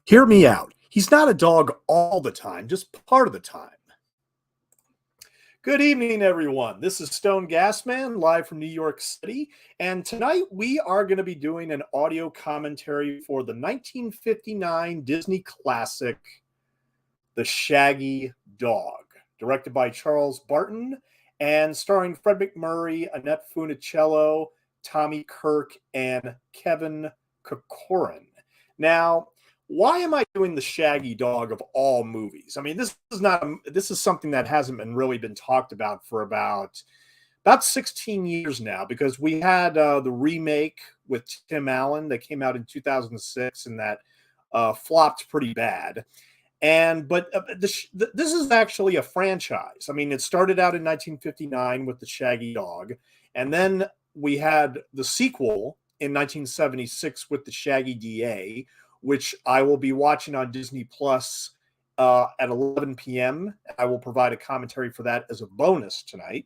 Hear me out. He's not a dog all the time, just part of the time. Good evening, everyone. This is Stone Gasman live from New York City. And tonight we are going to be doing an audio commentary for the 1959 Disney classic, The Shaggy Dog, directed by Charles Barton and starring Fred MacMurray, Annette Funicello, Tommy Kirk, and Kevin Corcoran. Now, why am I doing the Shaggy Dog of all movies? I mean, this is something that hasn't really been talked about for about 16 years now, because we had the remake with Tim Allen that came out in 2006 and that flopped pretty bad. But this is actually a franchise. I mean, it started out in 1959 with the Shaggy Dog, and then we had the sequel in 1976 with the Shaggy D.A., which I will be watching on Disney Plus at 11 p.m. I will provide a commentary for that as a bonus tonight.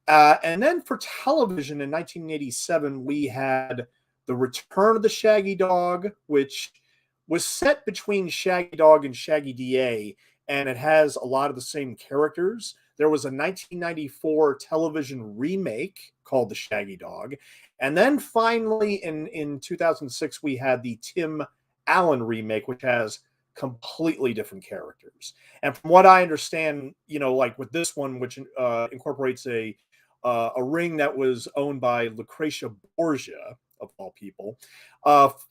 And then for television in 1987, we had The Return of the Shaggy Dog, which was set between Shaggy Dog and Shaggy D.A., and it has a lot of the same characters. There was a 1994 television remake called The Shaggy Dog. And then finally in 2006, we had the Tim Allen remake, which has completely different characters. And from what I understand, like with this one, which incorporates a ring that was owned by Lucretia Borgia, of all people,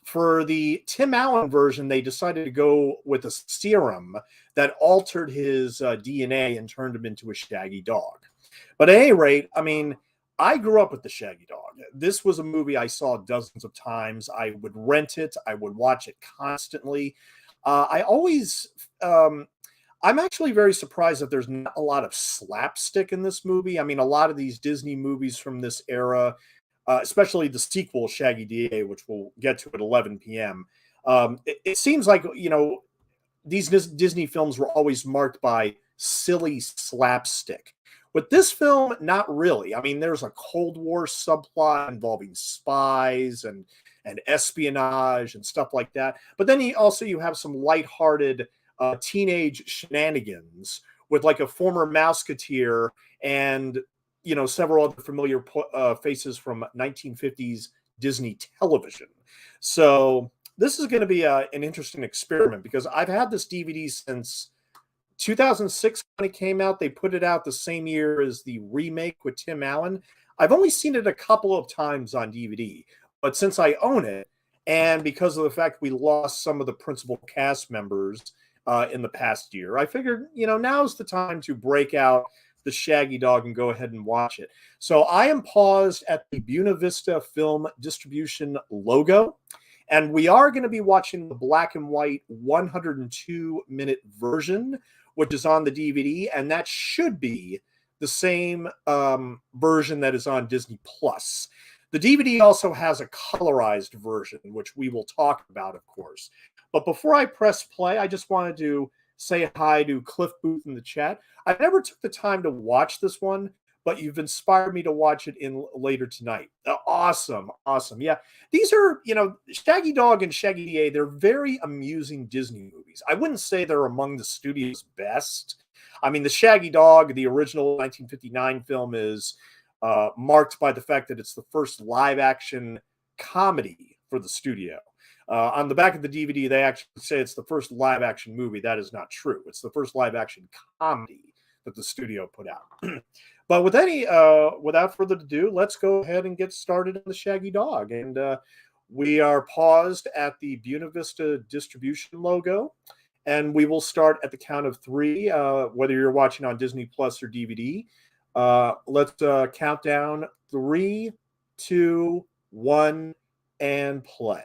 for the Tim Allen version, they decided to go with a serum that altered his DNA and turned him into a shaggy dog. But at any rate, I mean, I grew up with the Shaggy Dog. This was a movie I saw dozens of times. I would rent it. I would watch it constantly. I'm actually very surprised that there's not a lot of slapstick in this movie. I mean, a lot of these Disney movies from this era, especially the sequel, Shaggy D.A., which we'll get to at 11 p.m., it seems like, these Disney films were always marked by silly slapstick. With this film, not really. I mean, there's a Cold War subplot involving spies and espionage and stuff like that. But then you have some lighthearted teenage shenanigans with like a former Mouseketeer and several other familiar faces from 1950s Disney television. So this is going to be an interesting experiment, because I've had this DVD since 2006 when it came out. They put it out the same year as the remake with Tim Allen. I've only seen it a couple of times on DVD, but since I own it, and because of the fact we lost some of the principal cast members in the past year, I figured, now's the time to break out the Shaggy Dog and go ahead and watch it. So I am paused at the Buena Vista Film Distribution logo, and we are going to be watching the black and white 102-minute version, which is on the DVD, and that should be the same version that is on Disney Plus. The DVD also has a colorized version, which we will talk about, of course. But before I press play, I just wanted to say hi to Cliff Booth in the chat. I never took the time to watch this one, but you've inspired me to watch it later tonight. Awesome. Yeah, these are, Shaggy Dog and Shaggy D.A., they're very amusing Disney movies. I wouldn't say they're among the studio's best. I mean, the Shaggy Dog, the original 1959 film, is marked by the fact that it's the first live-action comedy for the studio. On the back of the DVD, they actually say it's the first live-action movie. That is not true. It's the first live-action comedy that the studio put out. But without further ado, let's go ahead and get started on the Shaggy Dog. And we are paused at the Buena Vista Distribution logo, and we will start at the count of three, whether you're watching on Disney Plus or DVD. Let's count down 3, 2, 1, and play.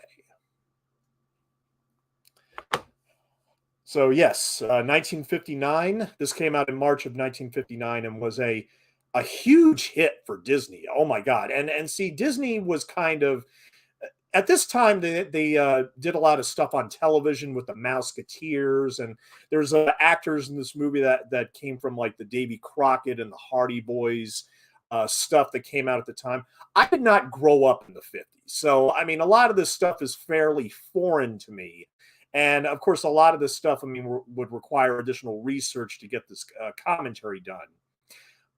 So yes, 1959. This came out in March of 1959 and was a huge hit for Disney. Oh my God! And see, Disney was kind of, at this time they did a lot of stuff on television with the Mouseketeers, and there's actors in this movie that came from like the Davy Crockett and the Hardy Boys stuff that came out at the time. I did not grow up in the 50s, so I mean, a lot of this stuff is fairly foreign to me. And of course, a lot of this stuff, I mean, would require additional research to get this commentary done.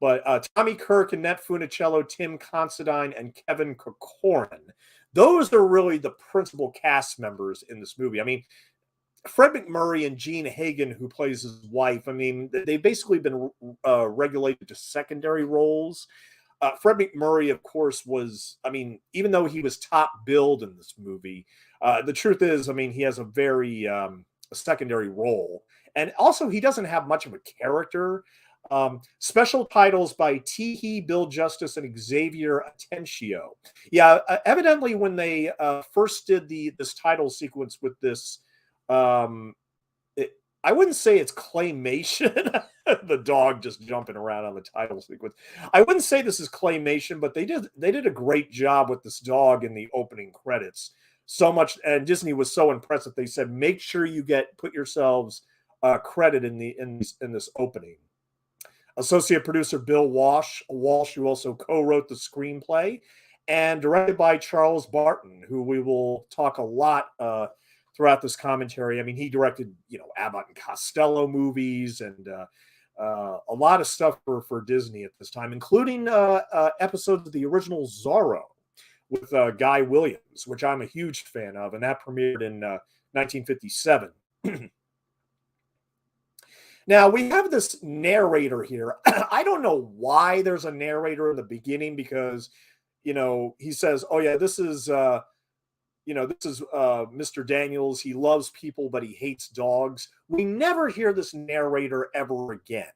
But Tommy Kirk, Annette Funicello, Tim Considine, and Kevin Corcoran, those are really the principal cast members in this movie. I mean, Fred McMurray and Gene Hagen, who plays his wife, I mean, they've basically been regulated to secondary roles. Fred McMurray, of course, was, I mean, even though he was top billed in this movie, the truth is, I mean, he has a very secondary role. And also, he doesn't have much of a character. Special titles by Teehee, Bill Justice, and Xavier Atencio. Yeah, evidently, when they first did this title sequence with this, um, I wouldn't say it's claymation. The dog just jumping around on the title sequence. I wouldn't say this is claymation, but they did a great job with this dog in the opening credits. So much, and Disney was so impressed that they said, make sure you put yourselves credit in this opening. Associate producer Bill Walsh, who also co-wrote the screenplay, and directed by Charles Barton, who we will talk a lot throughout this commentary. I mean, he directed, Abbott and Costello movies and a lot of stuff for Disney at this time, including episodes of the original Zorro with Guy Williams, which I'm a huge fan of, and that premiered in 1957. Now, we have this narrator here. I don't know why there's a narrator in the beginning because, he says, oh, yeah, this is Mr. Daniels. He loves people, but he hates dogs. We never hear this narrator ever again.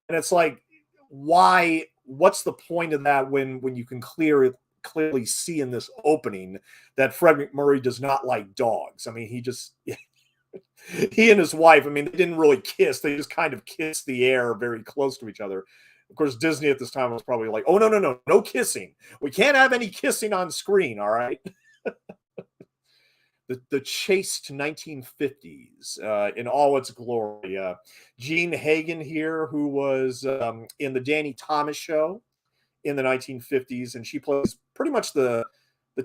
And it's like, why? What's the point of that when you can clearly see in this opening that Fred McMurray does not like dogs? I mean, he and his wife, I mean, they didn't really kiss. They just kind of kissed the air very close to each other. Of course, Disney at this time was probably like, oh, no kissing. We can't have any kissing on screen, all right? The chaste 1950s in all its glory. Gene Hagen here, who was in the Danny Thomas Show in the 1950s, and she plays pretty much the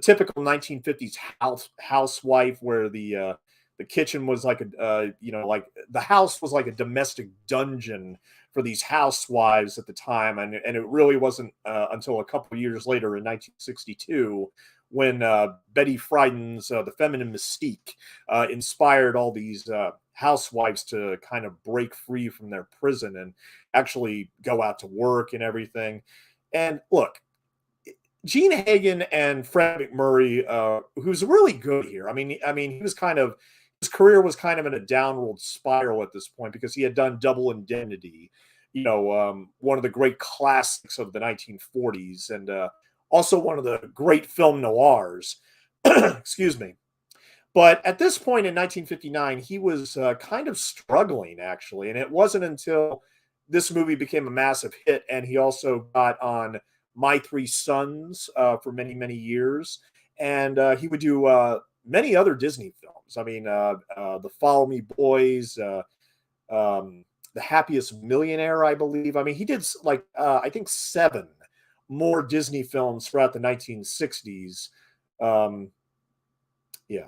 typical 1950s housewife, where the kitchen was like like the house was like a domestic dungeon for these housewives at the time, and it really wasn't until a couple of years later in 1962 when Betty Friedan's The Feminine Mystique inspired all these housewives to kind of break free from their prison and actually go out to work and everything. And look, Gene Hagen and Fred McMurray, who's really good here. I mean, he was his career was kind of in a downward spiral at this point because he had done Double Indemnity, one of the great classics of the 1940s, and also one of the great film noirs. Excuse me. But at this point in 1959, he was kind of struggling, actually. And it wasn't until this movie became a massive hit, and he also got on My Three Sons for many, many years. And he would do many other Disney films. I mean, The Follow Me Boys, The Happiest Millionaire, I believe. I mean, he did I think 7 more Disney films throughout the 1960s. Yeah.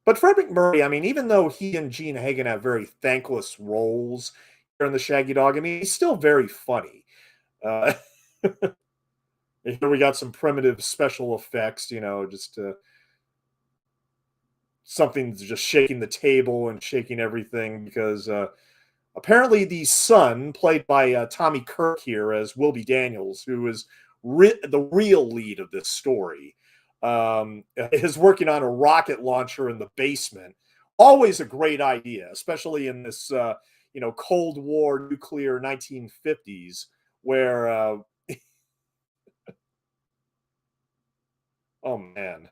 But Fred McMurray, I mean, even though he and Gene Hagen have very thankless roles here in The Shaggy Dog, I mean, he's still very funny. Here we got some primitive special effects, just something's just shaking the table and shaking everything because apparently the son, played by Tommy Kirk here as Wilby Daniels, who is the real lead of this story, is working on a rocket launcher in the basement. Always a great idea, especially in this, Cold War nuclear 1950s, where, oh man.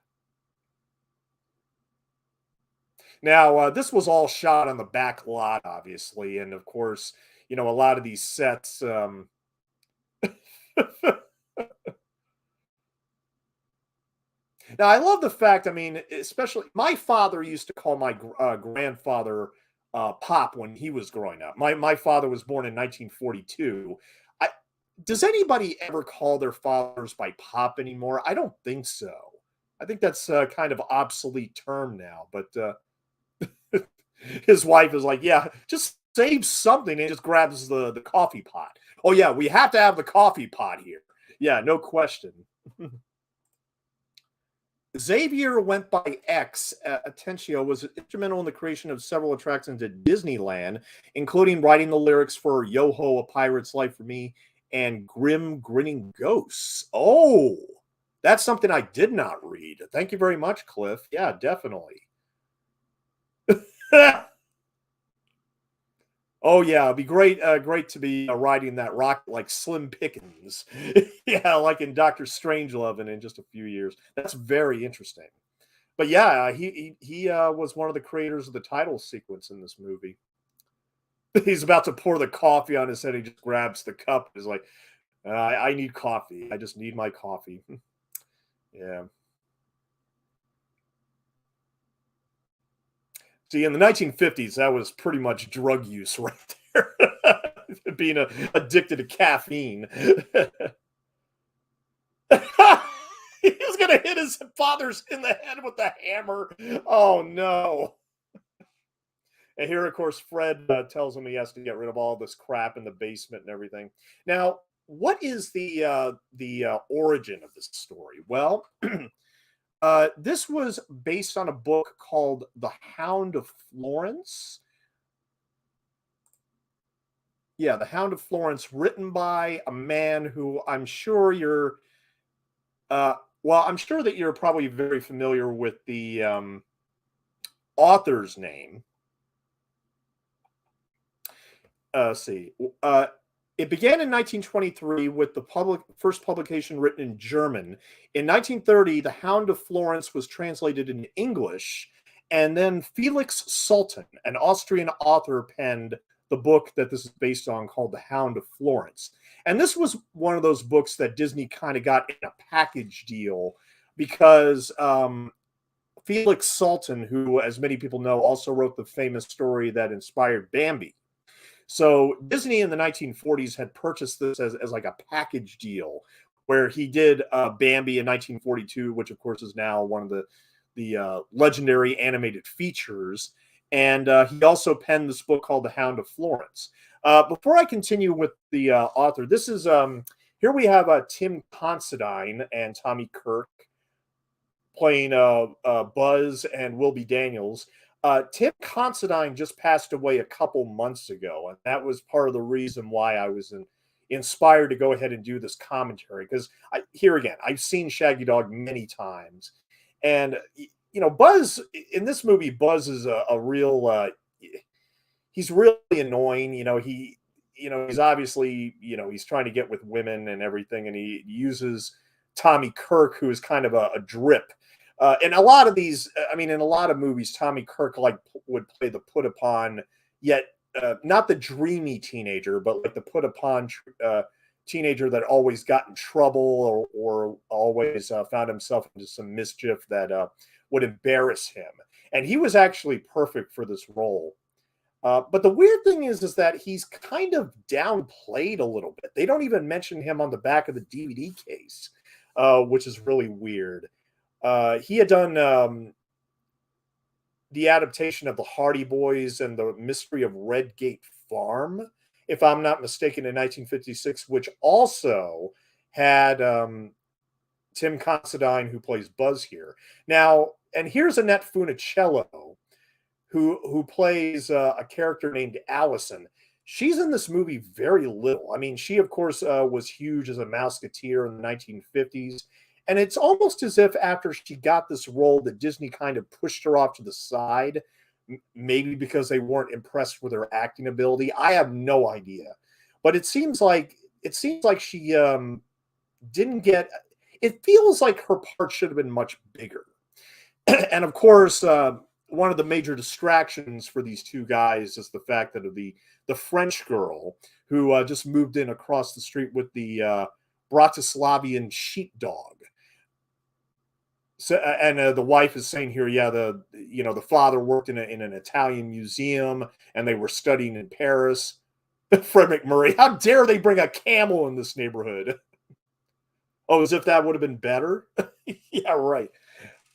Now, this was all shot on the back lot, obviously, and of course, a lot of these sets. Now, I love the fact, I mean, especially my father used to call my grandfather Pop when he was growing up. My father was born in 1942. Does anybody ever call their fathers by Pop anymore? I don't think so. I think that's kind of obsolete term now, but his wife is like, yeah, just save something, and just grabs the coffee pot. Oh yeah, we have to have the coffee pot here. Yeah, no question. Xavier went by X. Atencio was instrumental in the creation of several attractions at Disneyland, including writing the lyrics for Yo Ho, A Pirate's Life for Me, and Grim Grinning Ghosts. Oh, that's something I did not read. Thank you very much, Cliff. Yeah, definitely. Oh yeah, it'd be great, great to be riding that rocket like Slim Pickens. Yeah, like in Doctor Strangelove, and in just a few years. That's very interesting. But yeah, he was one of the creators of the title sequence in this movie. He's about to pour the coffee on his head. He just grabs the cup. He's like, I need coffee. I just need my coffee. Yeah. See, in the 1950s, that was pretty much drug use right there. Being addicted to caffeine. He was going to hit his father's in the head with the hammer. Oh, no. And here, of course, Fred tells him he has to get rid of all this crap in the basement and everything. Now, what is the origin of this story? Well, this was based on a book called The Hound of Florence. Yeah, The Hound of Florence, written by a man who I'm sure you're, uh, well, I'm sure that you're probably very familiar with the author's name. See, it began in 1923 with the first publication written in German. In 1930, The Hound of Florence was translated into English, and then Felix Salten, an Austrian author, penned the book that this is based on called The Hound of Florence. And this was one of those books that Disney kind of got in a package deal because Felix Salten, who, as many people know, also wrote the famous story that inspired Bambi. So Disney in the 1940s had purchased this as like a package deal where he did Bambi in 1942, which of course is now one of the legendary animated features. And he also penned this book called The Hound of Florence. Before I continue with the author, this is here we have Tim Considine and Tommy Kirk playing Buzz and Wilby Daniels. Tim Considine just passed away a couple months ago, and that was part of the reason why I was inspired to go ahead and do this commentary. Because here again, I've seen Shaggy Dog many times, and you know, Buzz in this movie, Buzz is a real. He's really annoying. He's obviously, he's trying to get with women and everything, and he uses Tommy Kirk, who is kind of a drip. In a lot of these, I mean, in a lot of movies, Tommy Kirk would play the put upon, yet not the dreamy teenager, but like the put upon teenager that always got in trouble or always found himself into some mischief that would embarrass him. And he was actually perfect for this role. But the weird thing is that he's kind of downplayed a little bit. They don't even mention him on the back of the DVD case, which is really weird. He had done the adaptation of the Hardy Boys and the Mystery of Redgate Farm, if I'm not mistaken, in 1956, which also had Tim Considine, who plays Buzz here. Now, and here's Annette Funicello, who plays a character named Allison. She's in this movie very little. I mean, she, of course, was huge as a Mouseketeer in the 1950s. And it's almost as if after she got this role that Disney kind of pushed her off to the side, maybe because they weren't impressed with her acting ability. I have no idea. But it seems like she didn't get it feels like her part should have been much bigger. And of course, one of the major distractions for these two guys is the fact that the French girl who just moved in across the street with the Bratislavian sheepdog. So, and the wife is saying here, yeah, the father worked in an Italian museum, and they were studying in Paris. Fred McMurray, how dare they bring a camel in this neighborhood? Oh, as if that would have been better. Yeah, right.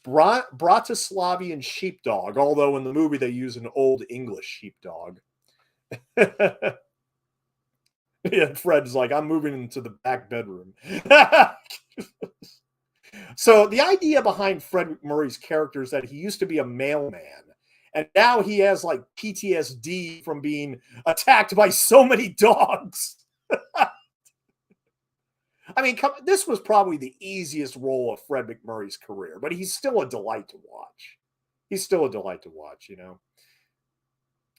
Bratislavian sheepdog, although in the movie they use an old English sheepdog. Yeah, Fred's like, I'm moving into the back bedroom. So the idea behind Fred McMurray's character is that he used to be a mailman, and now he has like PTSD from being attacked by so many dogs. I mean, this was probably the easiest role of Fred McMurray's career, but he's still a delight to watch. He's still a delight to watch, you know.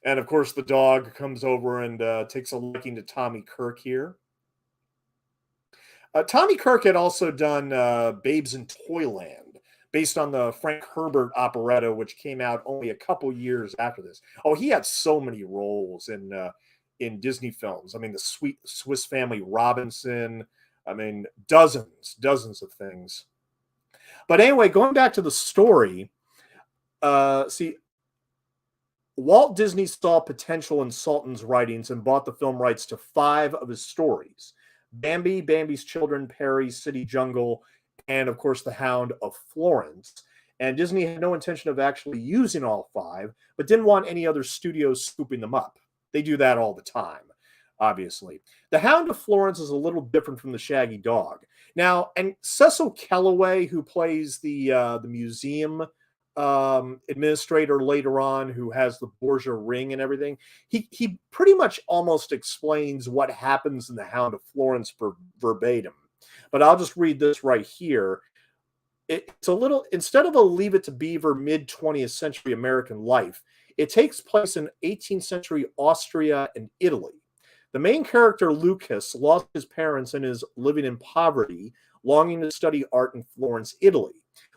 And of course, the dog comes over and takes a liking to Tommy Kirk here. Tommy Kirk had also done Babes in Toyland, based on the Frank Herbert operetta, which came out only a couple years after this. Oh, he had so many roles in Disney films. I mean, the Sweet Swiss Family Robinson. I mean, dozens of things. But anyway, going back to the story, see, Walt Disney saw potential in Sultan's writings and bought the film rights to 5 of his stories: Bambi, Bambi's Children, Perry, City Jungle, and of course The Hound of Florence. And Disney had no intention of actually using all 5, but didn't want any other studios scooping them up. They do that all the time, obviously. The Hound of Florence is a little different from the Shaggy Dog. Now, and Cecil Kellaway, who plays the museum administrator later on, who has the Borgia ring and everything, he pretty much almost explains what happens in the Hound of Florence verbatim. But I'll just read this right here. It's a little, instead of a Leave It to Beaver mid-20th century American life, it takes place in 18th century Austria and Italy. The main character, Lucas, lost his parents and is living in poverty, longing to study art in Florence, Italy.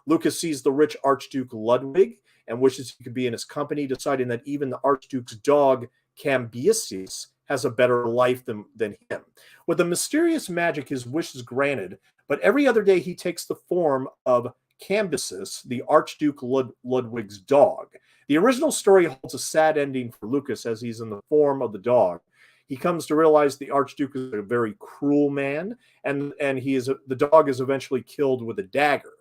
Lucas sees the rich Archduke Ludwig and wishes he could be in his company, deciding that even the Archduke's dog, Cambyses, has a better life than him. With a mysterious magic, his wish is granted, but every other day he takes the form of Cambyses, the Archduke Ludwig's dog. The original story holds a sad ending for Lucas as he's in the form of the dog. He comes to realize the Archduke is a very cruel man, and the dog is eventually killed with a dagger.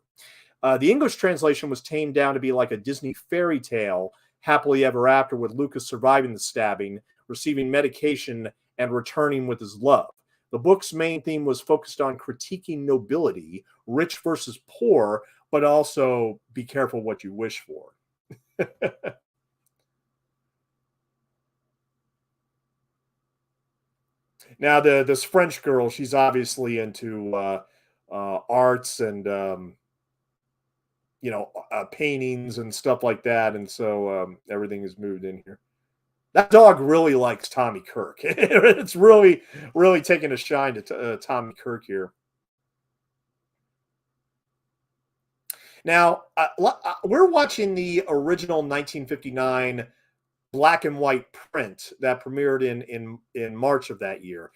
The English translation was tamed down to be like a Disney fairy tale, happily ever after, with Lucas surviving the stabbing, receiving medication, and returning with his love. The book's main theme was focused on critiquing nobility, rich versus poor, but also be careful what you wish for. Now, this French girl, she's obviously into arts and paintings and stuff like that, and so everything is moved in here. That dog really likes Tommy Kirk. It's really taking a shine to Tommy Kirk here. Now, we're watching the original 1959 black and white print that premiered in March of that year.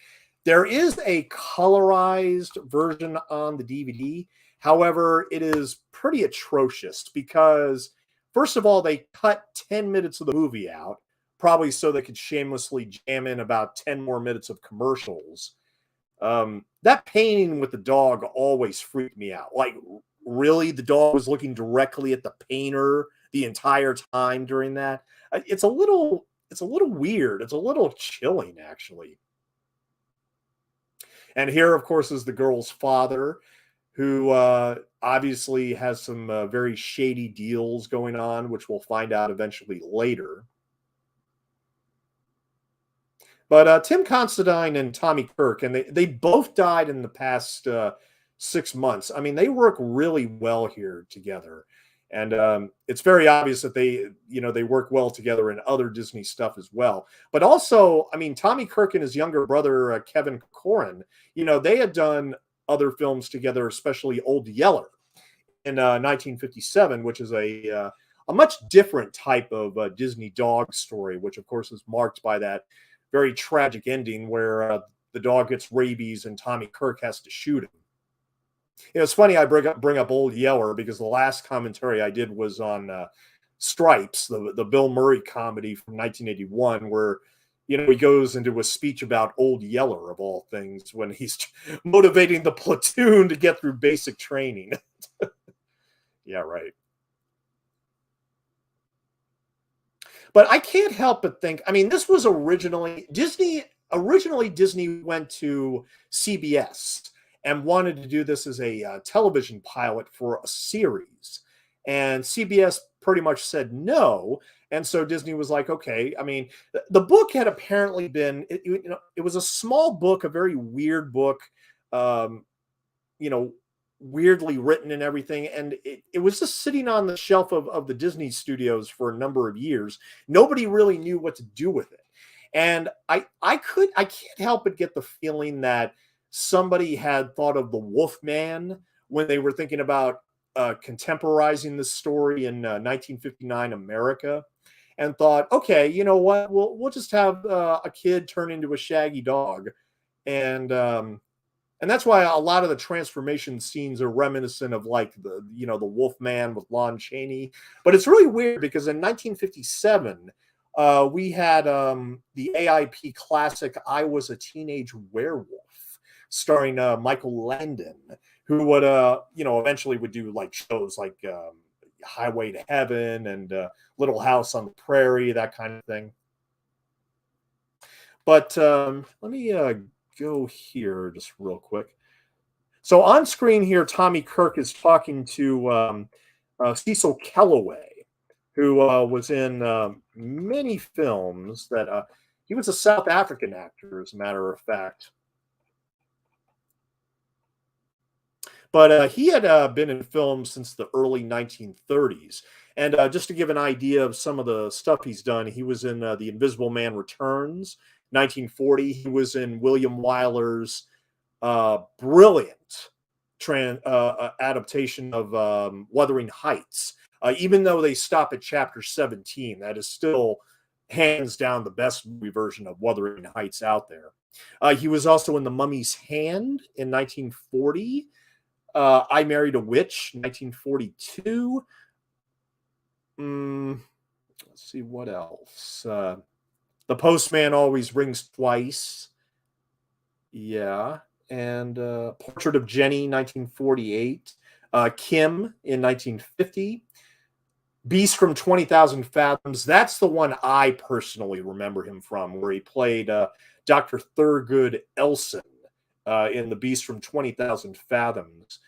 There is a colorized version on the DVD. However, it is pretty atrocious because, first of all, they cut 10 minutes of the movie out, probably so they could shamelessly jam in about 10 more minutes of commercials. That painting with the dog always freaked me out. Like, really? The dog was looking directly at the painter the entire time during that? It's a little weird. It's a little chilling, actually. And here, of course, is the girl's father, who obviously has some very shady deals going on, which we'll find out eventually later. But Tim Considine and Tommy Kirk, and they both died in the past 6 months. I mean, they work really well here together. And it's very obvious that they work well together in other Disney stuff as well. But also, I mean, Tommy Kirk and his younger brother, Kevin Corcoran, they had done other films together, especially Old Yeller in 1957, which is a much different type of Disney dog story, which, of course, is marked by that very tragic ending where the dog gets rabies and Tommy Kirk has to shoot him. It's funny I bring up Old Yeller because the last commentary I did was on Stripes, the Bill Murray comedy from 1981, where he goes into a speech about Old Yeller, of all things, when he's motivating the platoon to get through basic training. Yeah, right. But I can't help but think, I mean, this was originally Disney. Originally, Disney went to CBS and wanted to do this as a television pilot for a series, and CBS pretty much said no. And so Disney was like, okay. I mean, the book had apparently been, it was a small book, a very weird book, um, you know, weirdly written and everything. And it was just sitting on the shelf of the Disney studios for a number of years. Nobody really knew what to do with it. And I can't help but get the feeling that somebody had thought of the Wolfman when they were thinking about contemporizing this story in 1959 America, and thought, okay, you know what, we'll just have a kid turn into a shaggy dog, and and that's why a lot of the transformation scenes are reminiscent of like the Wolfman with Lon Chaney. But it's really weird because in 1957 we had the AIP classic "I Was a Teenage Werewolf," starring Michael Landon, who would eventually would do like shows like Highway to Heaven and Little House on the Prairie, that kind of thing. But let me go here just real quick. So on screen here, Tommy Kirk is talking to Cecil Kellaway, who was in many films. That he was a South African actor, as a matter of fact. But he had been in films since the early 1930s. And just to give an idea of some of the stuff he's done, he was in The Invisible Man Returns, 1940. He was in William Wyler's brilliant adaptation of Wuthering Heights. Even though they stop at chapter 17, that is still hands down the best movie version of Wuthering Heights out there. He was also in The Mummy's Hand in 1940. I Married a Witch, 1942. Let's see what else. The Postman Always Rings Twice. Yeah. And Portrait of Jenny, 1948. Kim in 1950. Beast from 20,000 Fathoms. That's the one I personally remember him from, where he played Dr. Thurgood Elson in The Beast from 20,000 Fathoms.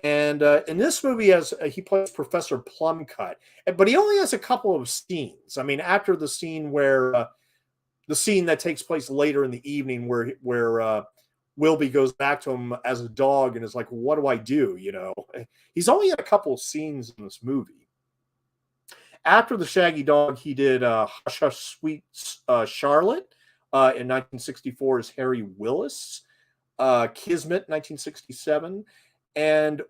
And in this movie, he plays Professor Plumcut, but he only has a couple of scenes. I mean, after the scene where the scene that takes place later in the evening, where Wilby goes back to him as a dog and is like, "What do I do?" You know, he's only had a couple of scenes in this movie. After the Shaggy Dog, he did Hush Hush Sweet Charlotte in 1964 as Harry Willis, Kismet 1967. And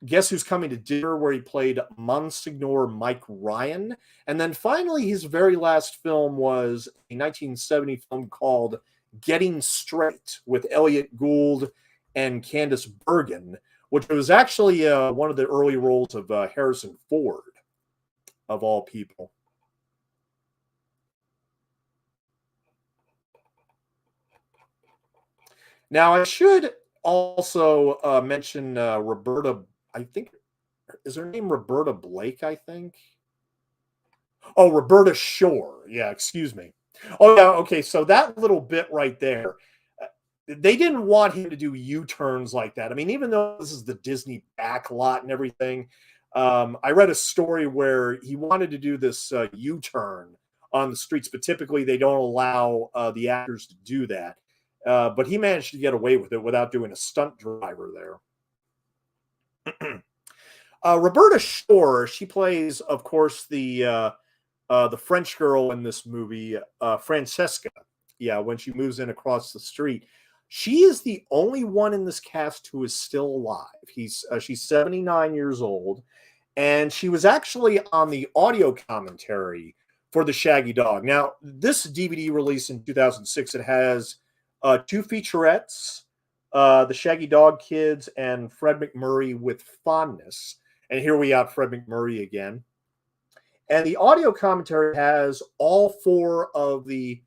Guess Who's Coming to Dinner, where he played Monsignor Mike Ryan. And then finally, his very last film was a 1970 film called Getting Straight with Elliot Gould and Candice Bergen, which was actually one of the early roles of Harrison Ford, of all people. Now, I should also mention Roberta. I think, is her name Roberta Blake, I think. Oh, Roberta Shore. Yeah, excuse me. Oh, yeah. Okay. So that little bit right there, they didn't want him to do U-turns like that. I mean, even though this is the Disney back lot and everything, I read a story where he wanted to do this U-turn on the streets, but typically they don't allow the actors to do that. But he managed to get away with it without doing a stunt driver there. Roberta Shore, she plays, of course, the French girl in this movie, Francesca. Yeah, when she moves in across the street, she is the only one in this cast who is still alive. She's 79 years old, and she was actually on the audio commentary for the Shaggy Dog. Now, this DVD release in 2006, it has two featurettes, The Shaggy Dog Kids and Fred McMurray with Fondness. And here we have Fred McMurray again. And the audio commentary has all four of the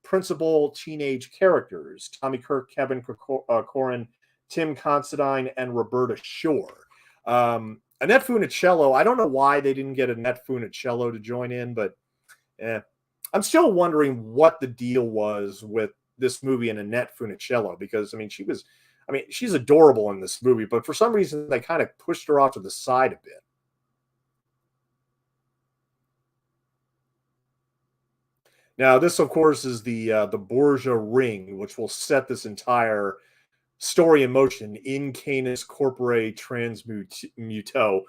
principal teenage characters: Tommy Kirk, Kevin Corcoran, Tim Considine, and Roberta Shore. Annette Funicello, I don't know why they didn't get Annette Funicello to join in, but Eh. I'm still wondering what the deal was with this movie and Annette Funicello because I mean, she's adorable in this movie, but for some reason they kind of pushed her off to the side a bit. Now, this, of course, is the Borgia ring, which will set this entire story in motion. In canis corpore transmuto.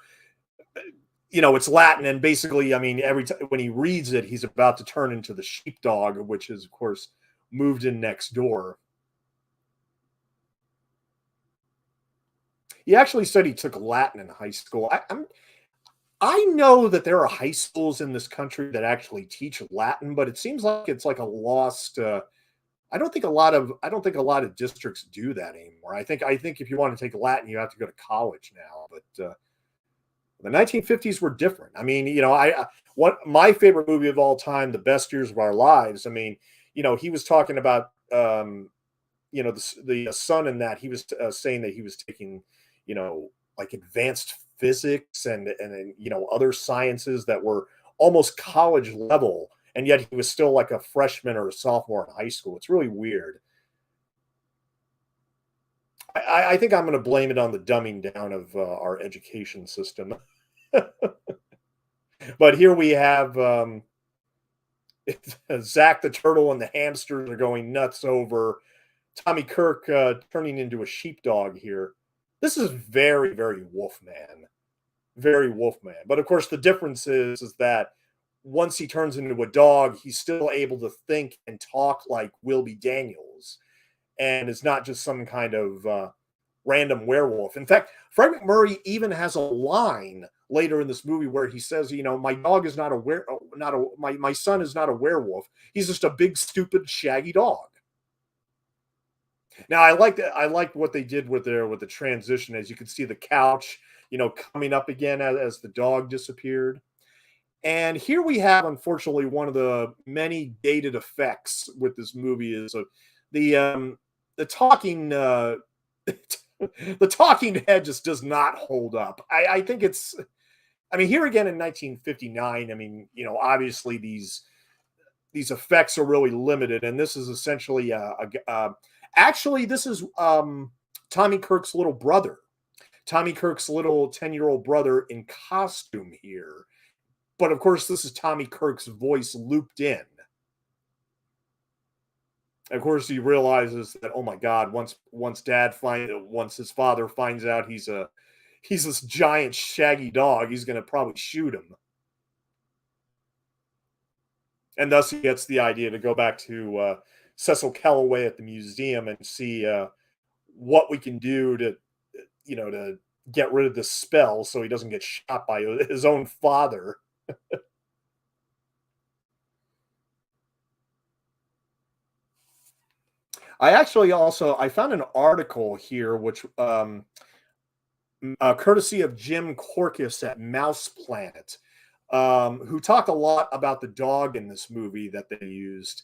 It's Latin, and basically, I mean, every time when he reads it, he's about to turn into the sheepdog, which is, of course, moved in next door. He actually said he took Latin in high school. I know that there are high schools in this country that actually teach Latin, but it seems like it's like a lost. I don't think a lot of districts do that anymore. I think if you want to take Latin, you have to go to college now. But the 1950s were different. I mean, what my favorite movie of all time, The Best Years of Our Lives. I mean, he was talking about the son in that he was saying that he was taking like advanced physics and other sciences that were almost college level, and yet he was still like a freshman or a sophomore in high school. It's really weird. I think I'm going to blame it on the dumbing down of our education system. But here we have Zach the turtle and the hamsters are going nuts over Tommy Kirk turning into a sheepdog here. This is very, very Wolfman. Very Wolfman. But of course, the difference is that once he turns into a dog, he's still able to think and talk like Wilby Daniels, and it's not just some kind of random werewolf. In fact, Fred McMurray even has a line later in this movie where he says, my dog is not a my son is not a werewolf. He's just a big, stupid, shaggy dog. Now, I like that. I like what they did with the transition, as you can see the couch, coming up again as the dog disappeared. And here we have, unfortunately, one of the many dated effects with this movie is the talking the talking head just does not hold up. I think it's. I mean, here again in 1959. I mean, obviously these effects are really limited, and this is essentially actually this is Tommy Kirk's little brother. Tommy Kirk's little 10-year-old brother in costume here. But of course, this is Tommy Kirk's voice looped in. Of course, he realizes that, oh my God, once his father finds out he's this giant shaggy dog, he's gonna probably shoot him. And thus he gets the idea to go back to Cecil Kellaway at the museum and see what we can do to get rid of this spell so he doesn't get shot by his own father. I found an article here which courtesy of Jim Corcus at Mouse Planet, who talked a lot about the dog in this movie that they used.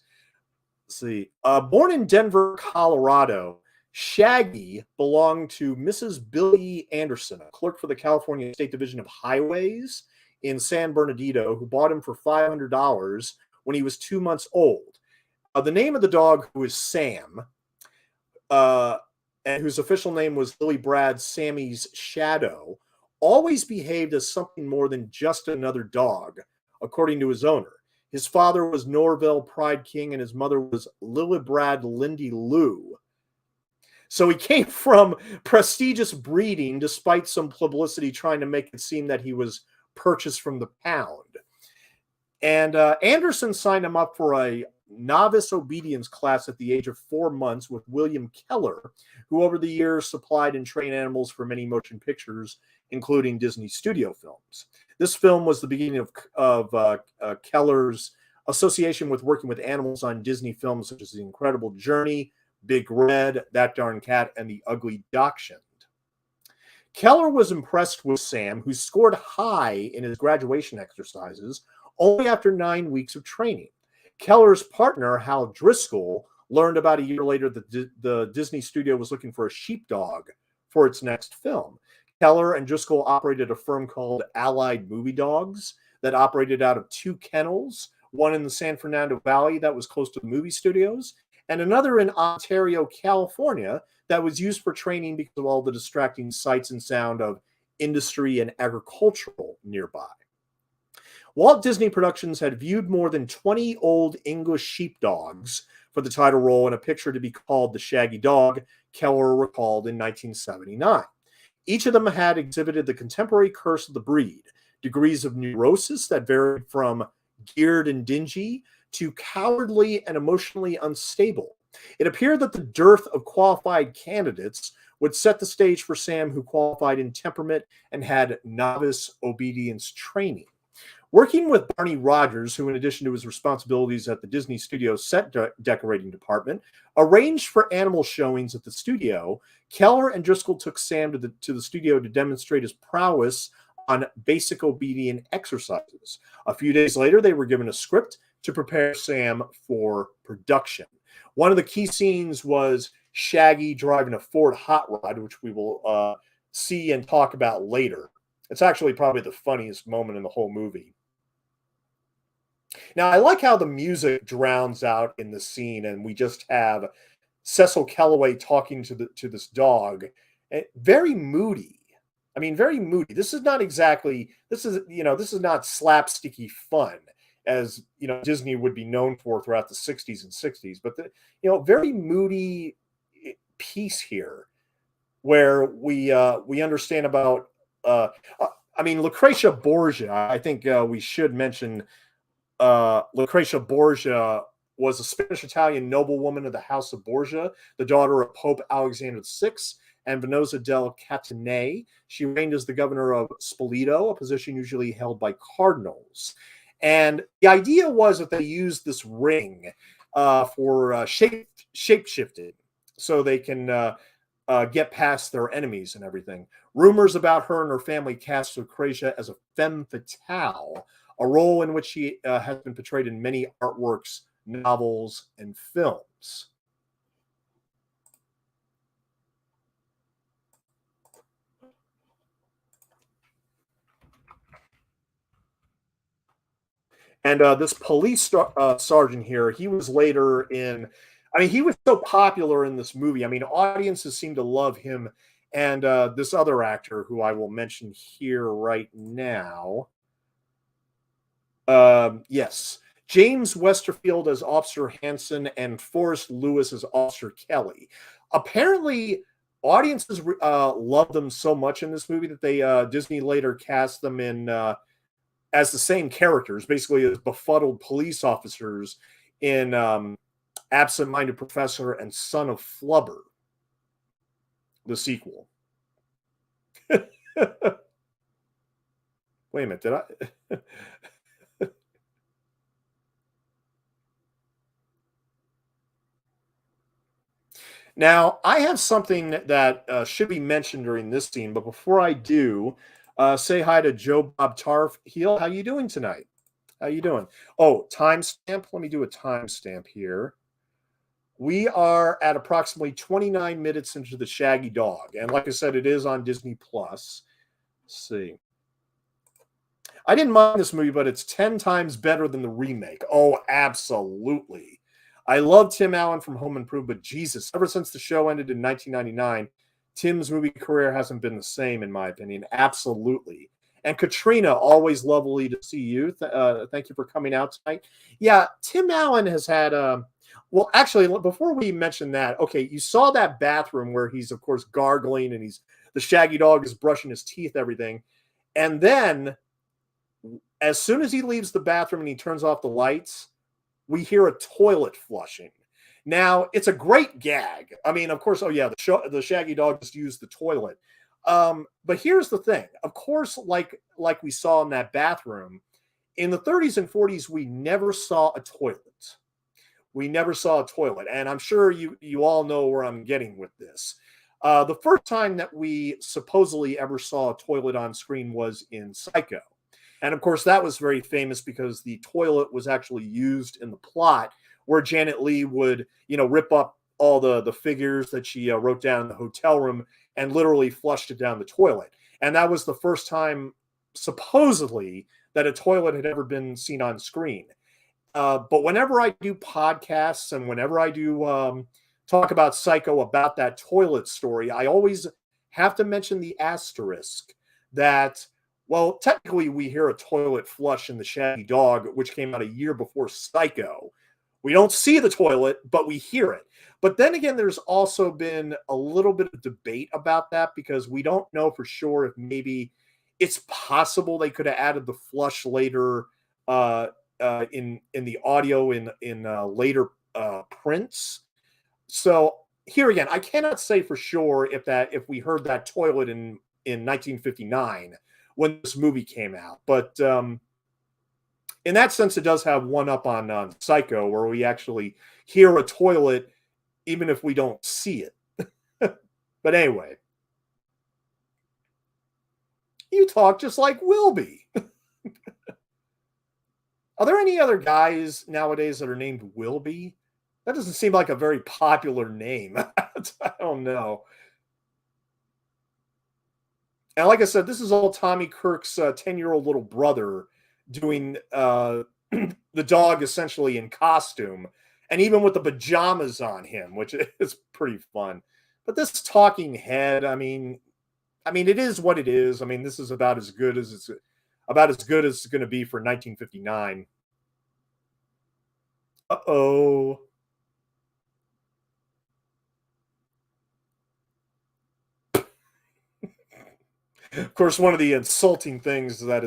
Let's see. Born in Denver, Colorado, Shaggy belonged to Mrs. Billy Anderson, a clerk for the California State Division of Highways in San Bernardino, who bought him for $500 when he was 2 months old. The name of the dog, who is Sam, and whose official name was Billy Brad Sammy's Shadow, always behaved as something more than just another dog, according to his owner. His father was Norvell Pride King, and his mother was Lilibrad Lindy Lou. So he came from prestigious breeding, despite some publicity trying to make it seem that he was purchased from the pound. And Anderson signed him up for a novice obedience class at the age of 4 months with William Keller, who over the years supplied and trained animals for many motion pictures, including Disney studio films. This film was the beginning of Keller's association with working with animals on Disney films such as The Incredible Journey, Big Red, That Darn Cat, and The Ugly Dachshund. Keller was impressed with Sam, who scored high in his graduation exercises only after 9 weeks of training. Keller's partner, Hal Driscoll, learned about a year later that the Disney studio was looking for a sheepdog for its next film. Keller and Driscoll operated a firm called Allied Movie Dogs that operated out of 2 kennels one in the San Fernando Valley that was close to the movie studios, and another in Ontario, California, that was used for training because of all the distracting sights and sound of industry and agricultural nearby. Walt Disney Productions had viewed more than 20 old English sheepdogs for the title role in a picture to be called The Shaggy Dog, Keller recalled in 1979. Each of them had exhibited the contemporary curse of the breed, degrees of neurosis that varied from geared and dingy to cowardly and emotionally unstable. It appeared that the dearth of qualified candidates would set the stage for Sam, who qualified in temperament and had novice obedience training. Working with Barney Rogers, who, in addition to his responsibilities at the Disney Studios decorating department, arranged for animal showings at the studio, Keller and Driscoll took Sam to the studio to demonstrate his prowess on basic obedient exercises. A few days later, they were given a script to prepare Sam for production. One of the key scenes was Shaggy driving a Ford Hot Rod, which we will see and talk about later. It's actually probably the funniest moment in the whole movie. Now, I like how the music drowns out in the scene, and we just have Cecil Kellaway talking to this dog. Very moody. I mean, very moody. This is not slapsticky fun as, Disney would be known for throughout the 60s and 60s, but very moody piece here where we understand about Lucretia Borgia. I think we should mention Lucretia Borgia was a Spanish-Italian noblewoman of the House of Borgia, the daughter of Pope Alexander VI and Venosa del Catanei. She reigned as the governor of Spoleto, a position usually held by cardinals. And the idea was that they used this ring for shape-shifting so they can get past their enemies and everything. Rumors about her and her family cast Lucretia as a femme fatale, a role in which she has been portrayed in many artworks, novels, and films. And this police sergeant here, he was later in, he was so popular in this movie. Audiences seem to love him. And this other actor, who I will mention here right now. Yes, James Westerfield as Officer Hanson and Forrest Lewis as Officer Kelly. Apparently, audiences loved them so much in this movie that they Disney later cast them in as the same characters, basically as befuddled police officers in Absent-Minded Professor and Son of Flubber, the sequel. Wait a minute, did I? Now, I have something that should be mentioned during this scene, but before I do, say hi to Joe Bob Tarf. Heel, how you doing tonight? How you doing? Oh, timestamp. Let me do a timestamp here. We are at approximately 29 minutes into The Shaggy Dog, and like I said, it is on Disney Plus. Let's see. I didn't mind this movie, but it's 10 times better than the remake. Oh, absolutely. I love Tim Allen from Home Improvement, but Jesus, ever since the show ended in 1999, Tim's movie career hasn't been the same, in my opinion. Absolutely. And Katrina, always lovely to see you. Thank you for coming out tonight. Yeah, Tim Allen has had well, actually, before we mention that, okay, you saw that bathroom where he's, of course, gargling and the Shaggy Dog is brushing his teeth, everything. And then, as soon as he leaves the bathroom and he turns off the lights, we hear a toilet flushing. Now, it's a great gag. Of course, the Shaggy Dog just used the toilet. But here's the thing. Of course, like we saw in that bathroom, in the 30s and 40s, we never saw a toilet. We never saw a toilet. And I'm sure you all know where I'm getting with this. The first time that we supposedly ever saw a toilet on screen was in Psycho. And of course, that was very famous because the toilet was actually used in the plot where Janet Leigh would, rip up all the figures that she wrote down in the hotel room and literally flushed it down the toilet. And that was the first time, supposedly, that a toilet had ever been seen on screen. But whenever I do podcasts and whenever I do talk about Psycho about that toilet story, I always have to mention the asterisk that, well, technically we hear a toilet flush in The Shaggy Dog, which came out a year before Psycho. We don't see the toilet, but we hear it. But then again, there's also been a little bit of debate about that because we don't know for sure if maybe it's possible they could have added the flush later uh, in the audio in later prints. So here again, I cannot say for sure if we heard that toilet in 1959 when this movie came out, but in that sense, it does have one up on Psycho, where we actually hear a toilet even if we don't see it. But anyway, you talk just like Wilby. Are there any other guys nowadays that are named Wilby? That doesn't seem like a very popular name. I don't know. And like I said, this is all Tommy Kirk's 10-year-old little brother doing the dog essentially in costume, and even with the pajamas on him, which is pretty fun. But this talking head, I mean, it is what it is. I mean, this is about as good as it's going to be for 1959. Uh-oh. Of course, one of the insulting things is that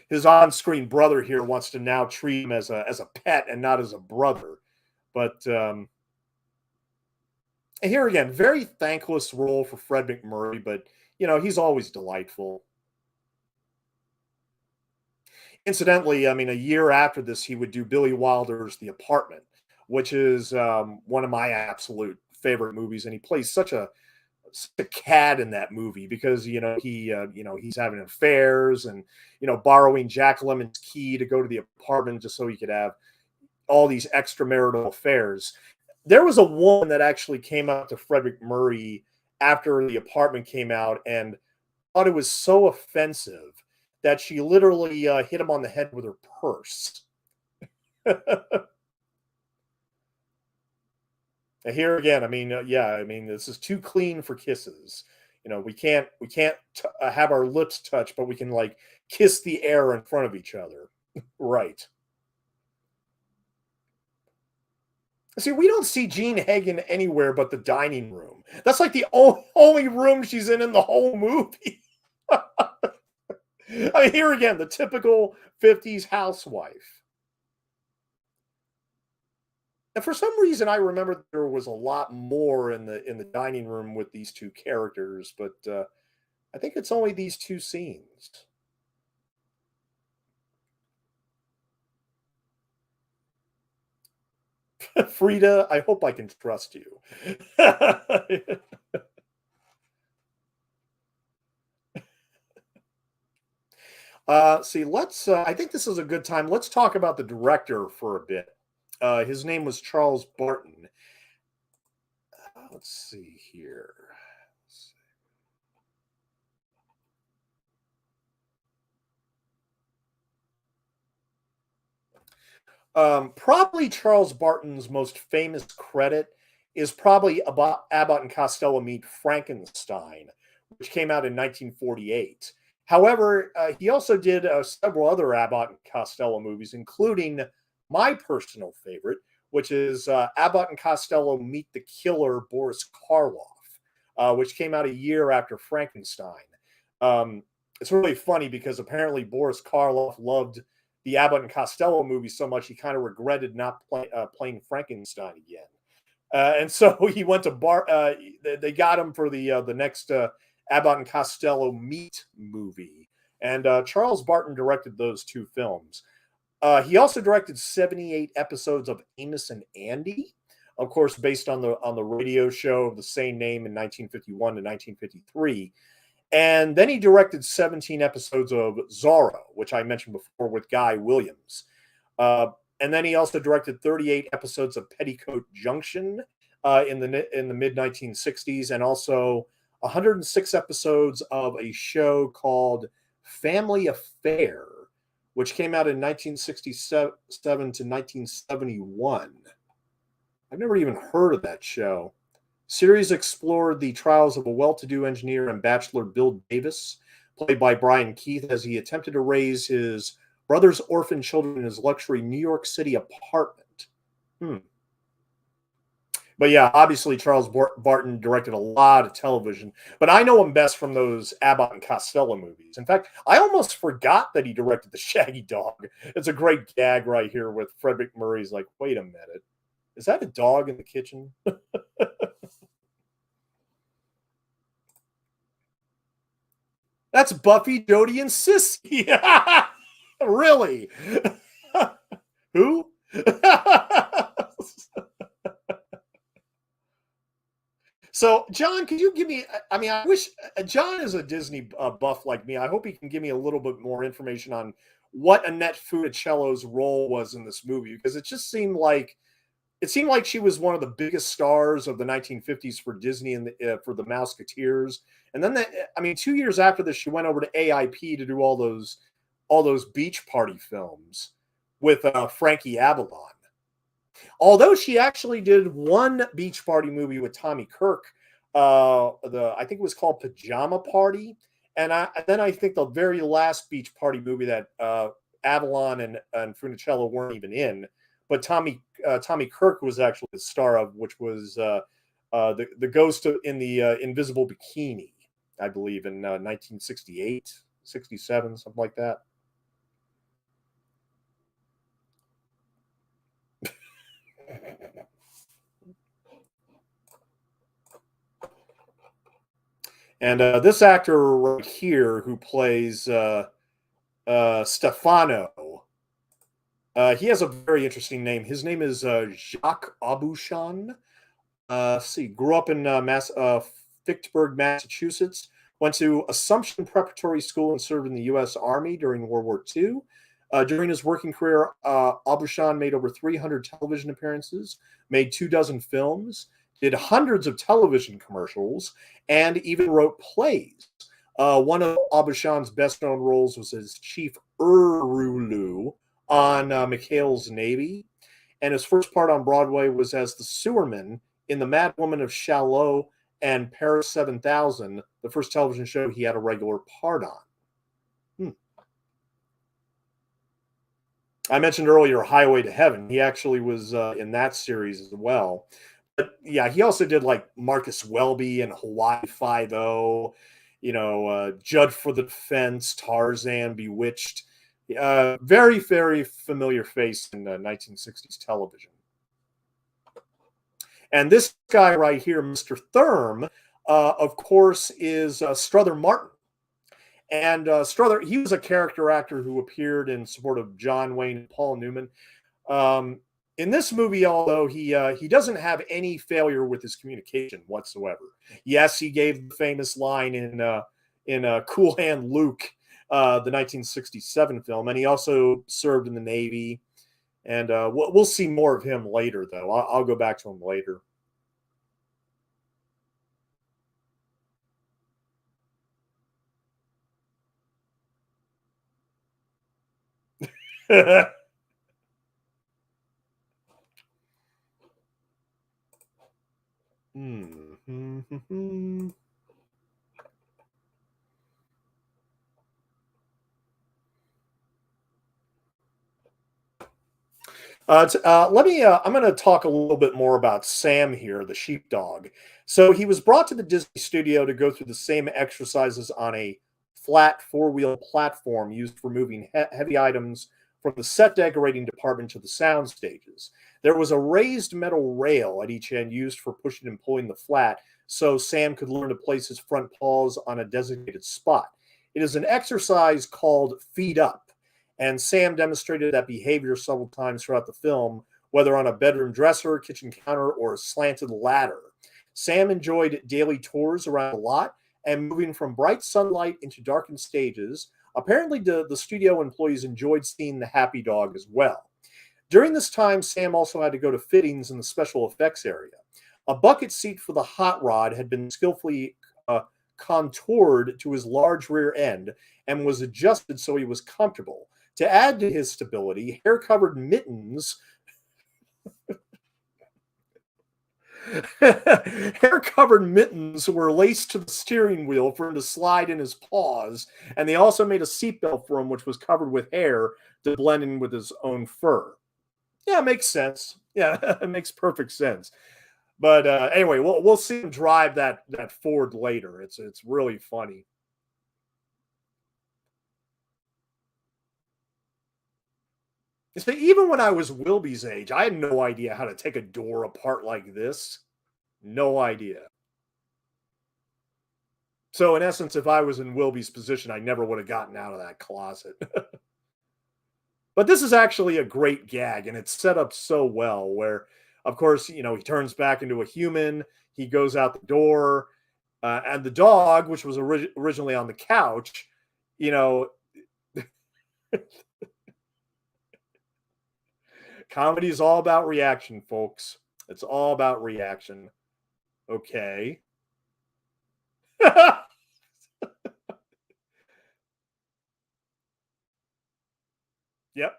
his on-screen brother here wants to now treat him as a pet and not as a brother. But and here again, very thankless role for Fred McMurray, but he's always delightful. Incidentally, I mean, a year after this, he would do Billy Wilder's The Apartment, which is one of my absolute favorite movies, and he plays such a cad in that movie because he's having affairs and borrowing Jack Lemon's key to go to the apartment just so he could have all these extramarital affairs. There was a woman that actually came out to Frederick Murray after The Apartment came out and thought it was so offensive that she literally hit him on the head with her purse. Here again, I mean, yeah, I mean, this is too clean for kisses. We can't have our lips touch, but we can like kiss the air in front of each other, right? See, we don't see Jean Hagen anywhere but the dining room. That's like the only room she's in the whole movie. I mean, here again, the typical 50s housewife. And for some reason, I remember there was a lot more in the dining room with these two characters, but I think it's only these two scenes. Frida, I hope I can trust you. See, let's. I think this is a good time. Let's talk about the director for a bit. His name was Charles Barton. Let's see here. Probably Charles Barton's most famous credit is probably about Abbott and Costello Meet Frankenstein, which came out in 1948. However, he also did several other Abbott and Costello movies, including my personal favorite, which is Abbott and Costello Meet the Killer Boris Karloff, which came out a year after Frankenstein. It's really funny because apparently Boris Karloff loved the Abbott and Costello movie so much he kind of regretted not playing Frankenstein again. And so he went to they got him for the next Abbott and Costello Meet movie. And Charles Barton directed those two films. He also directed 78 episodes of Amos and Andy, of course, based on the radio show of the same name in 1951 to 1953. And then he directed 17 episodes of Zorro, which I mentioned before with Guy Williams. And then he also directed 38 episodes of Petticoat Junction in the mid 1960s, and also 106 episodes of a show called Family Affair, which came out in 1967 to 1971. I've never even heard of that show. Series explored the trials of a well-to-do engineer and bachelor Bill Davis, played by Brian Keith, as he attempted to raise his brother's orphan children in his luxury New York City apartment. Hmm. But yeah, obviously Charles Barton directed a lot of television, but I know him best from those Abbott and Costello movies. In fact, I almost forgot that he directed the Shaggy Dog. It's a great gag right here with Fred McMurray's like, wait a minute, is that a dog in the kitchen? That's Buffy, Jody, and Sissy. Really? Who? So, John, could you give me? I mean, I wish John is a Disney buff like me. I hope he can give me a little bit more information on what Annette Funicello's role was in this movie, because it just seemed like she was one of the biggest stars of the 1950s for Disney and for the Mouseketeers. And then, I mean, 2 years after this, she went over to AIP to do all those beach party films with Frankie Avalon. Although she actually did one beach party movie with Tommy Kirk, I think it was called Pajama Party, and then I think the very last beach party movie that Avalon and Funicello weren't even in, but Tommy Kirk was actually the star of, which was the Ghost in the Invisible Bikini, I believe, in 1968, 67, something like that. And this actor right here, who plays Stefano, he has a very interesting name. His name is Jacques Abouchan. See, grew up in Fitchburg, Massachusetts. Went to Assumption Preparatory School and served in the U.S. Army during World War II. During his working career, Abouchan made over 300 television appearances, made 24 films, did hundreds of television commercials, and even wrote plays. One of Abouchan's best-known roles was as Chief Urulu on McHale's Navy, and his first part on Broadway was as the sewerman in The Mad Woman of Shallow and Paris 7000, the first television show he had a regular part on. I mentioned earlier Highway to Heaven. He actually was in that series as well. But yeah, he also did like Marcus Welby and Hawaii Five-O, Judd for the Defense, Tarzan, Bewitched. Very, very familiar face in 1960s television. And this guy right here, Mr. Thurm, of course, is Strother Martin. And Strother, he was a character actor who appeared in support of John Wayne and Paul Newman. In this movie, although he doesn't have any failure with his communication whatsoever. Yes, he gave the famous line in Cool Hand Luke, the 1967 film, and he also served in the Navy. And we'll see more of him later, though. I'll go back to him later. Let me. I'm going to talk a little bit more about Sam here, the sheepdog. So he was brought to the Disney studio to go through the same exercises on a flat four-wheel platform used for moving heavy items from the set decorating department to the sound stages. There was a raised metal rail at each end used for pushing and pulling the flat, so Sam could learn to place his front paws on a designated spot. It is an exercise called Feet Up, and Sam demonstrated that behavior several times throughout the film, whether on a bedroom dresser, kitchen counter, or a slanted ladder. Sam enjoyed daily tours around the lot and moving from bright sunlight into darkened stages. Apparently, the studio employees enjoyed seeing the happy dog as well. During this time, Sam also had to go to fittings in the special effects area. A bucket seat for the hot rod had been skillfully contoured to his large rear end and was adjusted so he was comfortable. To add to his stability, hair-covered mittens hair-covered mittens were laced to the steering wheel for him to slide in his paws, and they also made a seatbelt for him, which was covered with hair to blend in with his own fur. Yeah, it makes sense. Yeah, it makes perfect sense. But anyway, we'll see him drive that Ford later. It's really funny. See, even when I was Wilby's age, I had no idea how to take a door apart like this. No idea. So in essence, if I was in Wilby's position, I never would have gotten out of that closet. But this is actually a great gag, and it's set up so well. Where, of course, he turns back into a human. He goes out the door, and the dog, which was originally on the couch, you know, comedy is all about reaction, folks. It's all about reaction. Okay. Yep.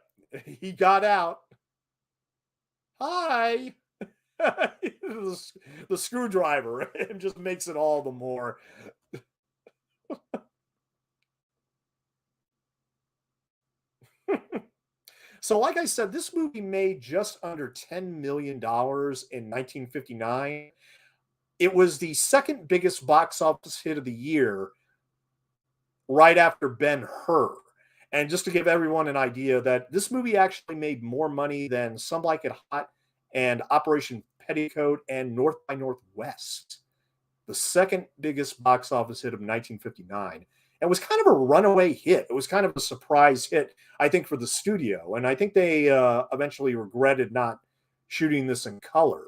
He got out. Hi. The screwdriver. It just makes it all the more. So, like I said, this movie made just under $10 million in 1959. It was the second biggest box office hit of the year, right after Ben-Hur. And just to give everyone an idea, that this movie actually made more money than Some Like It Hot and Operation Petticoat and North by Northwest, the second biggest box office hit of 1959. It was kind of a runaway hit. It was kind of a surprise hit, I think, for the studio. And I think they eventually regretted not shooting this in color.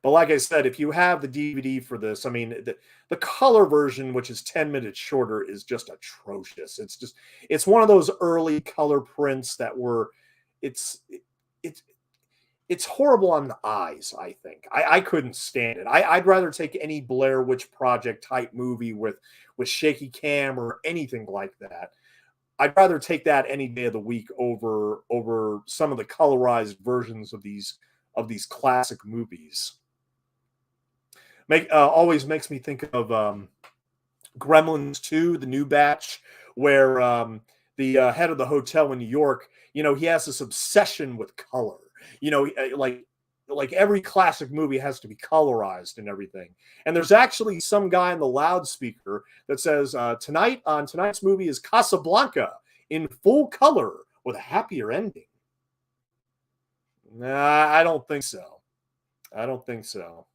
But like I said, if you have the DVD for this, I mean, the color version, which is 10 minutes shorter, is just atrocious. It's one of those early color prints that were, it's, it's, it's horrible on the eyes, I think. I couldn't stand it. I'd rather take any Blair Witch Project type movie with shaky cam or anything like that. I'd rather take that any day of the week over some of the colorized versions of these classic movies. Always makes me think of Gremlins 2, the new batch, where the head of the hotel in New York, he has this obsession with color. Like every classic movie has to be colorized and everything. And there's actually some guy in the loudspeaker that says, tonight's movie is Casablanca in full color with a happier ending. Nah, I don't think so. I don't think so.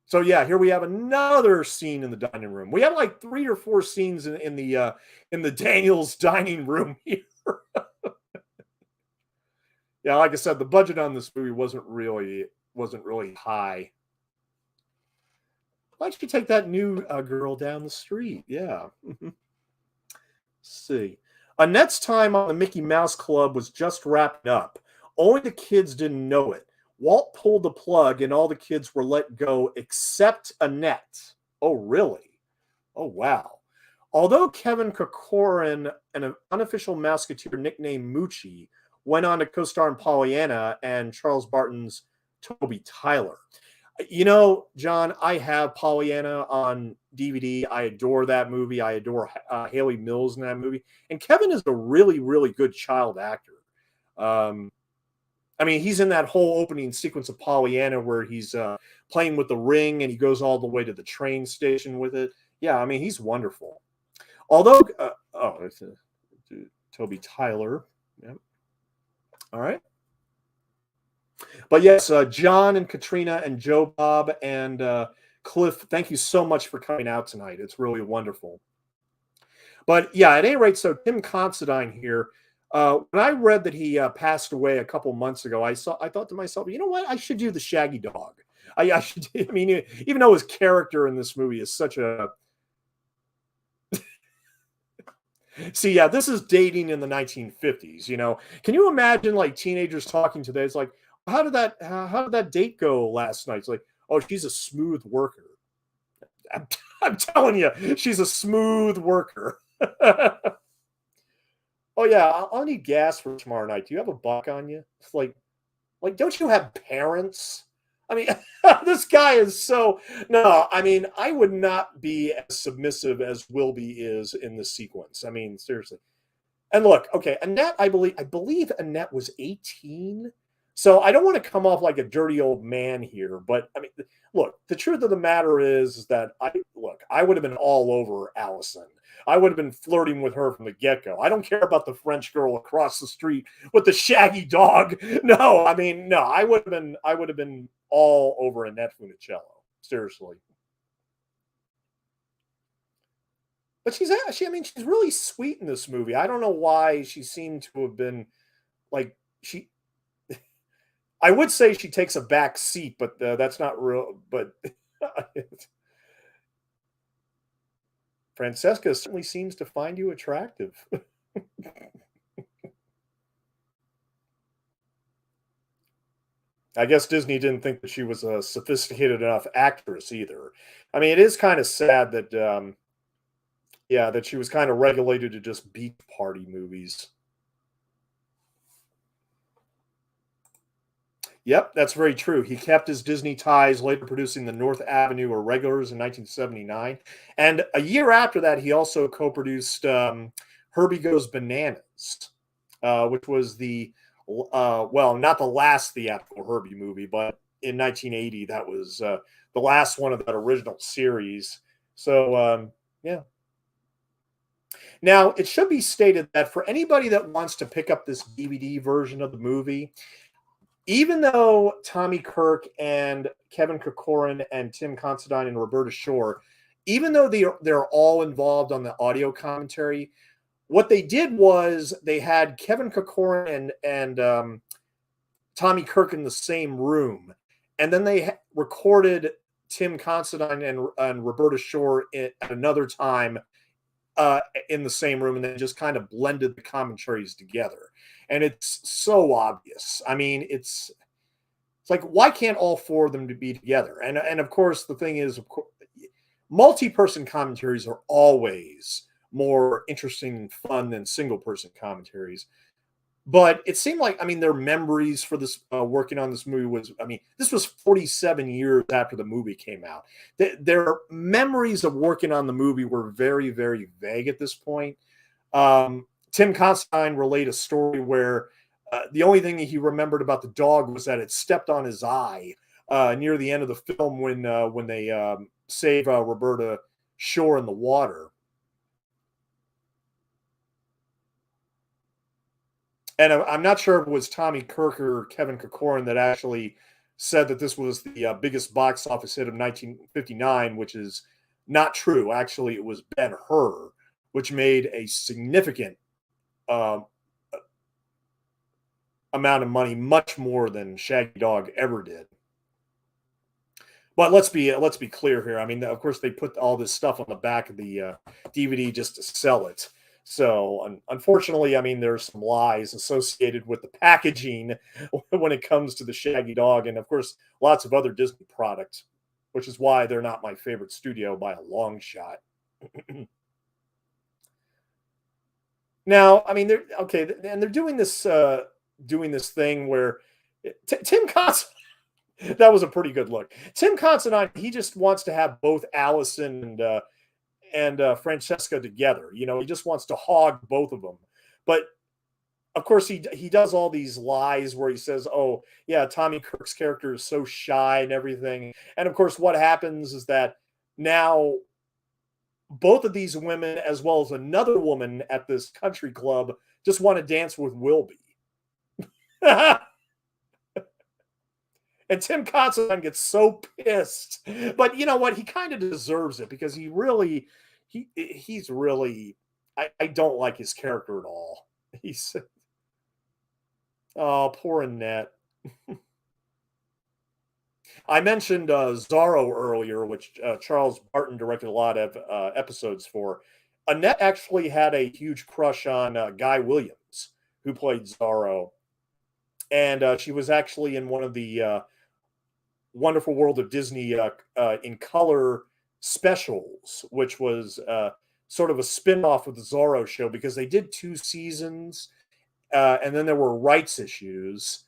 So yeah, here we have another scene in the dining room. We have like 3 or 4 scenes in the Daniels dining room here. Yeah, like I said, the budget on this movie wasn't really high. Why don't you take that new girl down the street? Yeah. Let's see. Annette's time on the Mickey Mouse Club was just wrapping up. Only the kids didn't know it. Walt pulled the plug and all the kids were let go except Annette. Oh, really? Oh, wow. Although Kevin Corcoran, an unofficial Mouseketeer nicknamed Moochie, went on to co-star in Pollyanna and Charles Barton's Toby Tyler. John, I have Pollyanna on DVD. I adore that movie. I adore Haley Mills in that movie. And Kevin is a really, really good child actor. I mean, he's in that whole opening sequence of Pollyanna where he's playing with the ring and he goes all the way to the train station with it. Yeah, I mean, he's wonderful. Although, it's Toby Tyler. Yep. All right. But yes, John and Katrina and Joe Bob and Cliff, thank you so much for coming out tonight. It's really wonderful. But yeah, at any rate, so Tim Considine here, when I read that he passed away a couple months ago, I thought to myself, you know what? I should do the Shaggy Dog. I should. I mean, even though his character in this movie is such a see, yeah, this is dating in the 1950s. Can you imagine like teenagers talking today? It's like, how did that date go last night? It's like, oh, she's a smooth worker. I'm telling you, she's a smooth worker. Oh yeah, I'll need gas for tomorrow night. Do you have a buck on you? It's like, don't you have parents? I mean, this guy is so no. I mean, I would not be as submissive as Wilby is in the sequence. I mean, seriously. And look, okay, Annette, I believe Annette was 18. So I don't want to come off like a dirty old man here, but I mean, look, the truth of the matter is that I would have been all over Allison. I would have been flirting with her from the get-go. I don't care about the French girl across the street with the shaggy dog. No, I mean, no, I would have been all over Annette Funicello. Seriously. But I mean, she's really sweet in this movie. I don't know why she seemed to have been like she I would say she takes a back seat, but that's not real. But Francesca certainly seems to find you attractive. I guess Disney didn't think that she was a sophisticated enough actress either. I mean, it is kind of sad that, yeah, that she was kind of regulated to just beach party movies. Yep, that's very true. He kept his Disney ties, later producing the North Avenue Irregulars in 1979. And a year after that, he also co produced Herbie Goes Bananas, which was well, not the last theatrical Herbie movie, but in 1980, that was the last one of that original series. So, yeah. Now, it should be stated that for anybody that wants to pick up this DVD version of the movie, even though Tommy Kirk and Kevin Corcoran and Tim Considine and Roberta Shore, even though they're all involved on the audio commentary, what they did was they had Kevin Corcoran and Tommy Kirk in the same room, and then they recorded Tim Considine and Roberta Shore at another time in the same room, and then just kind of blended the commentaries together. And it's so obvious. I mean, it's like, why can't all four of them to be together? And of course, the thing is, of course, multi-person commentaries are always more interesting and fun than single-person commentaries. But it seemed like, I mean, their memories for this working on this movie was, I mean, this was 47 years after the movie came out. Their memories of working on the movie were very, very vague at this point. Tim Constantine relayed a story where the only thing he remembered about the dog was that it stepped on his eye near the end of the film when they save Roberta Shore in the water. And I'm not sure if it was Tommy Kirk or Kevin Corcoran that actually said that this was the biggest box office hit of 1959, which is not true. Actually, it was Ben Hur, which made a significant uh, amount of money, much more than Shaggy Dog ever did. But let's be clear here. I mean, of course, they put all this stuff on the back of the DVD just to sell it. So, unfortunately, I mean, there's some lies associated with the packaging when it comes to the Shaggy Dog, and of course, lots of other Disney products, which is why they're not my favorite studio by a long shot. Now, I mean, they're okay, and they're doing this thing where Tim Considine. That was a pretty good look. Tim Considine, he just wants to have both Allison and Francesca together. You know, he just wants to hog both of them. But of course, he does all these lies where he says, "Oh, yeah, Tommy Kirk's character is so shy and everything." And of course, what happens is that now both of these women, as well as another woman at this country club, just want to dance with Wilby. And Tim Considine gets so pissed. But you know what? He kind of deserves it because he's really I don't like his character at all. He's oh, poor Annette. I mentioned Zorro earlier, which Charles Barton directed a lot of episodes for. Annette actually had a huge crush on Guy Williams, who played Zorro, and she was actually in one of the Wonderful World of Disney in color specials, which was sort of a spin-off with the Zorro show because they did 2 seasons, and then there were rights issues.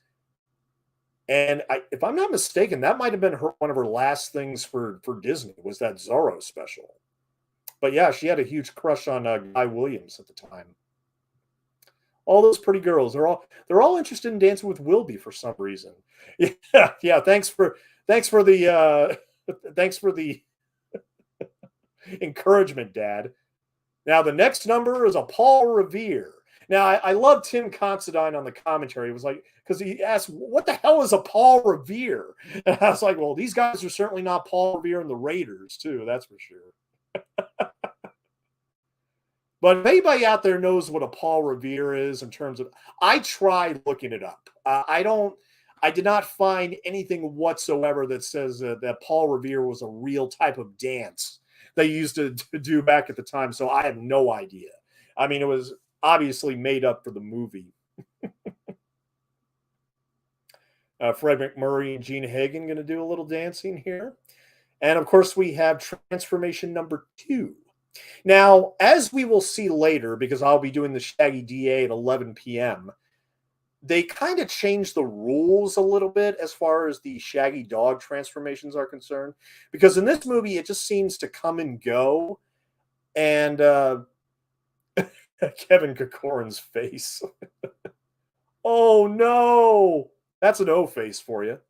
And if I'm not mistaken, that might have been one of her last things for Disney was that Zorro special. But yeah, she had a huge crush on Guy Williams at the time. All those pretty girls, they're all interested in Dancing with Wilby for some reason. Yeah, yeah. Thanks for the encouragement, Dad. Now the next number is a Paul Revere. Now I love Tim Considine on the commentary. It was like because he asked, "What the hell is a Paul Revere?" And I was like, "Well, these guys are certainly not Paul Revere and the Raiders, too. That's for sure." But if anybody out there knows what a Paul Revere is in terms of, I tried looking it up. I did not find anything whatsoever that says that Paul Revere was a real type of dance they used to do back at the time. So I have no idea. I mean, it was obviously made up for the movie. Fred McMurray and Gene Hagen going to do a little dancing here. And of course, we have transformation number 2. Now, as we will see later, because I'll be doing the Shaggy D.A. at 11 p.m., they kind of changed the rules a little bit as far as the Shaggy dog transformations are concerned. Because in this movie, it just seems to come and go. And Kevin Corcoran's face. Oh, no. That's an O face for you.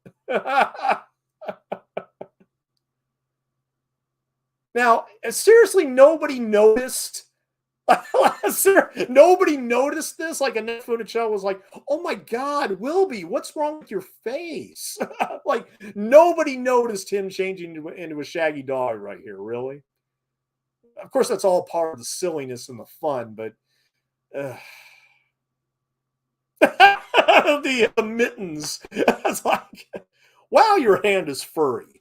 Now, seriously, nobody noticed. Nobody noticed this. Like Annette Funicello was like, "Oh my God, Wilby, what's wrong with your face?" Like nobody noticed him changing into a Shaggy dog right here. Really? Of course, that's all part of the silliness and the fun, but the mittens. It's like, wow, your hand is furry.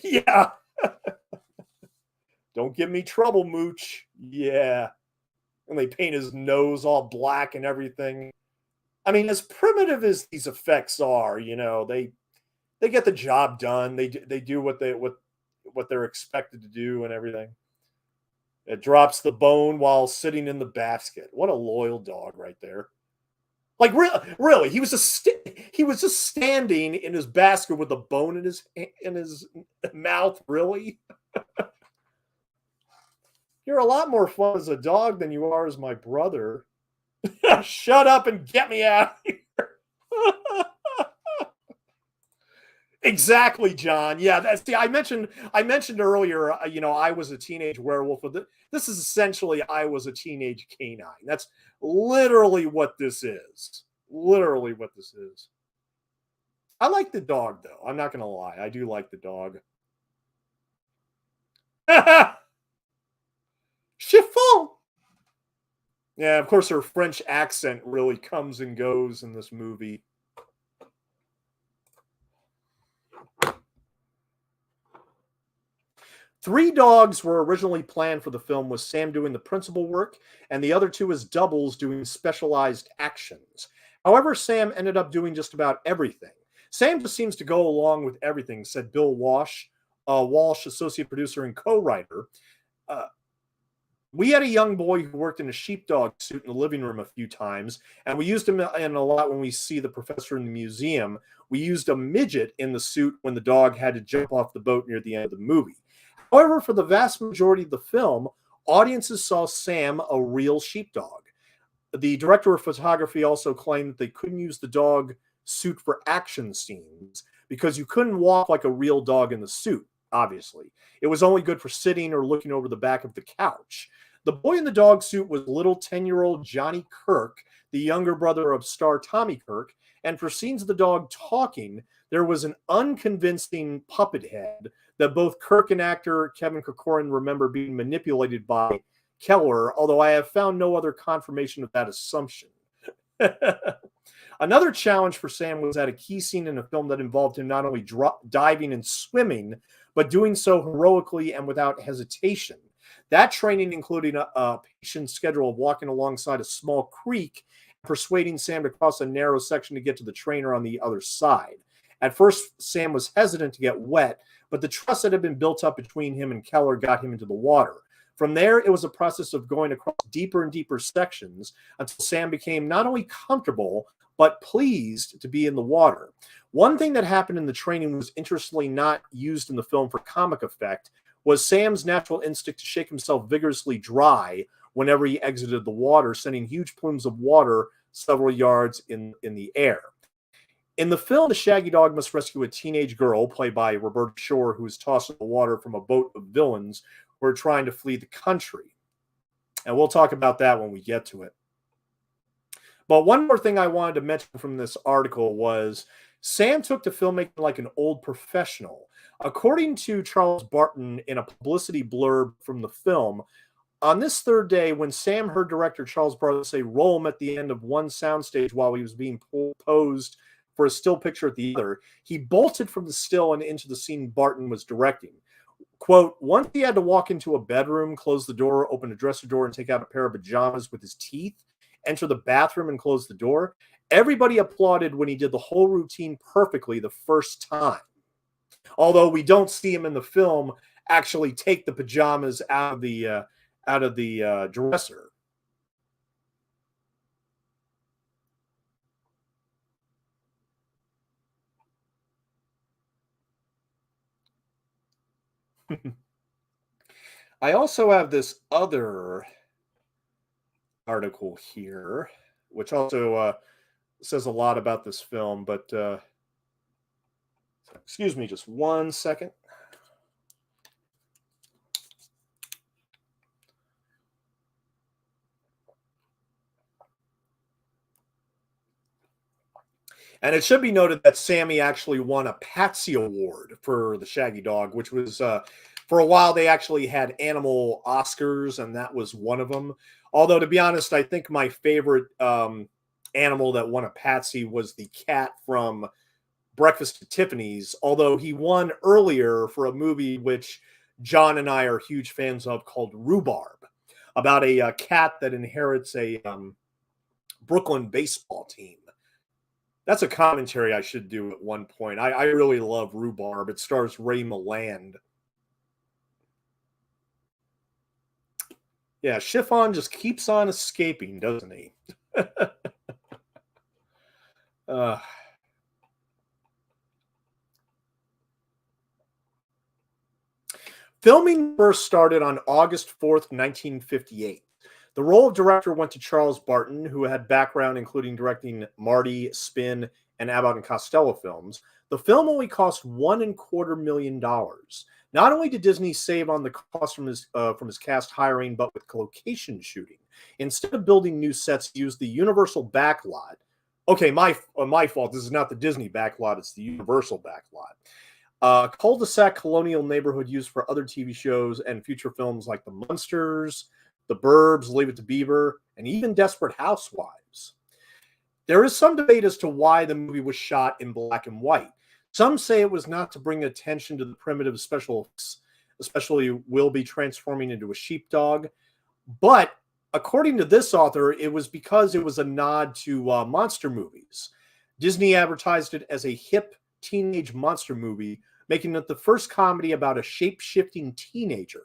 Yeah. Don't give me trouble, Mooch. Yeah. And they paint his nose all black and everything. I mean, as primitive as these effects are, they get the job done. They do what they're expected to do and everything. It drops the bone while sitting in the basket. What a loyal dog right there. Like really, he was just standing in his basket with a bone in his mouth. Really. You're a lot more fun as a dog than you are as my brother. Shut up and get me out of here. Exactly, John. Yeah, I mentioned earlier, I was a teenage werewolf. This is essentially I was a teenage canine. That's literally what this is. Literally what this is. I like the dog, though. I'm not going to lie. I do like the dog. Chiffon. Yeah, of course, her French accent really comes and goes in this movie. Three dogs were originally planned for the film, with Sam doing the principal work and the other 2 as doubles doing specialized actions. However, Sam ended up doing just about everything. Sam just seems to go along with everything, said Bill Walsh, associate producer and co-writer. We had a young boy who worked in a sheepdog suit in the living room a few times, and we used him in a lot when we see the professor in the museum. We used a midget in the suit when the dog had to jump off the boat near the end of the movie. However, for the vast majority of the film, audiences saw Sam a real sheepdog. The director of photography also claimed that they couldn't use the dog suit for action scenes because you couldn't walk like a real dog in the suit, obviously. It was only good for sitting or looking over the back of the couch. The boy in the dog suit was little 10-year-old Johnny Kirk, the younger brother of star Tommy Kirk, and for scenes of the dog talking, there was an unconvincing puppet head that both Kirk and actor Kevin Corcoran remember being manipulated by Keller, although I have found no other confirmation of that assumption. Another challenge for Sam was at a key scene in a film that involved him not only diving and swimming, but doing so heroically and without hesitation. That training included a patient schedule of walking alongside a small creek, persuading Sam to cross a narrow section to get to the trainer on the other side. At first, Sam was hesitant to get wet, but the trust that had been built up between him and Keller got him into the water. From there, it was a process of going across deeper and deeper sections until Sam became not only comfortable, but pleased to be in the water. One thing that happened in the training was interestingly not used in the film for comic effect, was Sam's natural instinct to shake himself vigorously dry whenever he exited the water, sending huge plumes of water several yards in the air. In the film, the Shaggy Dog must rescue a teenage girl, played by Roberta Shore, who is tossed in the water from a boat of villains who are trying to flee the country. And we'll talk about that when we get to it. But one more thing I wanted to mention from this article was Sam took to filmmaking like an old professional. According to Charles Barton in a publicity blurb from the film, on this third day, when Sam heard director Charles Barton say roll him at the end of one soundstage while he was being posed for a still picture at the other, he bolted from the still and into the scene Barton was directing. Quote, once he had to walk into a bedroom, close the door, open a dresser door, and take out a pair of pajamas with his teeth, enter the bathroom and close the door, everybody applauded when he did the whole routine perfectly the first time. Although we don't see him in the film actually take the pajamas out of the dresser. I also have this other article here, which also says a lot about this film, but excuse me just one second. And it should be noted that Sammy actually won a Patsy Award for the Shaggy Dog, which was, for a while, they actually had animal Oscars, and that was one of them. Although, to be honest, I think my favorite animal that won a Patsy was the cat from Breakfast at Tiffany's, although he won earlier for a movie which John and I are huge fans of called Rhubarb, about a cat that inherits a Brooklyn baseball team. That's a commentary I should do at one point. I really love Rhubarb. It stars Ray Milland. Yeah, Chiffon just keeps on escaping, doesn't he? uh, Filming first started on August 4th, 1958. The role of director went to Charles Barton, who had background including directing Marty, Spin, and Abbott and Costello films. The film only cost $1.25 million. Not only did Disney save on the cost from his cast hiring, but with location shooting. Instead of building new sets, he used the Universal backlot. Okay, my fault. This is not the Disney backlot; it's the Universal backlot. Cul-de-sac colonial neighborhood used for other TV shows and future films like The Munsters, The Burbs, Leave It to Beaver, and even Desperate Housewives. There is some debate as to why the movie was shot in black and white. Some say it was not to bring attention to the primitive special effects, especially Wilby transforming into a sheepdog. But according to this author, it was because it was a nod to monster movies. Disney advertised it as a hip teenage monster movie, making it the first comedy about a shape-shifting teenager.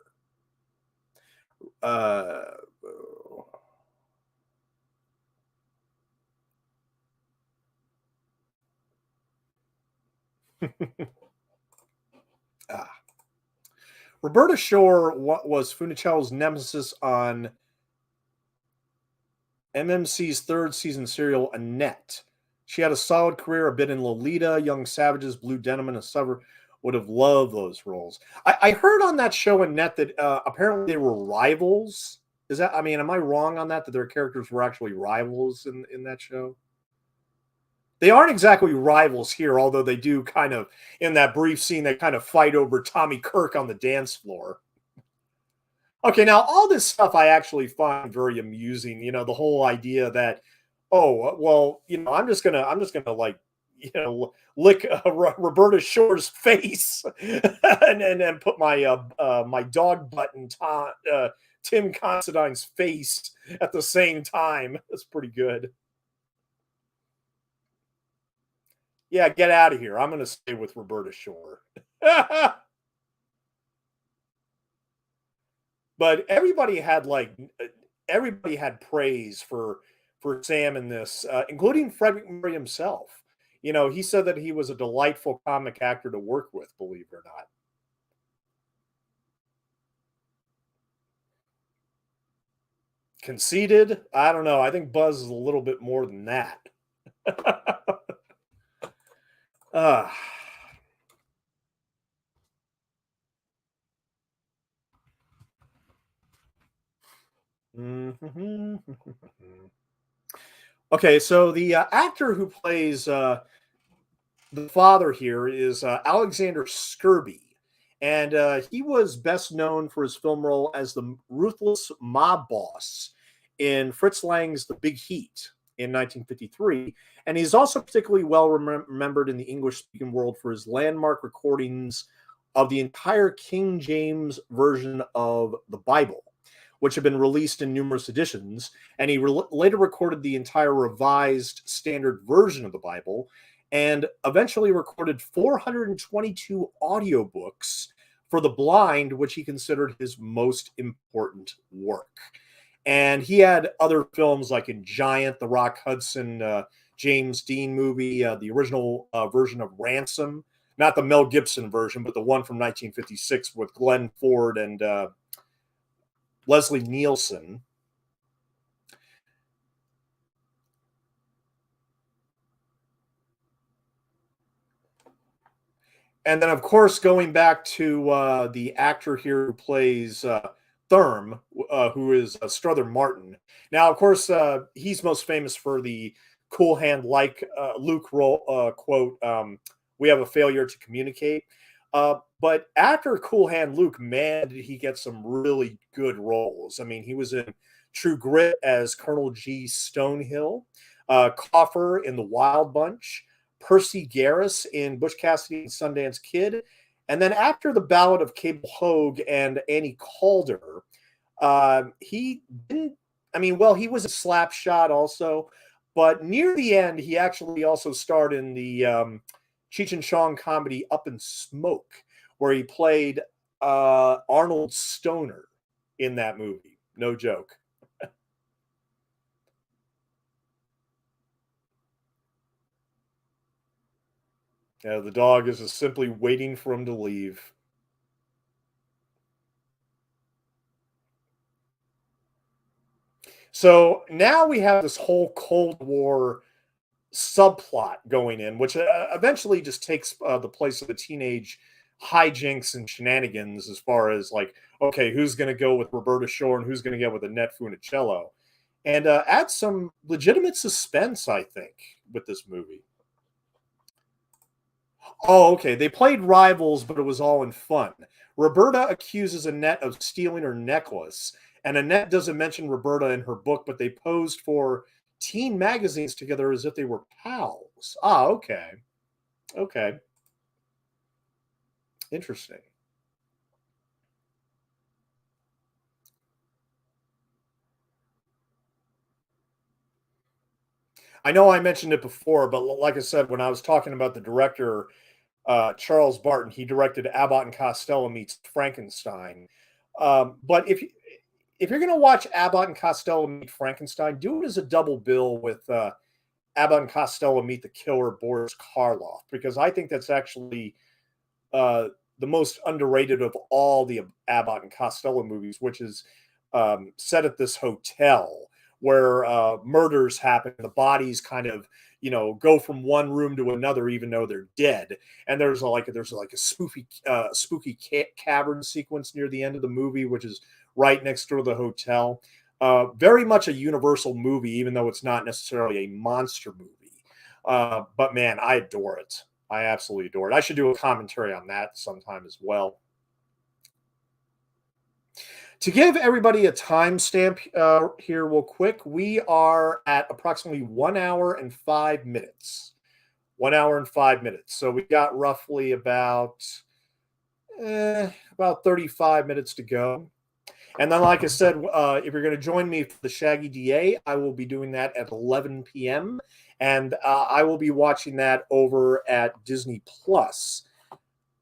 Roberta Shore was Funicello's nemesis on MMC's third season serial Annette. She had a solid career, a bit in Lolita, Young Savages, Blue Denim, and a summer. Would have loved those roles. I heard on that show Annette that apparently they were rivals. Is that? I mean, am I wrong on that? That their characters were actually rivals in that show? They aren't exactly rivals here, although they do kind of, in that brief scene, they kind of fight over Tommy Kirk on the dance floor. Okay, now all this stuff I actually find very amusing. You know, the whole idea that, oh, well, you know, I'm just gonna like, you know, lick Roberta Shore's face and put my my dog button Tim Considine's face at the same time. That's pretty good. Yeah, get out of here. I'm gonna stay with Roberta Shore. But everybody had praise for Sam in this, including Frederick Murray himself. You know, he said that he was a delightful comic actor to work with, believe it or not. Conceited? I don't know. I think Buzz is a little bit more than that. uh, okay, so the actor who plays the father here is Alexander Skirby, and he was best known for his film role as the ruthless mob boss in Fritz Lang's The Big Heat in 1953, and he's also particularly well remembered in the English-speaking world for his landmark recordings of the entire King James version of the Bible, which have been released in numerous editions. And he later recorded the entire revised standard version of the Bible and eventually recorded 422 audiobooks for the blind, which he considered his most important work. And he had other films like in Giant, the Rock Hudson, James Dean movie, the original version of Ransom, not the Mel Gibson version, but the one from 1956 with Glenn Ford and Leslie Nielsen. And then, of course, going back to the actor here who plays Therm, who is Strother Martin. Now, of course, he's most famous for the Cool Hand like Luke role, quote, "We have a failure to communicate." But after Cool Hand Luke, man, did he get some really good roles. I mean, he was in True Grit as Colonel G. Stonehill, Coffer in The Wild Bunch, Percy Garris in Butch Cassidy and Sundance Kid. And then after the Ballad of Cable Hogue and Annie Calder, he didn't, I mean, well, he was a Slapshot also, but near the end, he actually also starred in the Cheech and Chong comedy Up in Smoke, where he played Arnold Stoner in that movie. No joke. The dog is just simply waiting for him to leave. So now we have this whole Cold War subplot going in, which eventually just takes the place of the teenage hijinks and shenanigans as far as like, okay, who's going to go with Roberta Shore and who's going to get with Annette Funicello, and add some legitimate suspense, I think, with this movie. Oh, okay. They played rivals, but it was all in fun. Roberta accuses Annette of stealing her necklace, and Annette doesn't mention Roberta in her book, but they posed for teen magazines together as if they were pals. Ah, okay. Okay. Interesting. I know I mentioned it before, but like I said, when I was talking about the director, Charles Barton, he directed Abbott and Costello meets Frankenstein. But if you're going to watch Abbott and Costello meet Frankenstein, do it as a double bill with Abbott and Costello meet the killer Boris Karloff, because I think that's actually the most underrated of all the Abbott and Costello movies, which is set at this hotel where murders happen. The bodies kind of, you know, go from one room to another, even though they're dead. And there's like a spooky cavern sequence near the end of the movie, which is right next door to the hotel. Very much a universal movie, even though it's not necessarily a monster movie. But man, I adore it. I absolutely adore it. I should do a commentary on that sometime as well. To give everybody a timestamp here, real quick, we are at approximately 1 hour and 5 minutes. 1 hour and 5 minutes. So we got roughly about 35 minutes to go. And then, like I said, if you're going to join me for the Shaggy D.A, I will be doing that at 11 p.m. And I will be watching that over at Disney Plus.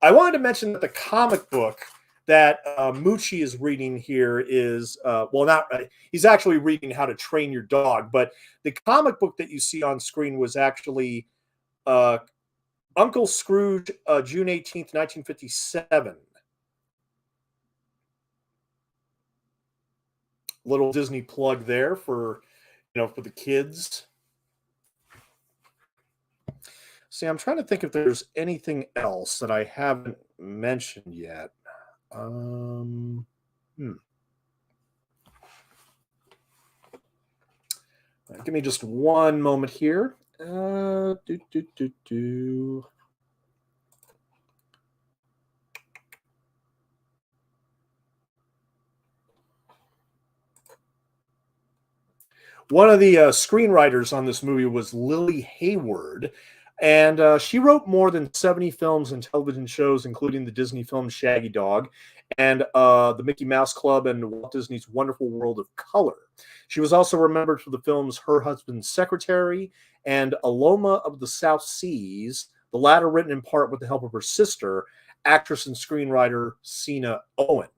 I wanted to mention that the comic book that Moochie is reading here is well, not he's actually reading How to Train Your Dog, but the comic book that you see on screen was actually uh, Uncle Scrooge, June 18th, 1957. Little Disney plug there for for the kids. See, I'm trying to think if there's anything else that I haven't mentioned yet. Um, hmm. Give me just one moment here. Do, do, do, do. One of the screenwriters on this movie was Lily Hayward, and she wrote more than 70 films and television shows, including the Disney film Shaggy Dog and the Mickey Mouse Club and Walt Disney's Wonderful World of Color. She was also remembered for the films Her Husband's Secretary and Aloma of the South Seas, the latter written in part with the help of her sister, actress and screenwriter Sina Owen.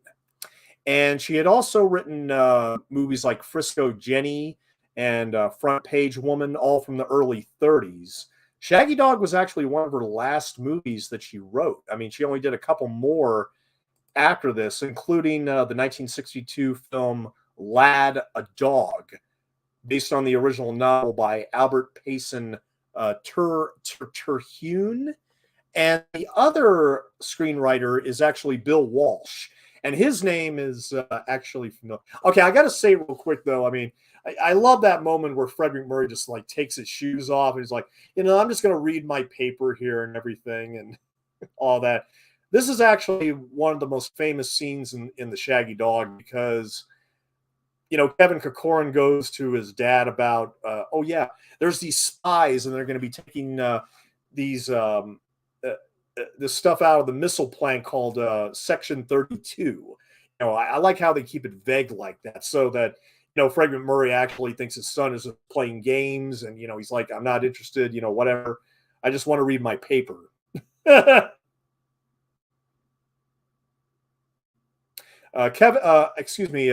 And she had also written movies like Frisco Jenny and Front Page Woman, all from the early 30s. Shaggy Dog was actually one of her last movies that she wrote. I mean, she only did a couple more after this, including the 1962 film Lad, a Dog, based on the original novel by Albert Payson Terhune. And the other screenwriter is actually Bill Walsh. And his name is actually familiar. Okay, I got to say real quick, though, I mean, I love that moment where Fred MacMurray just like takes his shoes off and he's like, I'm just going to read my paper here and everything and all that. This is actually one of the most famous scenes in the Shaggy Dog because, Kevin Corcoran goes to his dad about, oh, yeah, there's these spies and they're going to be taking these this stuff out of the missile plant called Section 32. I like how they keep it vague like that so that Fred MacMurray actually thinks his son is playing games, and he's like, I'm not interested, whatever. I just want to read my paper. Kevin, excuse me,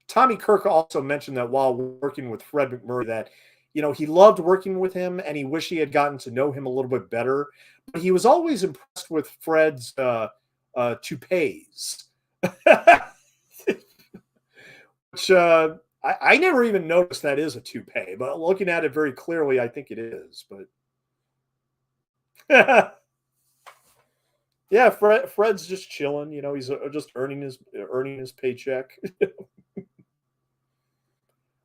Tommy Kirk also mentioned that while working with Fred MacMurray, that he loved working with him and he wished he had gotten to know him a little bit better. But he was always impressed with Fred's toupees. Which I never even noticed that is a toupee, but looking at it very clearly, I think it is. But yeah, Fred's just chilling. He's just earning his paycheck.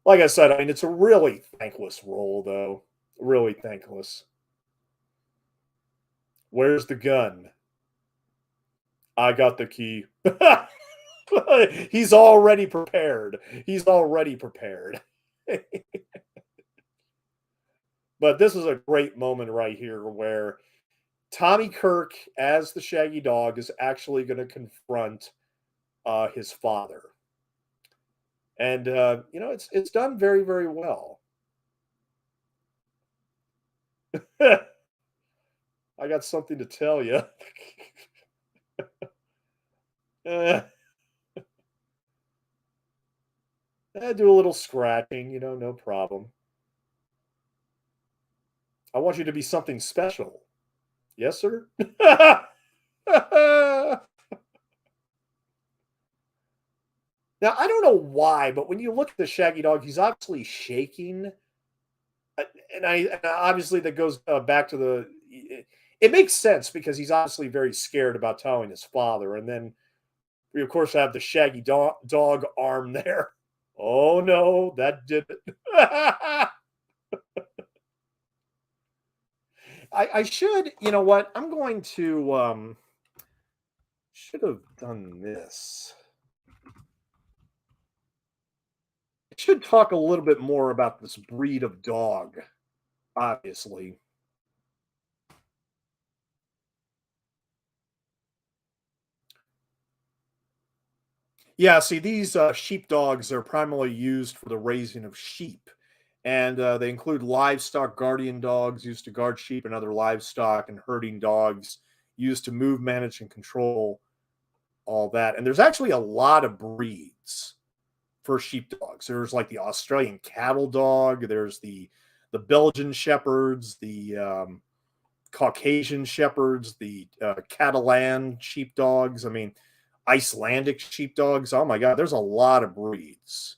Like I said, I mean, it's a really thankless role, though. Really thankless. Where's the gun? I got the key. He's already prepared. He's already prepared. But this is a great moment right here where Tommy Kirk, as the Shaggy Dog, is actually going to confront his father. And it's done very, very well. I got something to tell you. Do a little scratching, no problem. I want you to be something special. Yes, sir? Now, I don't know why, but when you look at the Shaggy Dog, he's obviously shaking. And obviously that goes back to it makes sense because he's obviously very scared about telling his father. And then we, of course, have the Shaggy dog arm there. Oh, no, that did it. I should, you know what? I'm going to, should have done this. I should talk a little bit more about this breed of dog, obviously. Yeah, see, these sheep dogs are primarily used for the raising of sheep. And they include livestock guardian dogs used to guard sheep and other livestock, and herding dogs used to move, manage, and control all that. And there's actually a lot of breeds for sheepdogs. There's like the Australian cattle dog. There's the Belgian shepherds, the Caucasian shepherds, the Catalan sheepdogs. I mean, Icelandic sheepdogs. Oh my God, there's a lot of breeds.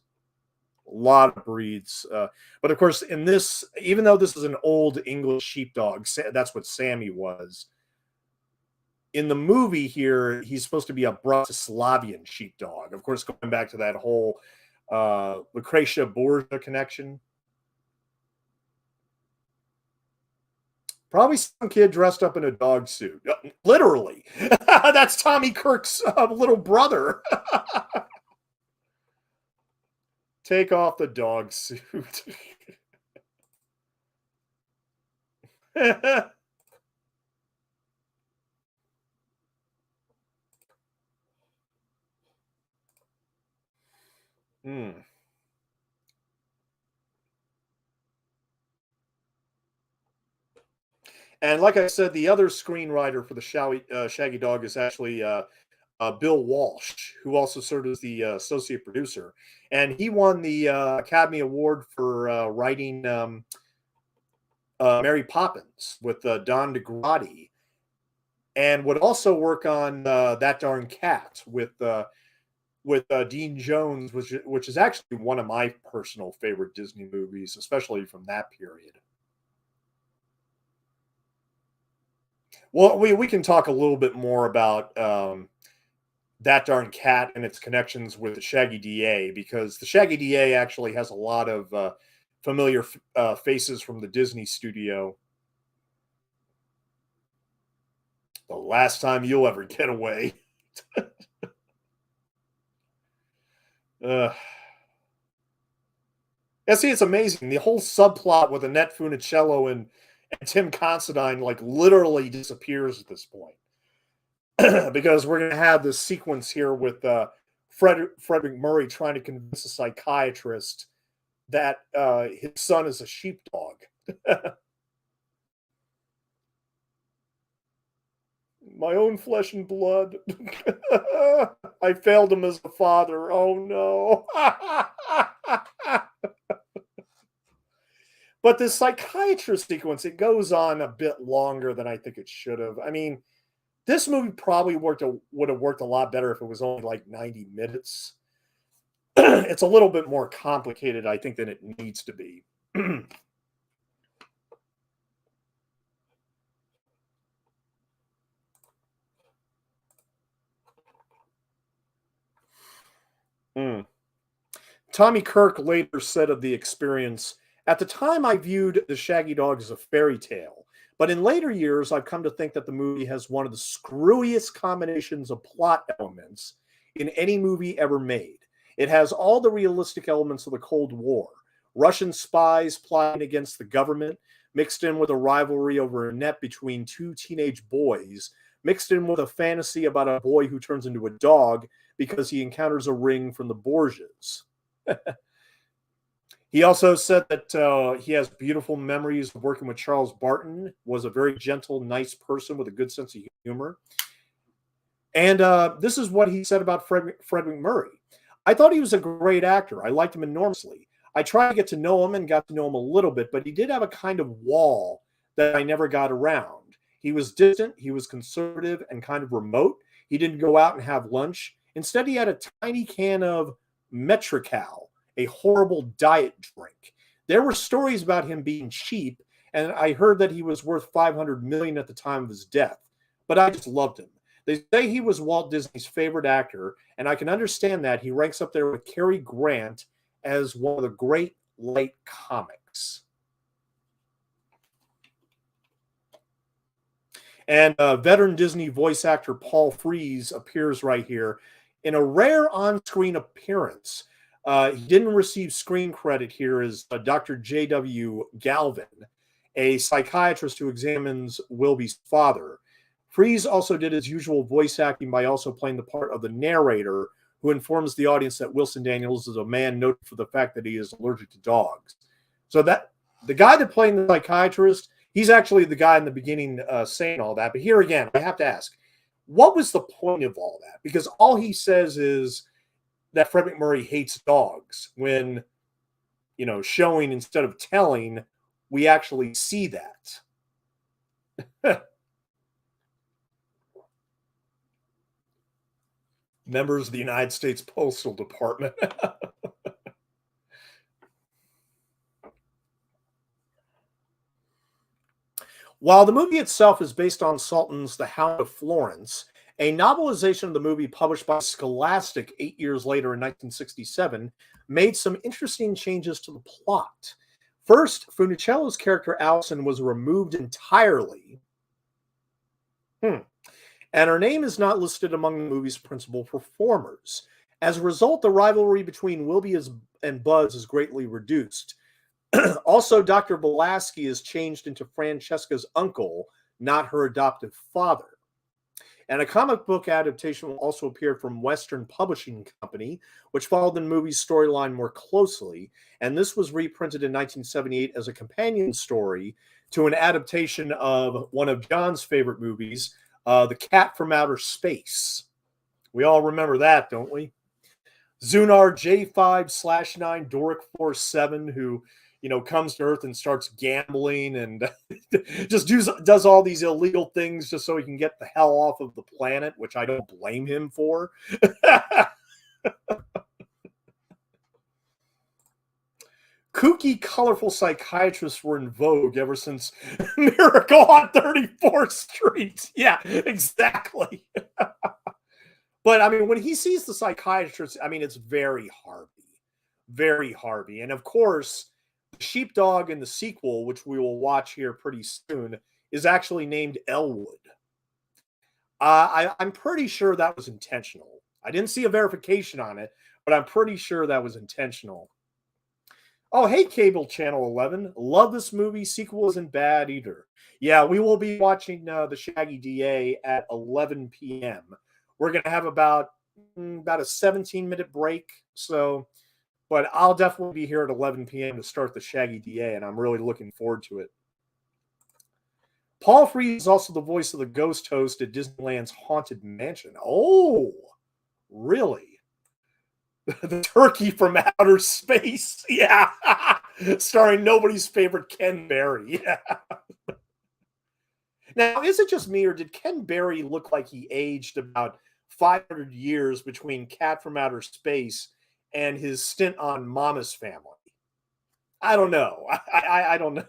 A lot of breeds. But of course, in this, even though this is an old English sheepdog, that's what Sammy was. In the movie here, he's supposed to be a Bratislavian sheepdog. Of course, going back to that whole Lucretia Borgia connection. Probably some kid dressed up in a dog suit. Literally. That's Tommy Kirk's little brother. Take off the dog suit. Hmm. And like I said, the other screenwriter for the Shaggy Dog is actually Bill Walsh, who also served as the associate producer. And he won the Academy Award for writing Mary Poppins with Don DeGrady, and would also work on That Darn Cat with Dean Jones, which is actually one of my personal favorite Disney movies, especially from that period. Well, we can talk a little bit more about That Darn Cat and its connections with the Shaggy D.A. because the Shaggy D.A. actually has a lot of familiar faces from the Disney studio. The last time you'll ever get away. Yeah, see, it's amazing. The whole subplot with Annette Funicello and Tim Considine like literally disappears at this point. Because we're going to have this sequence here with Frederick Murray trying to convince a psychiatrist that his son is a sheepdog. My own flesh and blood. I failed him as a father. Oh no. But this psychiatrist sequence, it goes on a bit longer than I think it should have. I mean, this movie probably would have worked a lot better if it was only like 90 minutes. It's a little bit more complicated, I think, than it needs to be. Mm. Tommy Kirk later said of the experience, "At the time, I viewed The Shaggy Dog as a fairy tale, but in later years, I've come to think that the movie has one of the screwiest combinations of plot elements in any movie ever made. It has all the realistic elements of the Cold War, Russian spies plotting against the government, mixed in with a rivalry over a net between two teenage boys, mixed in with a fantasy about a boy who turns into a dog because he encounters a ring from the Borgias." He also said that he has beautiful memories of working with Charles Barton, was a very gentle, nice person with a good sense of humor. And this is what he said about Frederick Murray. "I thought he was a great actor. I liked him enormously. I tried to get to know him and got to know him a little bit, but he did have a kind of wall that I never got around. He was distant, he was conservative and kind of remote. He didn't go out and have lunch. Instead, he had a tiny can of Metrical, a horrible diet drink. There were stories about him being cheap, and I heard that he was worth $500 million at the time of his death. But I just loved him. They say he was Walt Disney's favorite actor, and I can understand that. He ranks up there with Cary Grant as one of the great light comics." And veteran Disney voice actor Paul Frees appears right here in a rare on-screen appearance. He didn't receive screen credit here as Dr. J.W. Galvin, a psychiatrist who examines Wilby's father. Frees also did his usual voice acting by also playing the part of the narrator who informs the audience that Wilson Daniels is a man noted for the fact that he is allergic to dogs. So that the guy that played the psychiatrist, he's actually the guy in the beginning saying all that. But here again, I have to ask, what was the point of all that? Because all he says is that Fred McMurray hates dogs when, showing instead of telling, we actually see that. Members of the United States Postal Department. While the movie itself is based on Sultan's The Hound of Florence, a novelization of the movie published by Scholastic 8 years later in 1967 made some interesting changes to the plot. First, Funicello's character Allison was removed entirely. And her name is not listed among the movie's principal performers. As a result, the rivalry between Wilby and Buzz is greatly reduced. Also, Dr. Belaski is changed into Francesca's uncle, not her adoptive father. And a comic book adaptation also appeared from Western Publishing Company, which followed the movie's storyline more closely. And this was reprinted in 1978 as a companion story to an adaptation of one of John's favorite movies, The Cat from Outer Space. We all remember that, don't we? Zunar J5/9 Doric Force 7, who comes to Earth and starts gambling and just does all these illegal things just so he can get the hell off of the planet, which I don't blame him for. Kooky, colorful psychiatrists were in vogue ever since Miracle on 34th Street. Yeah, exactly. But I mean, when he sees the psychiatrist, I mean, it's very Harvey. And of course, the sheepdog in the sequel, which we will watch here pretty soon, is actually named Elwood. I'm pretty sure that was intentional. I didn't see a verification on it, but I'm pretty sure that was intentional. Oh, hey, Cable Channel 11. Love this movie. Sequel isn't bad either. Yeah, we will be watching the Shaggy D.A. at 11 p.m. We're going to have about a 17-minute break. But I'll definitely be here at 11 p.m. to start the Shaggy D.A., and I'm really looking forward to it. Paul Frees is also the voice of the ghost host at Disneyland's Haunted Mansion. Oh, really? The turkey from outer space. Yeah. Starring nobody's favorite Ken Berry. Yeah. Now, is it just me, or did Ken Berry look like he aged about 500 years between Cat from Outer Space and his stint on Mama's Family? I don't know. I don't know.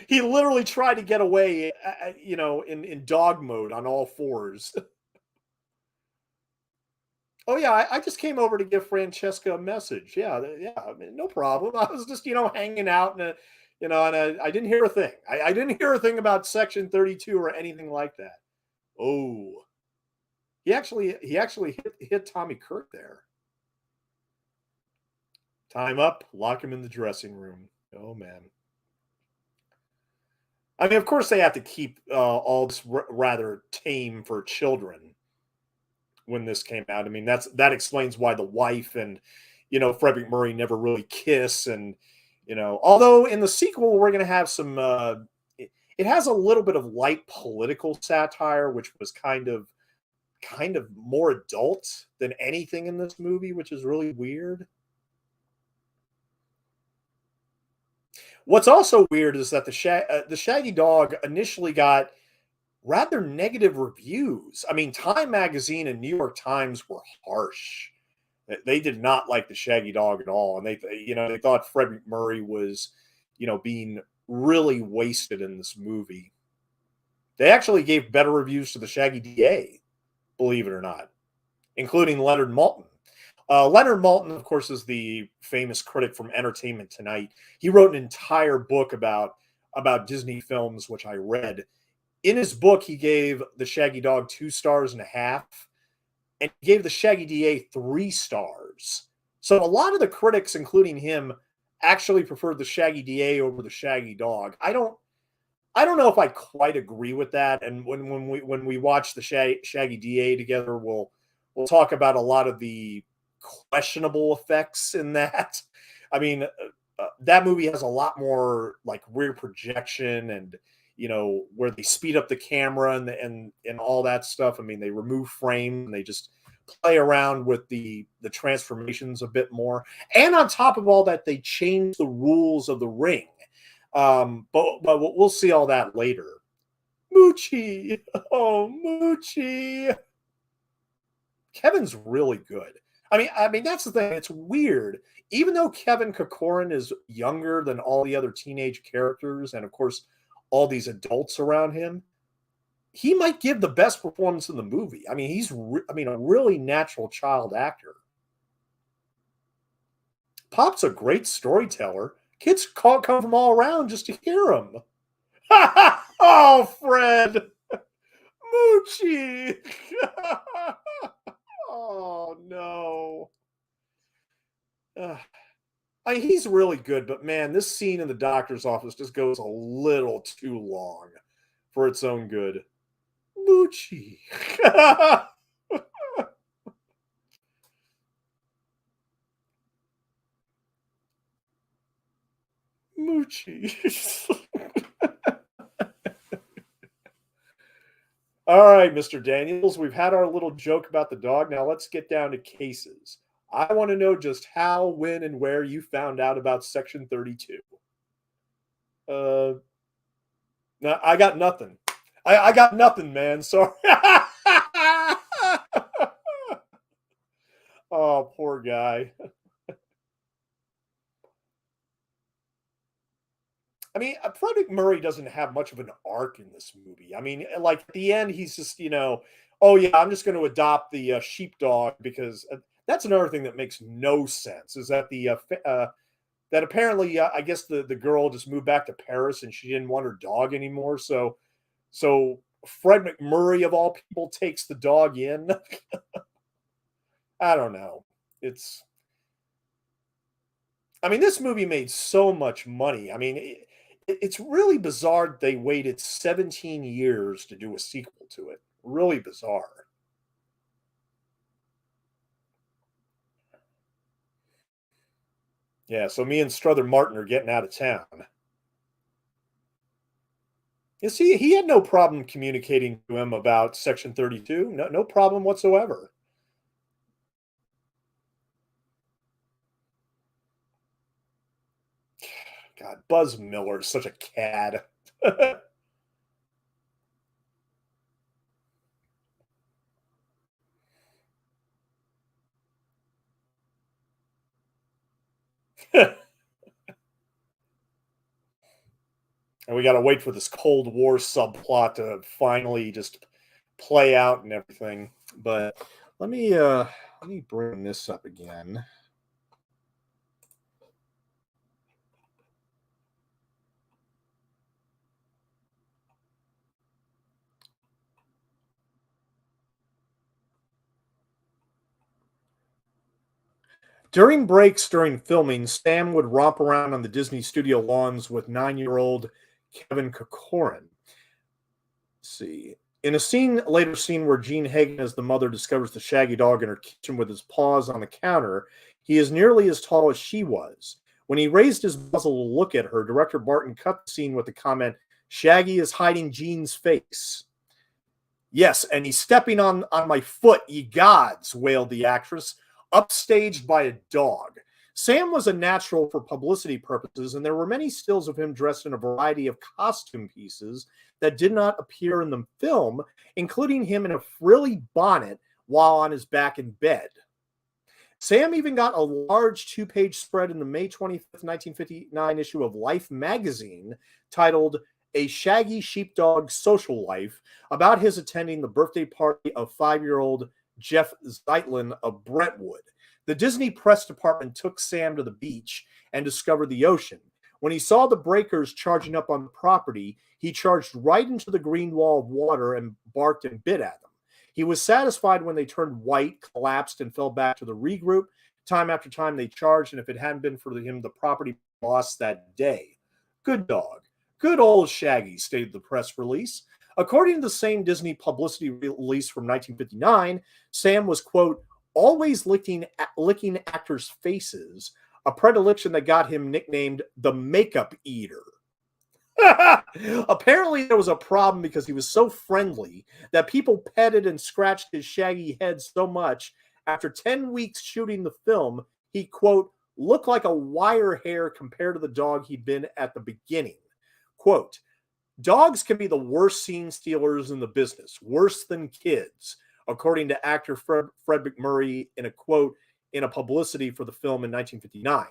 He literally tried to get away, in dog mode on all fours. Oh yeah, I just came over to give Francesca a message. Yeah, I mean, no problem. I was just hanging out, and I didn't hear a thing. I didn't hear a thing about Section 32 or anything like that. Oh, he actually hit Tommy Kurt there. Time up. Lock him in the dressing room. Oh man. I mean, of course, they have to keep all this rather tame for children when this came out. I mean, that explains why the wife and Fred McMurray never really kiss, and although in the sequel we're going to have some. It has a little bit of light political satire, which was kind of more adult than anything in this movie, which is really weird. What's also weird is that the Shaggy Dog initially got rather negative reviews. I mean, Time Magazine and New York Times were harsh. They did not like the Shaggy Dog at all, and they thought Fred McMurray was, being really wasted in this movie. They actually gave better reviews to the Shaggy D.A., believe it or not, including Leonard Maltin. Leonard Maltin, of course, is the famous critic from Entertainment Tonight. He wrote an entire book about Disney films, which I read. In his book, he gave the Shaggy Dog 2.5 stars, and he gave the Shaggy D.A. 3 stars. So a lot of the critics, including him, actually preferred the Shaggy D.A. over the Shaggy Dog. I don't know if I quite agree with that. And when we watch the Shaggy D.A. together, we'll talk about a lot of the questionable effects in that. I mean, that movie has a lot more like rear projection and where they speed up the camera and all that stuff. I mean, they remove frame and they just play around with the transformations a bit more. And on top of all that, they change the rules of the ring. But we'll see all that later. Moochie, oh Moochie. Kevin's really good. I mean that's the thing. It's weird. Even though Kevin Corcoran is younger than all the other teenage characters, and of course all these adults around him, he might give the best performance in the movie. I mean, a really natural child actor. Pop's a great storyteller. Kids come from all around just to hear him. Oh, Fred, Moochie. Oh no. He's really good, but man, this scene in the doctor's office just goes a little too long for its own good. Moochie. Moochie. All right, Mr. Daniels, we've had our little joke about the dog. Now let's get down to cases. I want to know just how, when, and where you found out about Section 32. No, I got nothing. I got nothing, man. Sorry. Oh, poor guy. I mean, Frederick Murray doesn't have much of an arc in this movie. I mean, like at the end, he's just, oh yeah, I'm just going to adopt the sheepdog because that's another thing that makes no sense. Is that that apparently, I guess the girl just moved back to Paris and she didn't want her dog anymore. So Fred McMurray of all people takes the dog in. I don't know. I mean, this movie made so much money. I mean, it's really bizarre that they waited 17 years to do a sequel to it. Really bizarre. Yeah, so me and Strother Martin are getting out of town. You see, he had no problem communicating to him about Section 32. No problem whatsoever. God, Buzz Miller is such a cad. And we got to wait for this Cold War subplot to finally just play out and everything. But let me bring this up again. During breaks during filming, Sam would romp around on the Disney studio lawns with 9-year-old Kevin Corcoran. Let's see. In a later scene where Jean Hagen, as the mother, discovers the shaggy dog in her kitchen with his paws on the counter, he is nearly as tall as she was. When he raised his muzzle to look at her, director Barton cut the scene with the comment, "Shaggy is hiding Jean's face." "Yes, and he's stepping on my foot, ye gods," wailed the actress, upstaged by a dog. Sam was a natural for publicity purposes, and there were many stills of him dressed in a variety of costume pieces that did not appear in the film, including him in a frilly bonnet while on his back in bed. Sam even got a large 2-page spread in the May 25th, 1959 issue of Life magazine titled "A Shaggy Sheepdog Social Life" about his attending the birthday party of 5-year-old Jeff Zeitlin of Brentwood. The Disney press department took Sam to the beach and discovered the ocean. When he saw the breakers charging up on the property, he charged right into the green wall of water and barked and bit at them. He was satisfied when they turned white, collapsed, and fell back to the regroup. Time after time they charged, and if it hadn't been for him, the property lost that day. Good dog. Good old Shaggy, stated the press release. According to the same Disney publicity release from 1959, Sam was, quote, always licking actors' faces, a predilection that got him nicknamed the Makeup Eater. Apparently, there was a problem because he was so friendly that people petted and scratched his shaggy head so much. After 10 weeks shooting the film, he, quote, looked like a wire hair compared to the dog he'd been at the beginning. Quote, dogs can be the worst scene stealers in the business, worse than kids, according to actor Fred McMurray in a quote in a publicity for the film in 1959.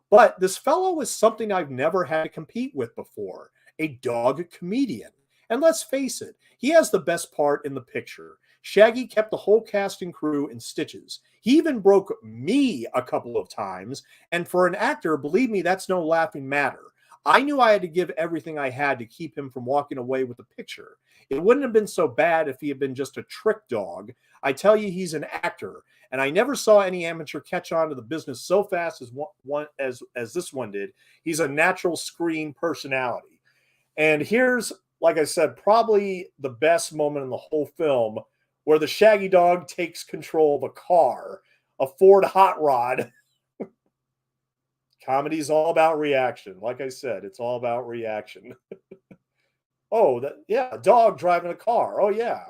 But this fellow is something I've never had to compete with before, a dog comedian. And let's face it, he has the best part in the picture. Shaggy kept the whole cast and crew in stitches. He even broke me a couple of times, and for an actor, believe me, that's no laughing matter. I knew I had to give everything I had to keep him from walking away with the picture. It wouldn't have been so bad if he had been just a trick dog. I tell you, he's an actor, and I never saw any amateur catch on to the business so fast as this one did. He's a natural screen personality. And here's, like I said, probably the best moment in the whole film, where the Shaggy dog takes control of a car, a Ford Hot Rod. Comedy's all about reaction. Like I said, it's all about reaction. Oh, yeah, a dog driving a car. Oh, yeah.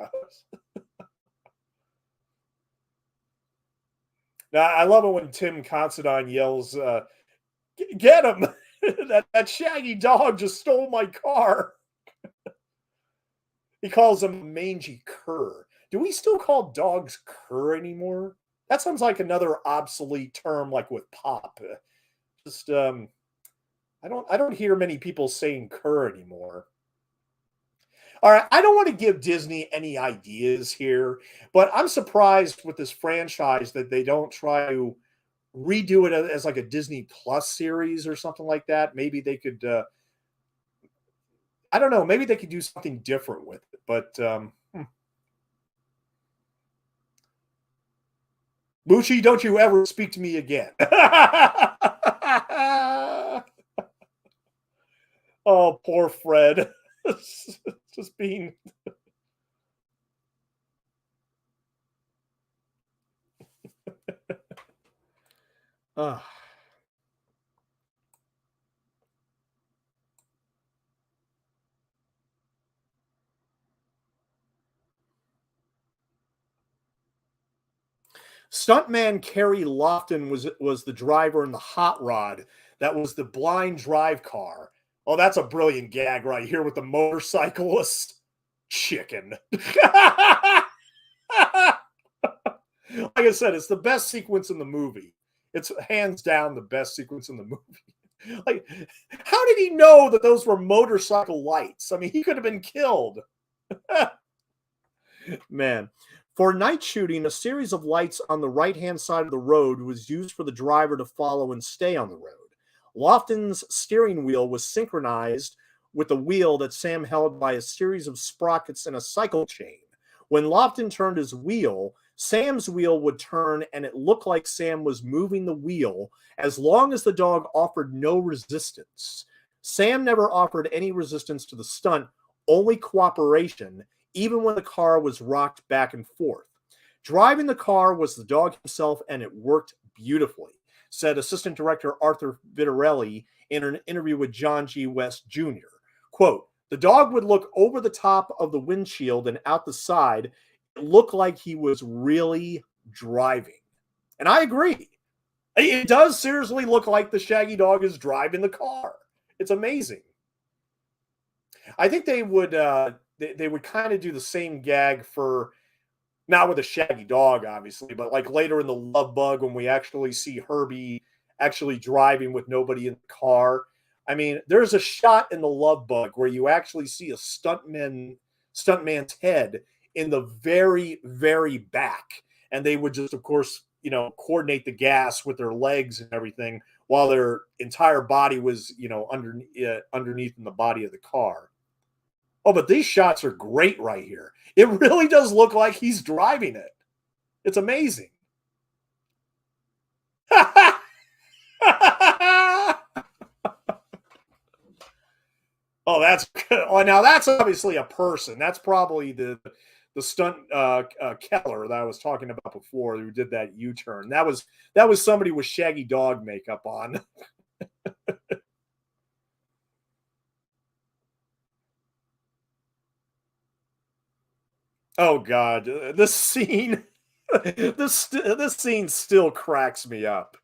Now, I love it when Tim Considine yells, get him! that shaggy dog just stole my car. He calls him a mangy cur. Do we still call dogs cur anymore? That sounds like another obsolete term, like with pop. Just I don't hear many people saying cur anymore. All right, I don't want to give Disney any ideas here, but I'm surprised with this franchise that they don't try to redo it as like a Disney Plus series or something like that. Maybe they could I don't know, maybe they could do something different with it, but Bucci, don't you ever speak to me again. Oh, poor Fred. Just being. Stuntman Kerry Lofton was the driver in the Hot Rod. That was the blind drive car. Oh, that's a brilliant gag right here with the motorcyclist. Chicken. Like I said, it's the best sequence in the movie. It's hands down the best sequence in the movie. Like, how did he know that those were motorcycle lights? I mean, he could have been killed. Man. For night shooting, a series of lights on the right-hand side of the road was used for the driver to follow and stay on the road. Lofton's steering wheel was synchronized with the wheel that Sam held by a series of sprockets and a cycle chain. When Lofton turned his wheel, Sam's wheel would turn, and it looked like Sam was moving the wheel as long as the dog offered no resistance. Sam never offered any resistance to the stunt, only cooperation, even when the car was rocked back and forth. Driving the car was the dog himself, and it worked beautifully, said assistant director Arthur Vitarelli in an interview with John G. West Jr. Quote, the dog would look over the top of the windshield and out the side. It looked like he was really driving. And I agree. It does seriously look like the Shaggy dog is driving the car. It's amazing. I think they would kind of do the same gag for, not with a Shaggy dog, obviously, but like later in the Love Bug when we actually see Herbie actually driving with nobody in the car. I mean, there's a shot in the Love Bug where you actually see a stuntman's head in the very, very back. And they would just, of course, coordinate the gas with their legs and everything while their entire body was, underneath in the body of the car. Oh, but these shots are great right here. It really does look like he's driving it. It's amazing. Oh, that's good. Oh, now that's obviously a person. That's probably the the stunt Keller that I was talking about before, who did that U-turn. That was somebody with Shaggy Dog makeup on. Oh God, this scene, this scene still cracks me up.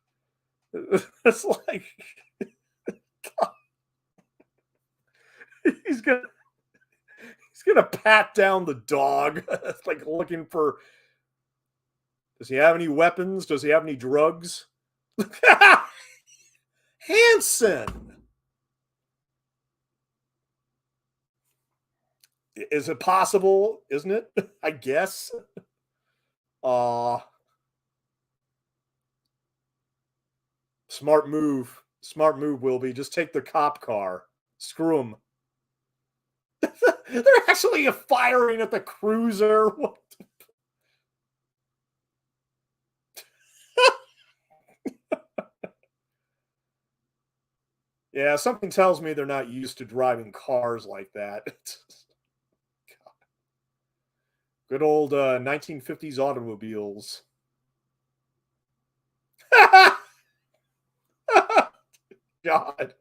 It's like he's gonna he's gonna pat down the dog. It's like looking for. Does he have any weapons? Does he have any drugs? Hanson. Is it possible? Isn't it? I guess. Uh Smart move. Smart move, Wilby. Just take the cop car. Screw him. They're actually firing at the cruiser. What? Yeah, something tells me they're not used to driving cars like that. Good old 1950s automobiles. God.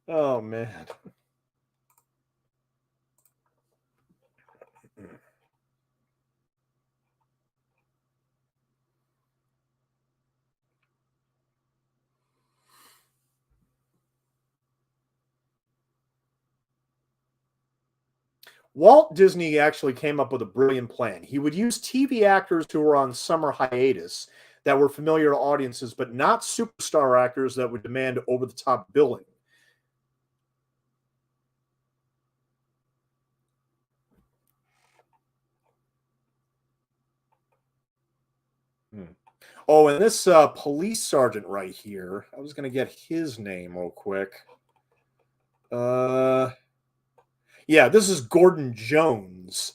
Oh, man. Walt Disney actually came up with a brilliant plan. He would use TV actors who were on summer hiatus that were familiar to audiences, but not superstar actors that would demand over the top billing. Hmm. Oh, and this police sergeant right here, I was going to get his name real quick. Uh, yeah, this is Gordon Jones,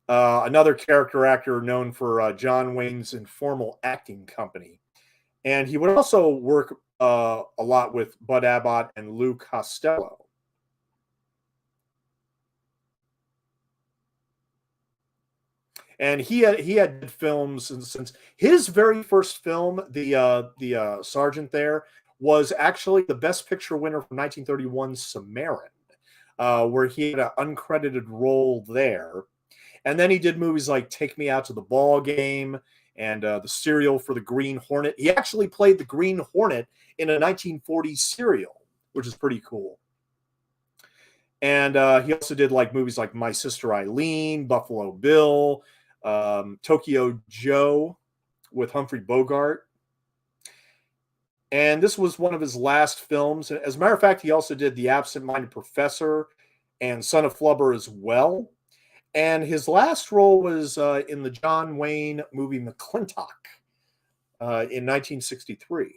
another character actor known for John Wayne's informal acting company. And he would also work a lot with Bud Abbott and Lou Costello. And he had films since his very first film, the sergeant there, was actually the Best Picture winner from 1931, Samaritan, where he had an uncredited role there. And then he did movies like Take Me Out to the Ball Game and The Serial for the Green Hornet. He actually played the Green Hornet in a 1940s serial, which is pretty cool. And he also did like movies like My Sister Eileen, Buffalo Bill, Tokyo Joe with Humphrey Bogart. And this was one of his last films. As a matter of fact, he also did The Absent-Minded Professor and Son of Flubber as well. And his last role was in the John Wayne movie McClintock in 1963.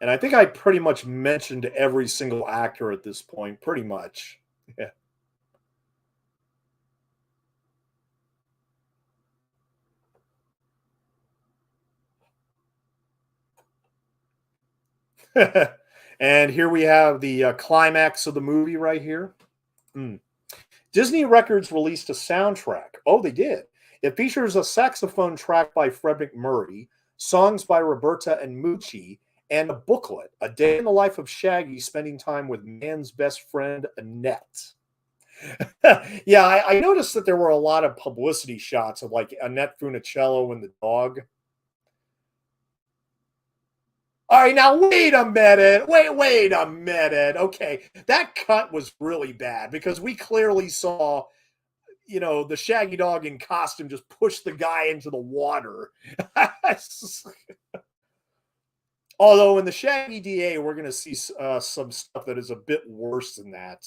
And I think I pretty much mentioned every single actor at this point, pretty much. Yeah. And here we have the climax of the movie right here. Mm. Disney Records released a soundtrack. Oh, they did. It features a saxophone track by Fred McMurray, songs by Roberta and Moochie, and a booklet, A Day in the Life of Shaggy Spending Time with Man's Best Friend, Annette. Yeah, I noticed that there were a lot of publicity shots of like Annette Funicello and the dog. All right, now wait a minute. Wait a minute. Okay, that cut was really bad because we clearly saw, the Shaggy Dog in costume just push the guy into the water. Although in the Shaggy D.A, we're going to see some stuff that is a bit worse than that,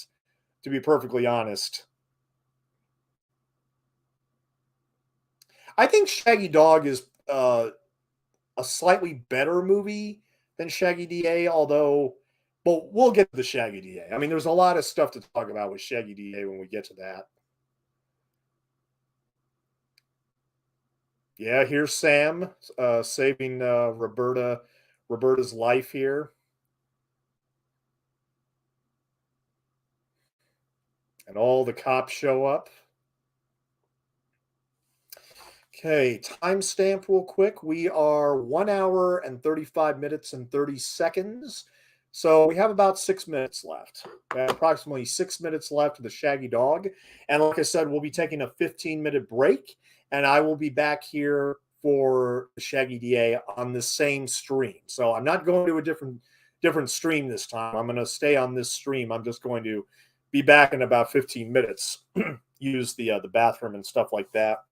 to be perfectly honest. I think Shaggy Dog is a slightly better movie than Shaggy D.A, although, but we'll get to the Shaggy D.A. I mean, there's a lot of stuff to talk about with Shaggy D.A when we get to that. Yeah, here's Sam saving Roberta's life here. And all the cops show up. Okay, timestamp real quick. We are 1 hour and 35 minutes and 30 seconds. So we have about 6 minutes left. We have approximately 6 minutes left of the Shaggy Dog. And like I said, we'll be taking a 15-minute break. And I will be back here for the Shaggy DA on the same stream. So I'm not going to a different stream this time. I'm going to stay on this stream. I'm just going to be back in about 15 minutes. Use the bathroom and stuff like that.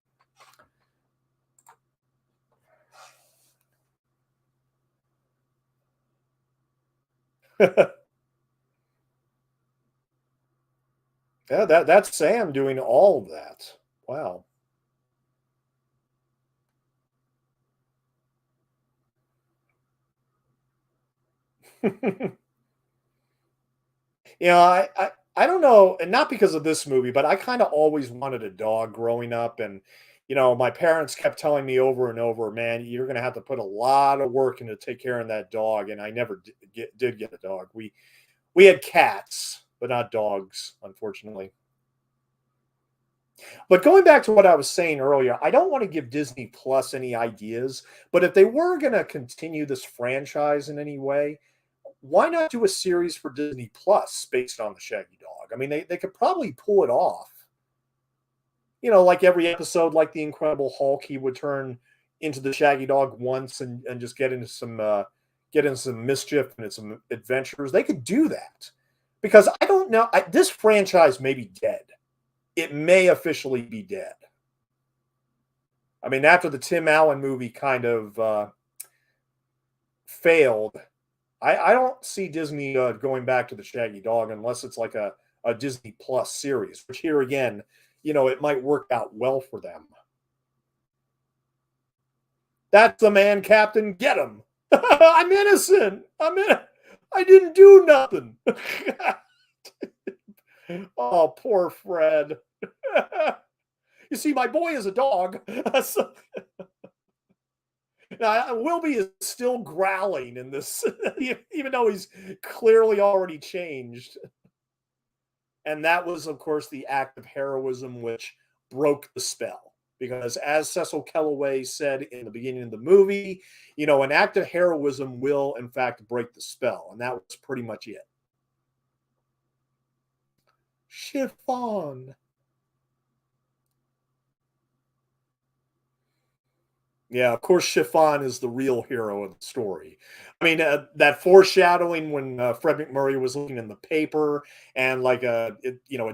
Yeah, that's Sam doing all of that. Wow. I don't know, and not because of this movie, but I kind of always wanted a dog growing up, and my parents kept telling me over and over, "Man, you're gonna have to put a lot of work into take care of that dog," and I never did get a dog. We had cats, but not dogs, unfortunately. But going back to what I was saying earlier, I don't want to give Disney Plus any ideas, but if they were going to continue this franchise in any way, why not do a series for Disney Plus based on the Shaggy Dog? I mean, they could probably pull it off. Like every episode, like the Incredible Hulk, he would turn into the Shaggy Dog once and just get into some mischief and some adventures. They could do that because I don't know. This franchise may be dead. It may officially be dead. I mean, after the Tim Allen movie kind of failed, I don't see Disney going back to the Shaggy Dog unless it's like a Disney Plus series, which here again, it might work out well for them. That's the man, Captain. Get him. I'm innocent. I didn't do nothing. Oh, poor Fred. You see, my boy is a dog. So, now, Wilby is still growling in this, even though he's clearly already changed. And that was, of course, the act of heroism which broke the spell. Because as Cecil Kellaway said in the beginning of the movie, an act of heroism will, in fact, break the spell. And that was pretty much it. Chiffon. Yeah, of course, Chiffon is the real hero of the story. I mean, that foreshadowing when Fred McMurray was looking in the paper, and like a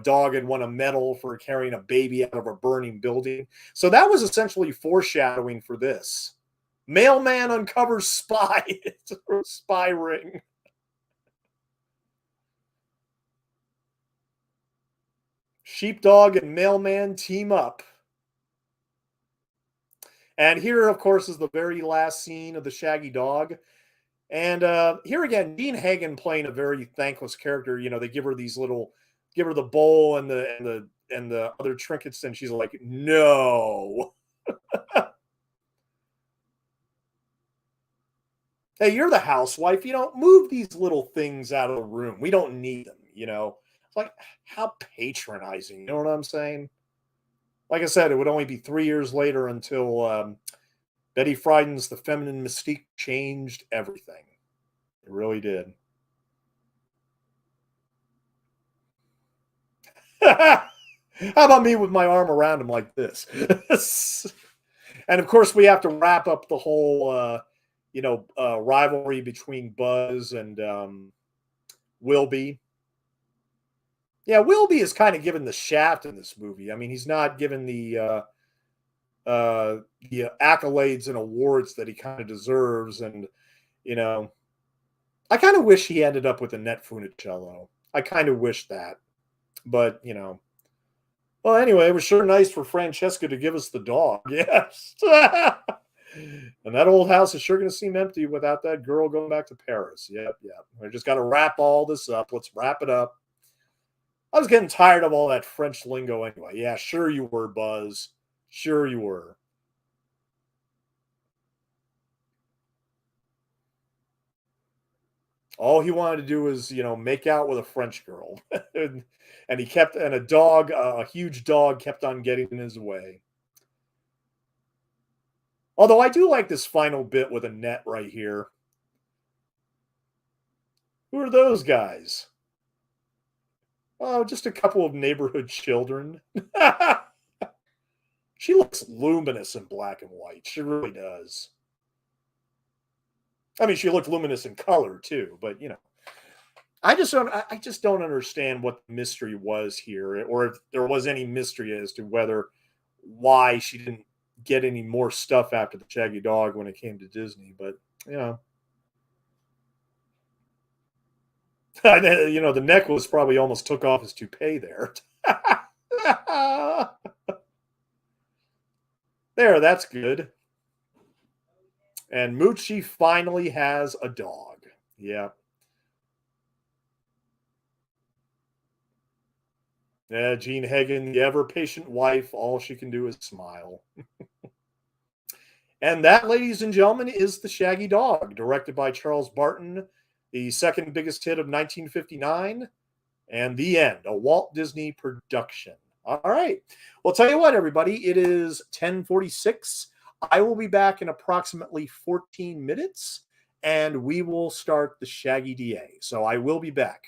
dog had won a medal for carrying a baby out of a burning building. So that was essentially foreshadowing for this. Mailman uncovers spy. It's a spy ring. Sheepdog and mailman team up. And here, of course, is the very last scene of the Shaggy Dog. And here again, Dean Hagen playing a very thankless character. They give her the bowl and the other trinkets, and she's like, "No, hey, you're the housewife. Move these little things out of the room. We don't need them." It's like how patronizing. You know what I'm saying? Like I said, it would only be 3 years later until Betty Friedan's The Feminine Mystique changed everything. It really did. How about me with my arm around him like this? And of course, we have to wrap up the whole, rivalry between Buzz and Wilby. Yeah, Wilby is kind of given the shaft in this movie. I mean, he's not given the accolades and awards that he kind of deserves, and you know, I kind of wish he ended up with Annette Funicello. I kind of wish that, but well, anyway, it was sure nice for Francesca to give us the dog. Yes. And that old house is sure going to seem empty without that girl going back to Paris. Yep, yep. We just got to wrap all this up. Let's wrap it up. I was getting tired of all that French lingo anyway. Yeah, sure you were, Buzz. Sure you were. All he wanted to do was, make out with a French girl. and And he kept, and a dog, a huge dog, kept on getting in his way. Although I do like this final bit with Annette right here. Who are those guys? Oh, just a couple of neighborhood children. She looks luminous in black and white. She really does. I mean, she looked luminous in color too, but I just don't understand what the mystery was here, or if there was any mystery as to why she didn't get any more stuff after the Shaggy Dog when it came to Disney. But you know, the necklace probably almost took off his toupee there. There, that's good. And Moochie finally has a dog. Yeah. Yeah, Jean Hagen, the ever patient wife, all she can do is smile. And that, ladies and gentlemen, is The Shaggy Dog, directed by Charles Barton, the second biggest hit of 1959, and the end, a Walt Disney production. All right. Well, tell you what, everybody, it is 10:46. I will be back in approximately 14 minutes, and we will start The Shaggy D.A. So I will be back.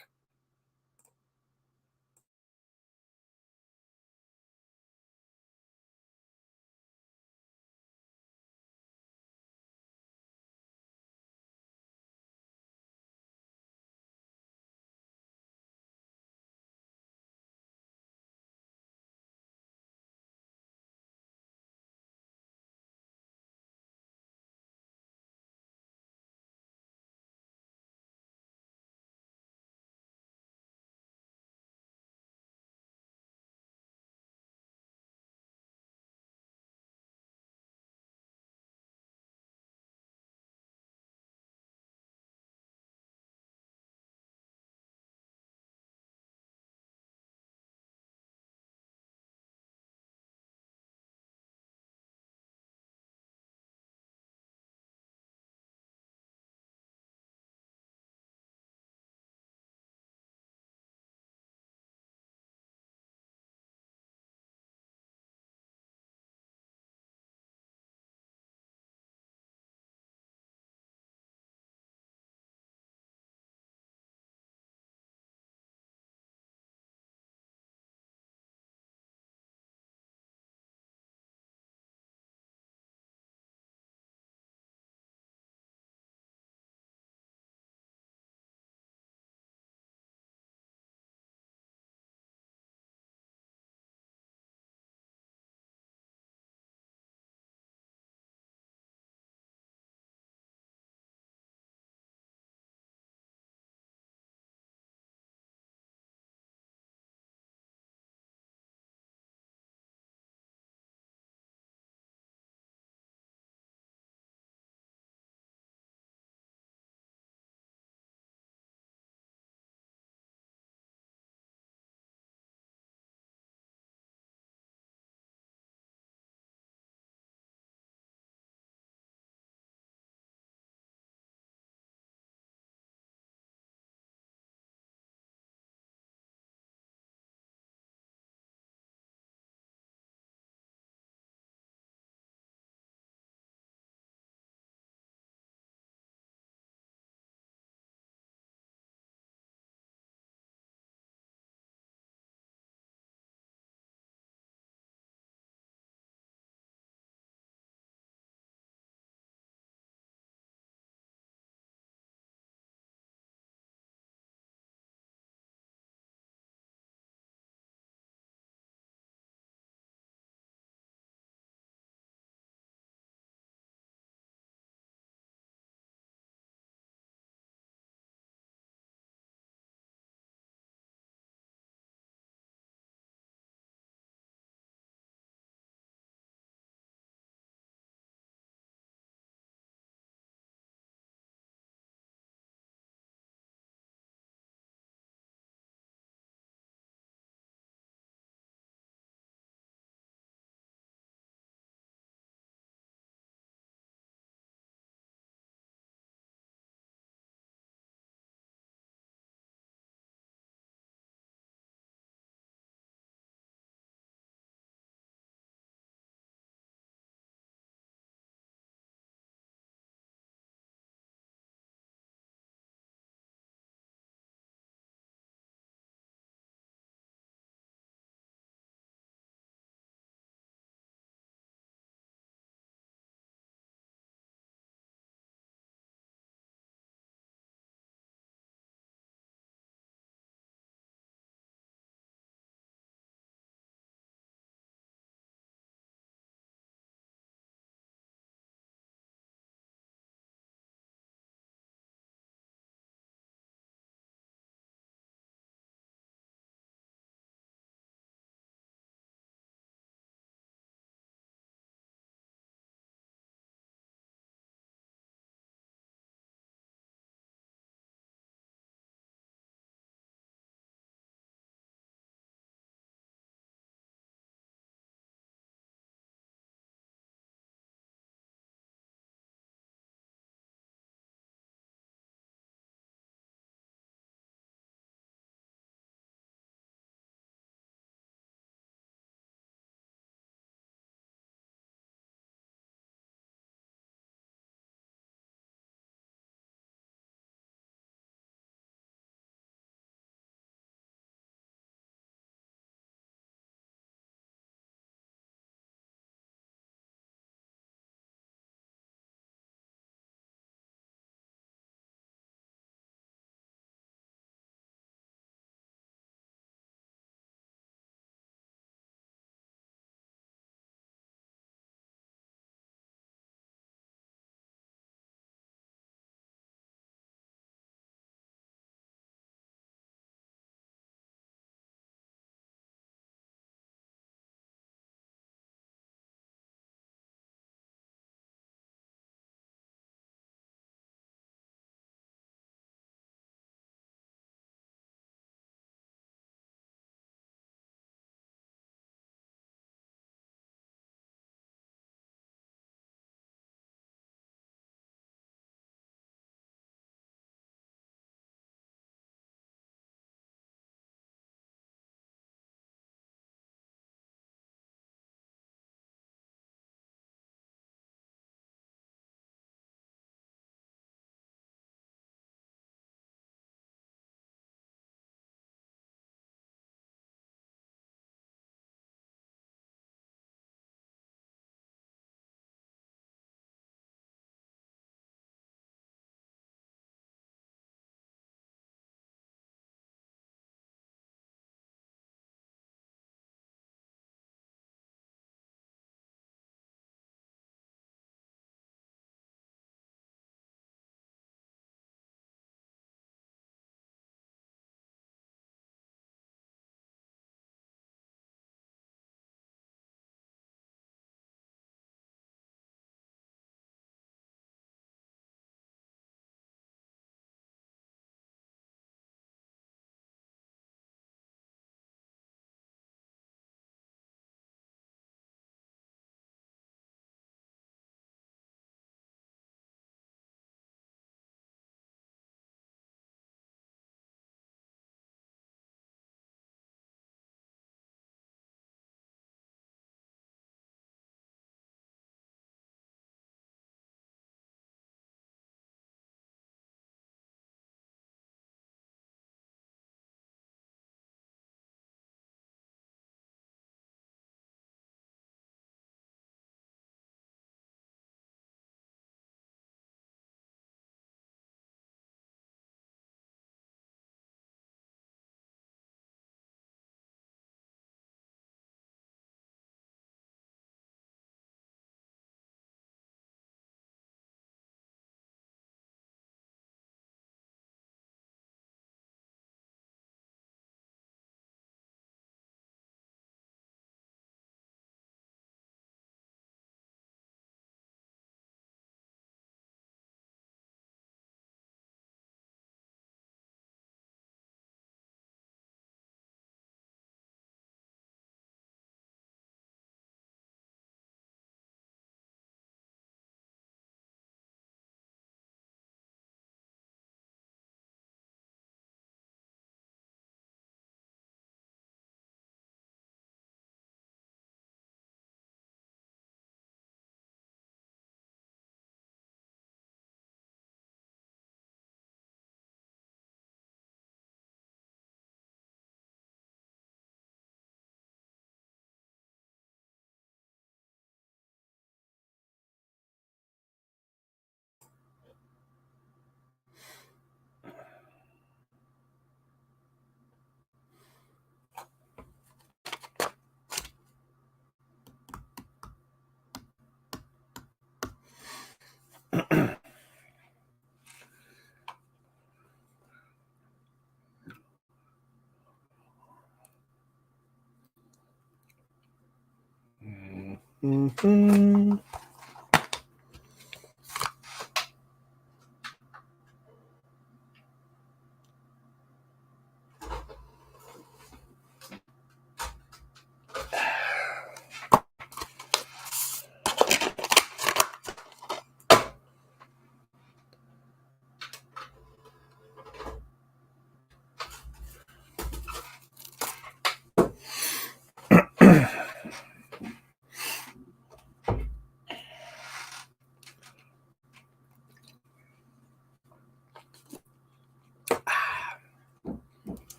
Mhm.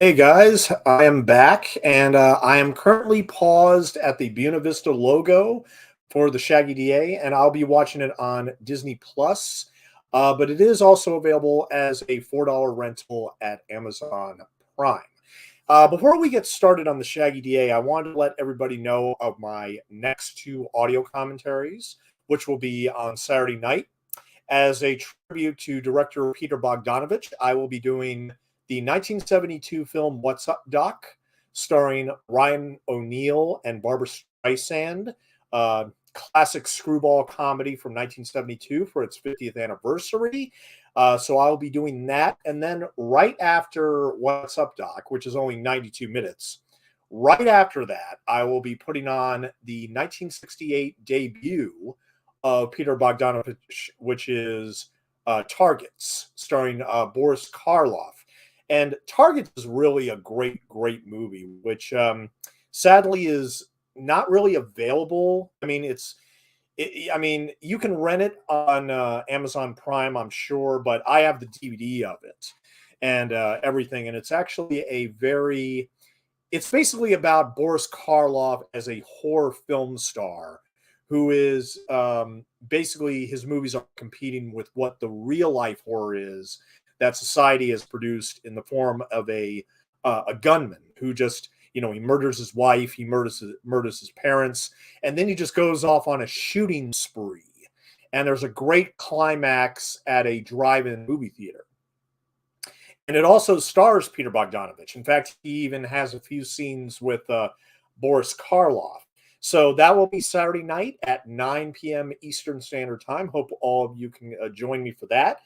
Hey guys, I am back and I am currently paused at the Buena Vista logo for the Shaggy DA, and I'll be watching it on Disney Plus. But it is also available as a $4 rental at Amazon Prime. Before we get started on the Shaggy DA, I wanted to let everybody know of my next two audio commentaries, which will be on Saturday night. As a tribute to director Peter Bogdanovich, I will be doing the 1972 film What's Up, Doc, starring Ryan O'Neal and Barbara Streisand. Classic screwball comedy from 1972 for its 50th anniversary. So I'll be doing that. And then right after What's Up, Doc, which is only 92 minutes, right after that, I will be putting on the 1968 debut of Peter Bogdanovich, which is Targets, starring Boris Karloff. And Targets is really a great, great movie, which sadly is not really available. I mean, I mean, you can rent it on Amazon Prime, I'm sure, but I have the DVD of it and everything. And it's actually it's basically about Boris Karloff as a horror film star who is basically his movies are competing with what the real life horror is that society has produced in the form of a gunman who just he murders his wife, he murders his parents, and then he just goes off on a shooting spree. And there's a great climax at a drive-in movie theater. And it also stars Peter Bogdanovich. In fact, he even has a few scenes with Boris Karloff. So that will be Saturday night at 9 p.m. Eastern Standard Time. Hope all of you can join me for that.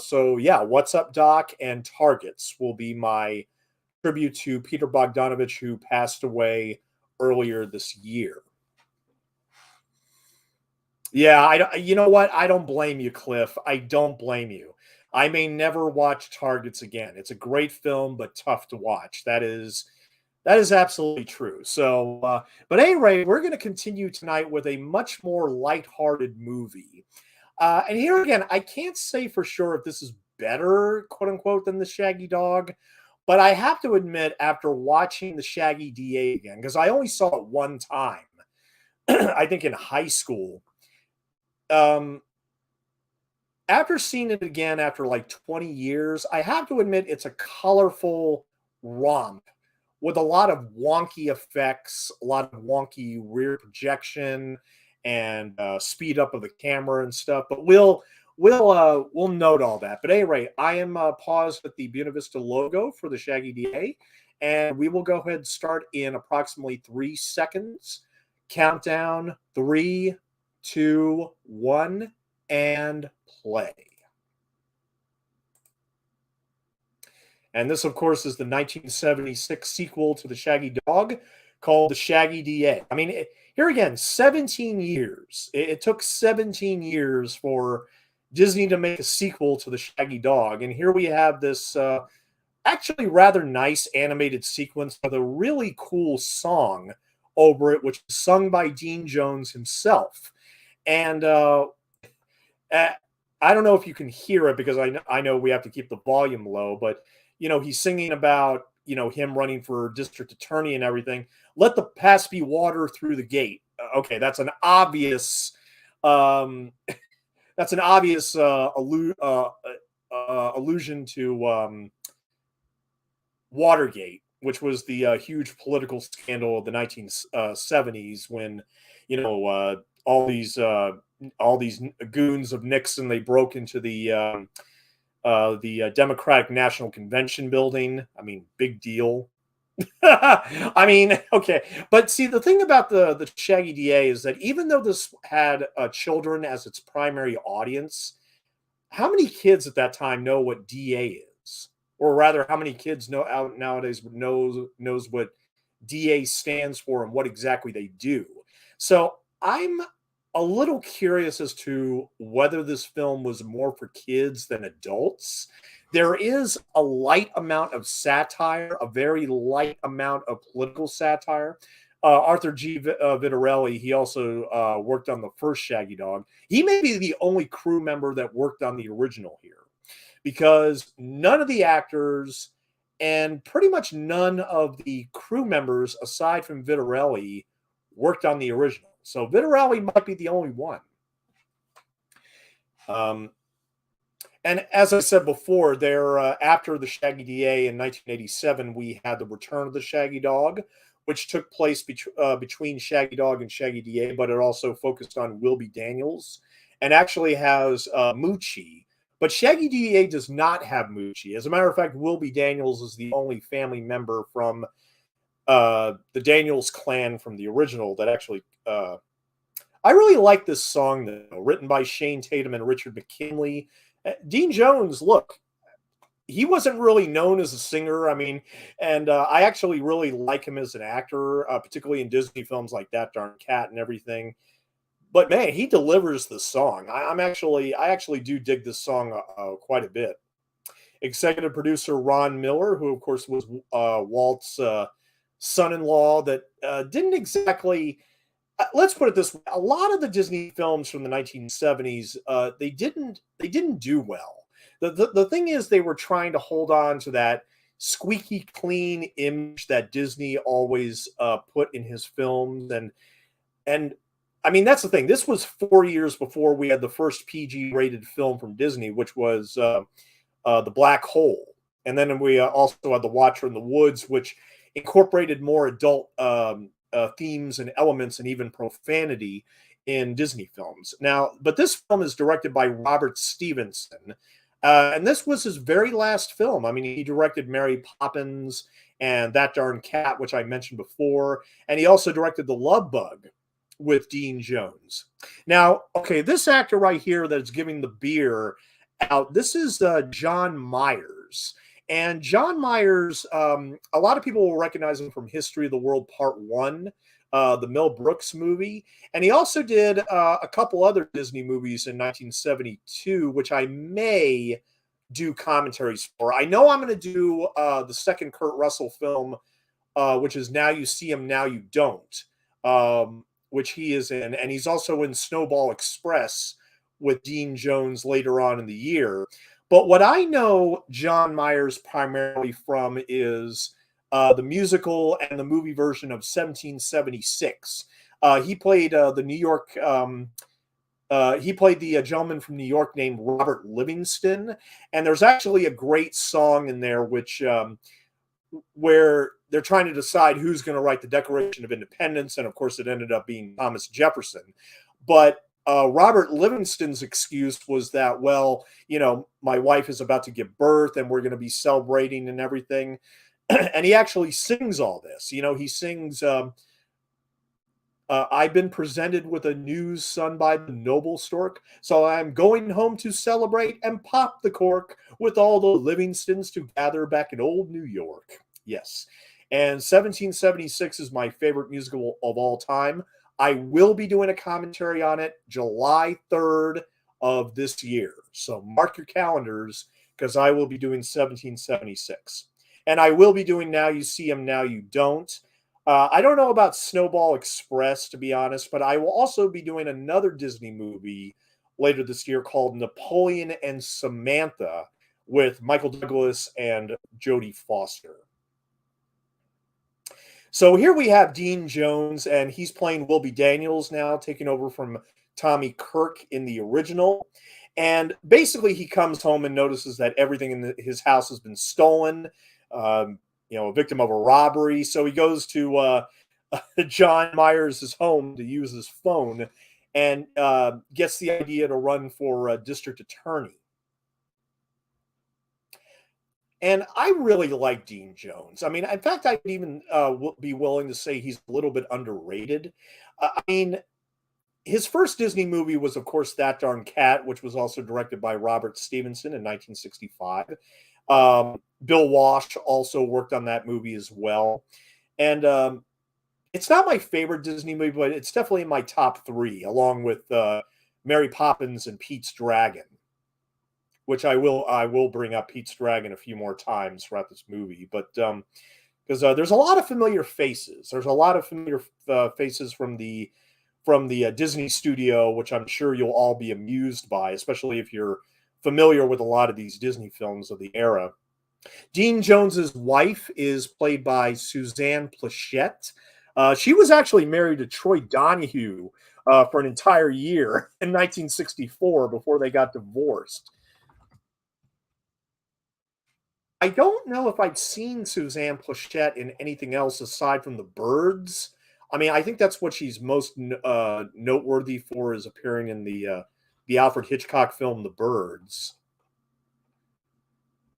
So yeah, What's Up, Doc and Targets will be my tribute to Peter Bogdanovich, who passed away earlier this year. Yeah, you know what? I don't blame you, Cliff. I don't blame you. I may never watch Targets again. It's a great film, but tough to watch. That is absolutely true. So, but anyway, we're going to continue tonight with a much more lighthearted movie. And here again, I can't say for sure if this is better, quote unquote, than the Shaggy Dog, but I have to admit, after watching the Shaggy DA again, because I only saw it one time, I think in high school. Um, After seeing it again after like 20 years, I have to admit it's a colorful romp with a lot of wonky effects, a lot of wonky rear projection, and speed up of the camera and stuff. But we'll note all that. But anyway, I am paused at the Buena Vista logo for the Shaggy DA, and we will go ahead and start in approximately 3 seconds. Countdown: 3, 2, 1, and play. And this, of course, is the 1976 sequel to the Shaggy Dog called the Shaggy D.A. I mean, here again, 17 years. It took 17 years for Disney to make a sequel to the Shaggy Dog. And here we have this actually rather nice animated sequence with a really cool song over it, which is sung by Dean Jones himself. And I don't know if you can hear it because I know we have to keep the volume low, but he's singing about him running for district attorney and everything. Let the pass be water through the gate. Okay, um, that's an obvious allusion to Watergate, which was the huge political scandal of the 1970s when all these goons of Nixon, they broke into the Democratic National Convention building. I mean, big deal. I mean, okay, but see, the thing about the Shaggy DA is that even though this had children as its primary audience, how many kids at that time know what DA is, or rather, how many kids know out nowadays knows what DA stands for and what exactly they do? So I'm a little curious as to whether this film was more for kids than adults. There is a light amount of satire, a very light amount of political satire. Arthur Vitarelli, he also worked on the first Shaggy Dog. He may be the only crew member that worked on the original here because none of the actors and pretty much none of the crew members, aside from Vitarelli, worked on the original. So Vitarelli might be the only one. And as I said before, there after the Shaggy DA in 1987, we had the Return of the Shaggy Dog, which took place between Shaggy Dog and Shaggy DA, but it also focused on Wilby Daniels and actually has Moochie. But Shaggy DA does not have Moochie. As a matter of fact, Wilby Daniels is the only family member from the Daniels clan from the original that actually. I really like this song, though, written by Shane Tatum and Richard McKinley. Dean Jones, look, he wasn't really known as a singer. I mean, and I actually really like him as an actor, particularly in Disney films like That Darn Cat and everything. But man, he delivers the song. I actually do dig this song quite a bit. Executive producer Ron Miller, who of course was Walt's son-in-law, that didn't exactly. Let's put it this way: a lot of the Disney films from the 1970s, they didn't do well. The thing is, they were trying to hold on to that squeaky clean image that Disney always put in his films, and I mean that's the thing. This was 4 years before we had the first PG rated film from Disney, which was The Black Hole, and then we also had The Watcher in the Woods, which incorporated more adult themes and elements and even profanity in Disney films. Now, but this film is directed by Robert Stevenson, and this was his very last film. I mean, he directed Mary Poppins and That Darn Cat, which I mentioned before, and he also directed The Love Bug with Dean Jones. Now, okay, this actor right here that's giving the beer out, this is John Myers. And John Myers, a lot of people will recognize him from History of the World Part 1, the Mel Brooks movie. And he also did a couple other Disney movies in 1972, which I may do commentaries for. I know I'm going to do the second Kurt Russell film, which is Now You See Him, Now You Don't, which he is in. And he's also in Snowball Express with Dean Jones later on in the year. But what I know John Myers primarily from is the musical and the movie version of 1776. He played the New York. He played the gentleman from New York named Robert Livingston, and there's actually a great song in there which where they're trying to decide who's going to write the Declaration of Independence, and of course, it ended up being Thomas Jefferson. But Robert Livingston's excuse was that, well, my wife is about to give birth and we're going to be celebrating and everything. And he actually sings all this. He sings, I've been presented with a news son by the noble stork, so I'm going home to celebrate and pop the cork with all the Livingstons to gather back in old New York. Yes. And 1776 is my favorite musical of all time. I will be doing a commentary on it July 3rd of this year. So mark your calendars because I will be doing 1776. And I will be doing Now You See Him, Now You Don't. I don't know about Snowball Express, to be honest, but I will also be doing another Disney movie later this year called Napoleon and Samantha with Michael Douglas and Jodie Foster. So here we have Dean Jones, and he's playing Wilby Daniels now, taking over from Tommy Kirk in the original. And basically, he comes home and notices that everything in his house has been stolen. A victim of a robbery. So he goes to John Myers' home to use his phone, and gets the idea to run for district attorney. And I really like Dean Jones. I mean, in fact, I'd even be willing to say he's a little bit underrated. I mean, his first Disney movie was, of course, That Darn Cat, which was also directed by Robert Stevenson in 1965. Bill Walsh also worked on that movie as well. And it's not my favorite Disney movie, but it's definitely in my top three, along with Mary Poppins and Pete's Dragon, which I will bring up Pete's Dragon a few more times throughout this movie. But because there's a lot of familiar faces. There's a lot of familiar faces from the Disney studio, which I'm sure you'll all be amused by, especially if you're familiar with a lot of these Disney films of the era. Dean Jones's wife is played by Suzanne Pleshette. She was actually married to Troy Donahue for an entire year in 1964 before they got divorced. I don't know if I'd seen Suzanne Pleshette in anything else aside from The Birds. I mean, I think that's what she's most noteworthy for, is appearing in the Alfred Hitchcock film The Birds.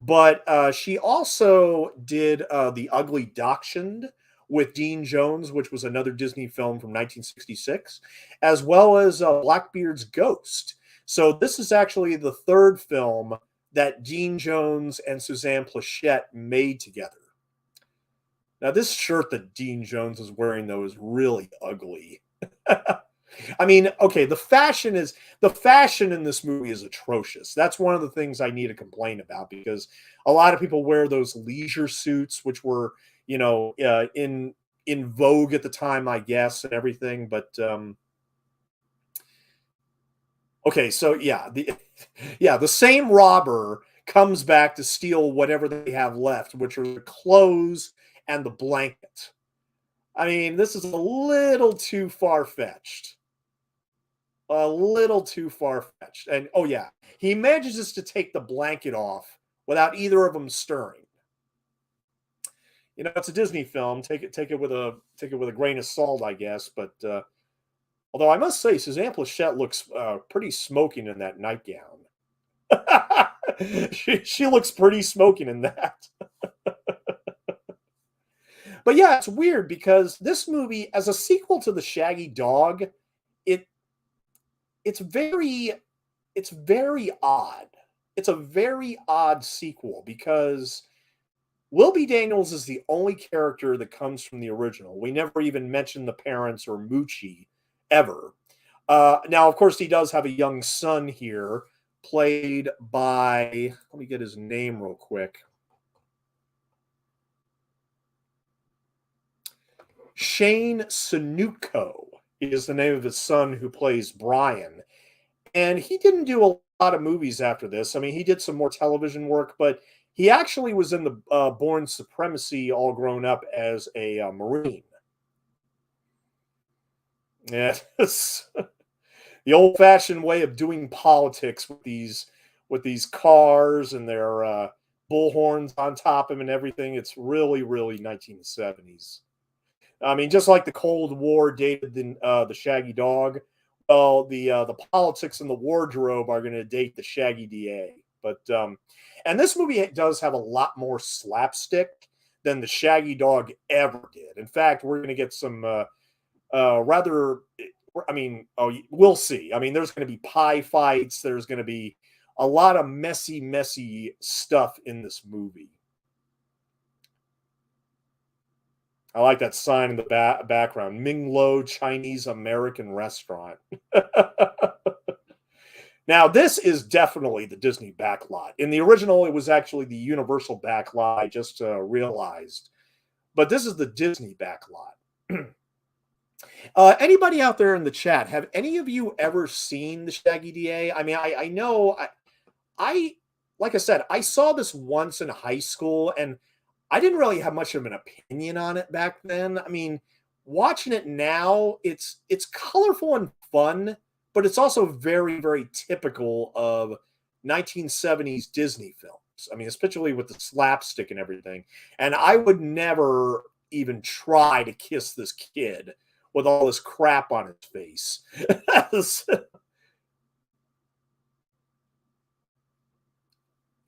But she also did The Ugly Dachshund with Dean Jones, which was another Disney film from 1966, as well as Blackbeard's Ghost. So this is actually the third film that Dean Jones and Suzanne Pleshette made together. Now, this shirt that Dean Jones is wearing, though, is really ugly. I mean, okay, the fashion in this movie is atrocious. That's one of the things I need to complain about, because a lot of people wear those leisure suits, which were, in vogue at the time, I guess, and everything. But okay, so yeah, the same robber comes back to steal whatever they have left, which are the clothes and the blanket. I mean, this is a little too far-fetched. A little too far-fetched. And oh yeah, he manages to take the blanket off without either of them stirring. It's a Disney film. Take it with a grain of salt, I guess. But although I must say, Suzanne Pleshette looks pretty smoking in that nightgown. she looks pretty smoking in that. But yeah, it's weird because this movie, as a sequel to The Shaggy Dog, it's very odd. It's a very odd sequel because Wilby Daniels is the only character that comes from the original. We never even mention the parents or Moochie ever. Now, of course, he does have a young son here, played by, let me get his name real quick. Shane Sunuko is the name of his son, who plays Brian. And he didn't do a lot of movies after this. I mean, he did some more television work, but he actually was in the Bourne Supremacy all grown up as a Marine. Yes. The old-fashioned way of doing politics with these cars and their bullhorns on top of them and everything. It's really, really 1970s. I mean, just like the Cold War dated the Shaggy Dog, well, the politics and the wardrobe are going to date the Shaggy D.A. But and this movie does have a lot more slapstick than the Shaggy Dog ever did. In fact, we're going to get some rather. I mean, we'll see. I mean, there's going to be pie fights. There's going to be a lot of messy stuff in this movie. I like that sign in the background. Ming Lo Chinese American Restaurant. Now, this is definitely the Disney backlot. In the original, it was actually the Universal backlot, I just realized. But this is the Disney backlot. Anybody out there in the chat, have any of you ever seen the Shaggy DA? I mean, I know I like I said, I saw this once in high school, and I didn't really have much of an opinion on it back then. I mean, watching it now, it's colorful and fun, but it's also very, very typical of 1970s Disney films. I mean, especially with the slapstick and everything. And I would never even try to kiss this kid with all this crap on his face.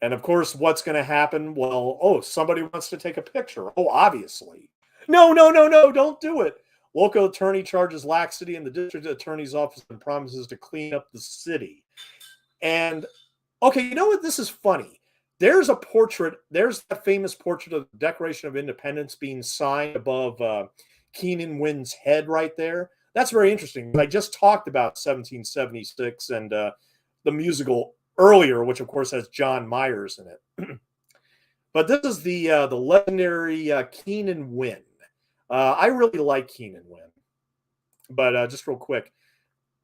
And of course, what's going to happen? Well, oh, somebody wants to take a picture. Oh, obviously. No, no, no, no, don't do it. Local attorney charges laxity in the district attorney's office and promises to clean up the city. And okay, you know what? This is funny. There's a portrait. There's that famous portrait of the Declaration of Independence being signed above Keenan Wynn's head right there. That's very interesting. I just talked about 1776 and the musical earlier, which of course has John Myers in it. But this is the legendary Keenan Wynn. I really like Keenan Wynn. But just real quick,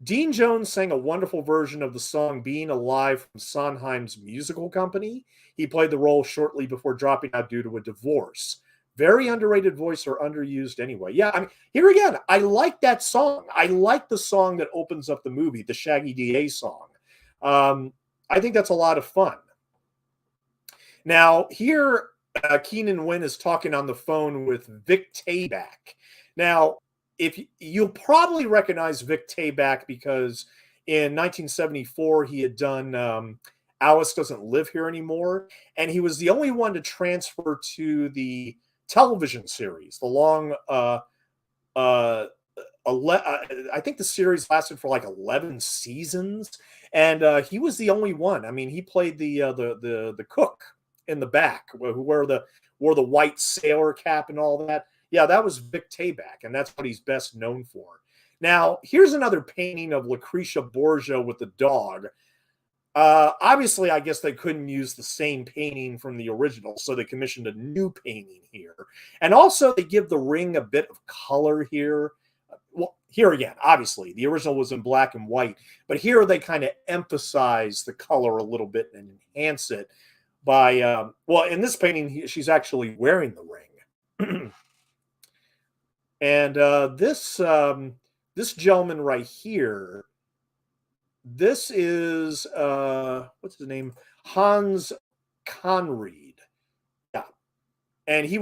Dean Jones sang a wonderful version of the song Being Alive from Sondheim's musical company. He played the role shortly before dropping out due to a divorce. Very underrated voice or underused anyway. Yeah, I mean, here again, I like that song. I like the song that opens up the movie, the Shaggy D.A. song. I think that's a lot of fun. Now, here, Keenan Wynn is talking on the phone with Vic Tayback. Now, if you'll probably recognize Vic Tayback because in 1974 he had done Alice Doesn't Live Here Anymore, and he was the only one to transfer to the television series. The long, I think the series lasted for like 11 seasons, and he was the only one. I mean, he played the cook in the back who wore the white sailor cap and all that. Yeah, that was Vic Tayback, and that's what he's best known for. Now, here's another painting of Lucretia Borgia with the dog. Obviously, I guess they couldn't use the same painting from the original, so they commissioned a new painting here. And also, they give the ring a bit of color here. Well, here again, obviously, the original was in black and white, but here they kind of emphasize the color a little bit and enhance it by, well, in this painting, she's actually wearing the ring. And this gentleman right here, this is what's his name? Hans Conried. Yeah. And he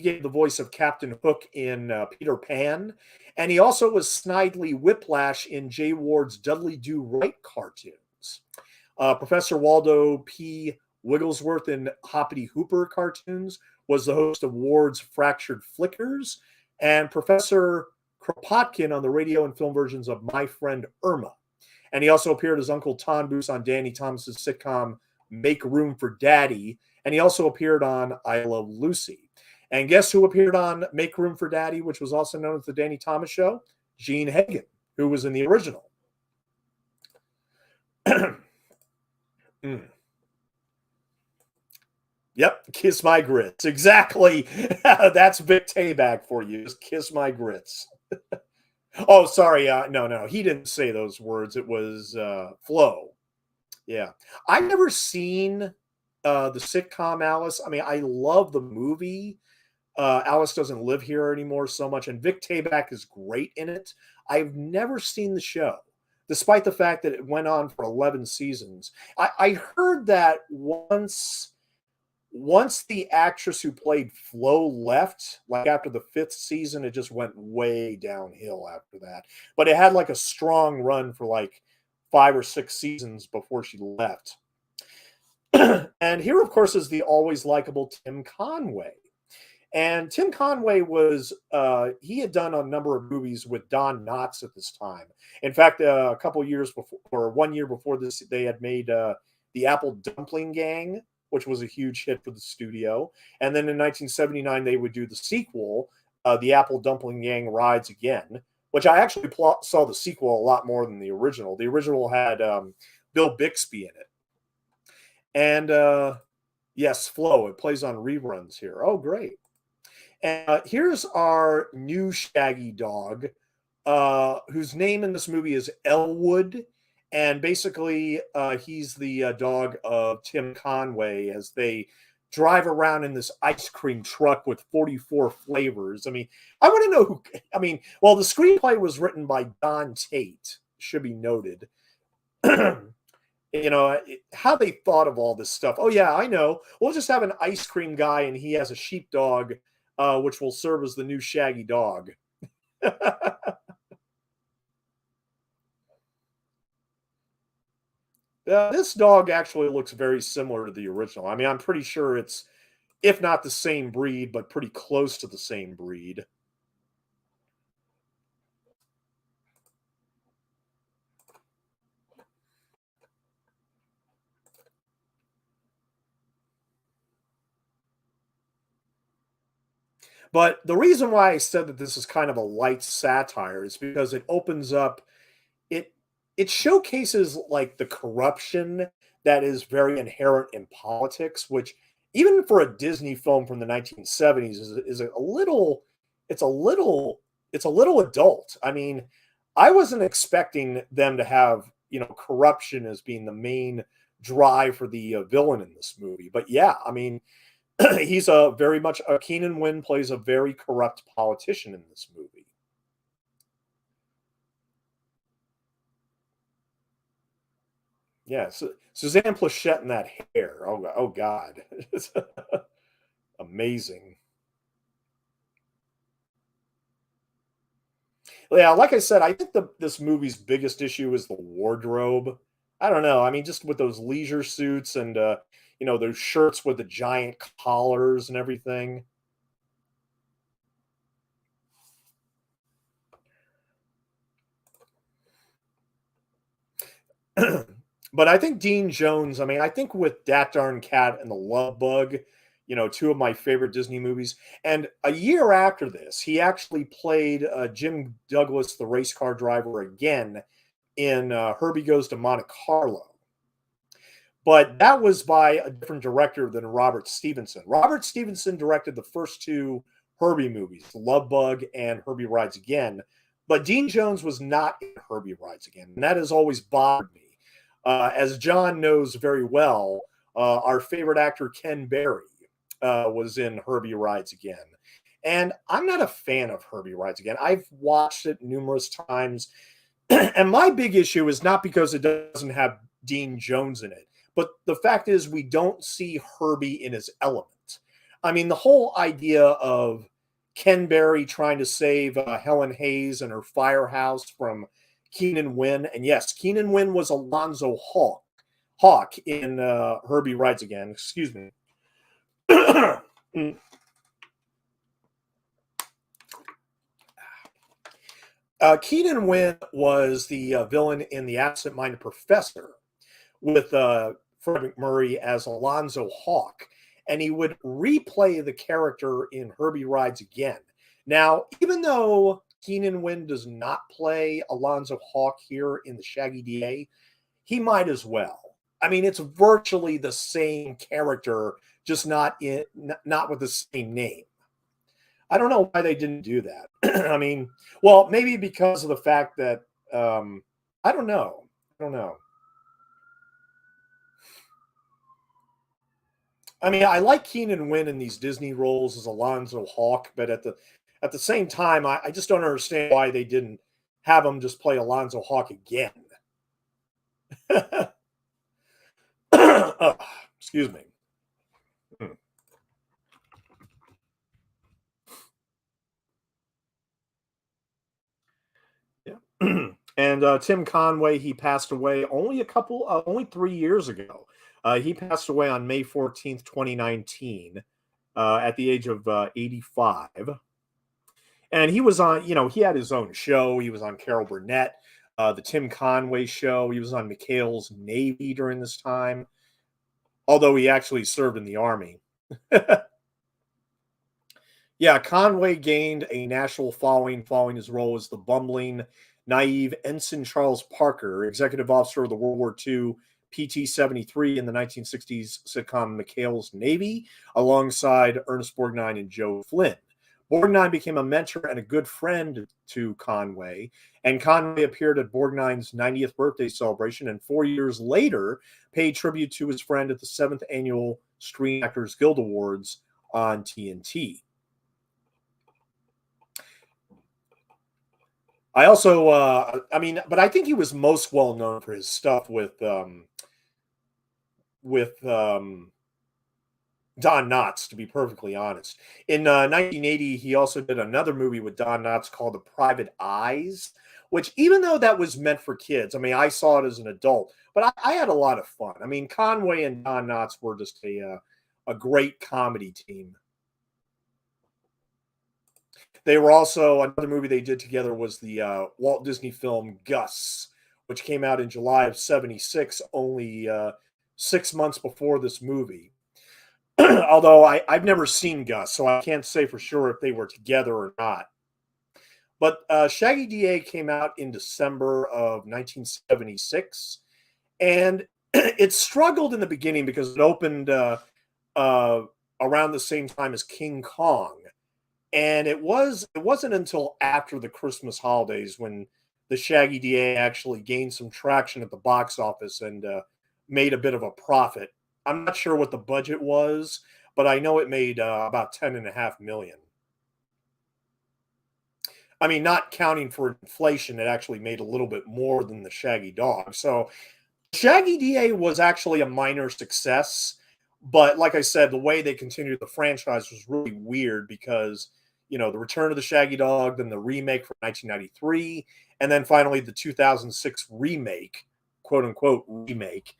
gave the voice of Captain Hook in Peter Pan. And he also was Snidely Whiplash in Jay Ward's Dudley Do Right cartoons. Professor Waldo P. Wigglesworth in Hoppity Hooper cartoons was the host of Ward's Fractured Flickers, and Professor Kropotkin on the radio and film versions of My Friend Irma. And he also appeared as Uncle Tonbus on Danny Thomas's sitcom Make Room for Daddy, and he also appeared on I Love Lucy. And guess who appeared on Make Room for Daddy, which was also known as the Danny Thomas Show? Gene Hagen, who was in the original. Yep, kiss my grits. Exactly. That's Vic Tayback for you. Just kiss my grits. Oh, sorry. No, he didn't say those words. It was Flo. Yeah, I've never seen the sitcom Alice. I mean, I love the movie. Alice Doesn't Live Here Anymore so much, and Vic Tayback is great in it. I've never seen the show, despite the fact that it went on for 11 seasons. I heard that once the actress who played Flo left, like after the 5th season, it just went way downhill after that. But it had like a strong run for like 5 or 6 seasons before she left. And here, of course, is the always likable Tim Conway. And Tim Conway he had done a number of movies with Don Knotts at this time. In fact, a couple years before, or 1 year before this, they had made The Apple Dumpling Gang, which was a huge hit for the studio. And then in 1979, they would do the sequel, The Apple Dumpling Gang Rides Again, which I actually saw the sequel a lot more than the original. The original had Bill Bixby in it. And yes, Flo, it plays on reruns here. Oh, great. And here's our new Shaggy dog, whose name in this movie is Elwood. And basically, he's the dog of Tim Conway as they drive around in this ice cream truck with 44 flavors. I mean, I want to know who, I mean, well, the screenplay was written by Don Tate, should be noted. How they thought of all this stuff. Oh, yeah, I know. We'll just have an ice cream guy and he has a sheepdog, which will serve as the new Shaggy dog. This dog actually looks very similar to the original. I mean, I'm pretty sure it's, if not the same breed, but pretty close to the same breed. But the reason why I said that this is kind of a light satire is because it opens up it it showcases like the corruption that is very inherent in politics, which even for a Disney film from the 1970s is a little it's a little it's a little adult. I mean, I wasn't expecting them to have, corruption as being the main drive for the villain in this movie. But yeah, I mean, he's a very much Keenan Wynn plays a very corrupt politician in this movie. Yeah, so Suzanne Plachette in that hair. Oh God, it's amazing. Yeah, like I said, I think this movie's biggest issue is the wardrobe. I don't know. I mean, just with those leisure suits and those shirts with the giant collars and everything. But I think Dean Jones, I mean, I think with Dat Darn Cat and The Love Bug, two of my favorite Disney movies. And a year after this, he actually played Jim Douglas, the race car driver, again in Herbie Goes to Monte Carlo. But that was by a different director than Robert Stevenson. Robert Stevenson directed the first two Herbie movies, Love Bug and Herbie Rides Again. But Dean Jones was not in Herbie Rides Again. And that has always bothered me. As John knows very well, our favorite actor, Ken Berry, was in Herbie Rides Again. And I'm not a fan of Herbie Rides Again. I've watched it numerous times. And my big issue is not because it doesn't have Dean Jones in it, but the fact is we don't see Herbie in his element. I mean, the whole idea of Ken Berry trying to save Helen Hayes and her firehouse from Keenan Wynn, and yes, Keenan Wynn was Alonzo Hawk in Herbie Rides Again. Excuse me. Keenan Wynn was the villain in The Absent-Minded Professor with Fred McMurray as Alonzo Hawk, and he would replay the character in Herbie Rides Again. Now, even though Keenan Wynn does not play Alonzo Hawk here in the Shaggy D.A., he might as well. I mean, it's virtually the same character, just not with the same name. I don't know why they didn't do that. I mean, well, maybe because of the fact that I don't know. I don't know. I mean, I like Keenan Wynn in these Disney roles as Alonzo Hawk, but at the same time, I just don't understand why they didn't have him just play Alonzo Hawk again. Oh, excuse me. Hmm. Yeah. And Tim Conway, he passed away only 3 years ago. He passed away on May 14th, 2019, at the age of 85. And he was on, he had his own show. He was on Carol Burnett, the Tim Conway show. He was on McHale's Navy during this time, although he actually served in the Army. Yeah, Conway gained a national following his role as the bumbling, naive Ensign Charles Parker, executive officer of the World War II PT 73 in the 1960s sitcom McHale's Navy, alongside Ernest Borgnine and Joe Flynn. Borgnine became a mentor and a good friend to Conway, and Conway appeared at Borgnine's 90th birthday celebration, and 4 years later paid tribute to his friend at the 7th annual Screen Actors Guild Awards on TNT. I also, but I think he was most well known for his stuff with Don Knotts, to be perfectly honest. In 1980, he also did another movie with Don Knotts called The Private Eyes, which, even though that was meant for kids, I mean, I saw it as an adult, but I had a lot of fun. I mean, Conway and Don Knotts were just a great comedy team. They were also, another movie they did together was the Walt Disney film Gus, which came out in July of '76, only 6 months before this movie. Although I've never seen Gus, so I can't say for sure if they were together or not. But Shaggy D.A. came out in December of 1976, and it struggled in the beginning because it opened around the same time as King Kong, and it wasn't until after the Christmas holidays when the Shaggy D.A. actually gained some traction at the box office and made a bit of a profit. I'm not sure what the budget was, but I know it made about 10.5 million. I mean, not counting for inflation, it actually made a little bit more than the Shaggy Dog. So Shaggy D.A. was actually a minor success, but like I said, the way they continued the franchise was really weird because, the Return of the Shaggy Dog, then the remake from 1993, and then finally the 2006 remake, quote unquote remake,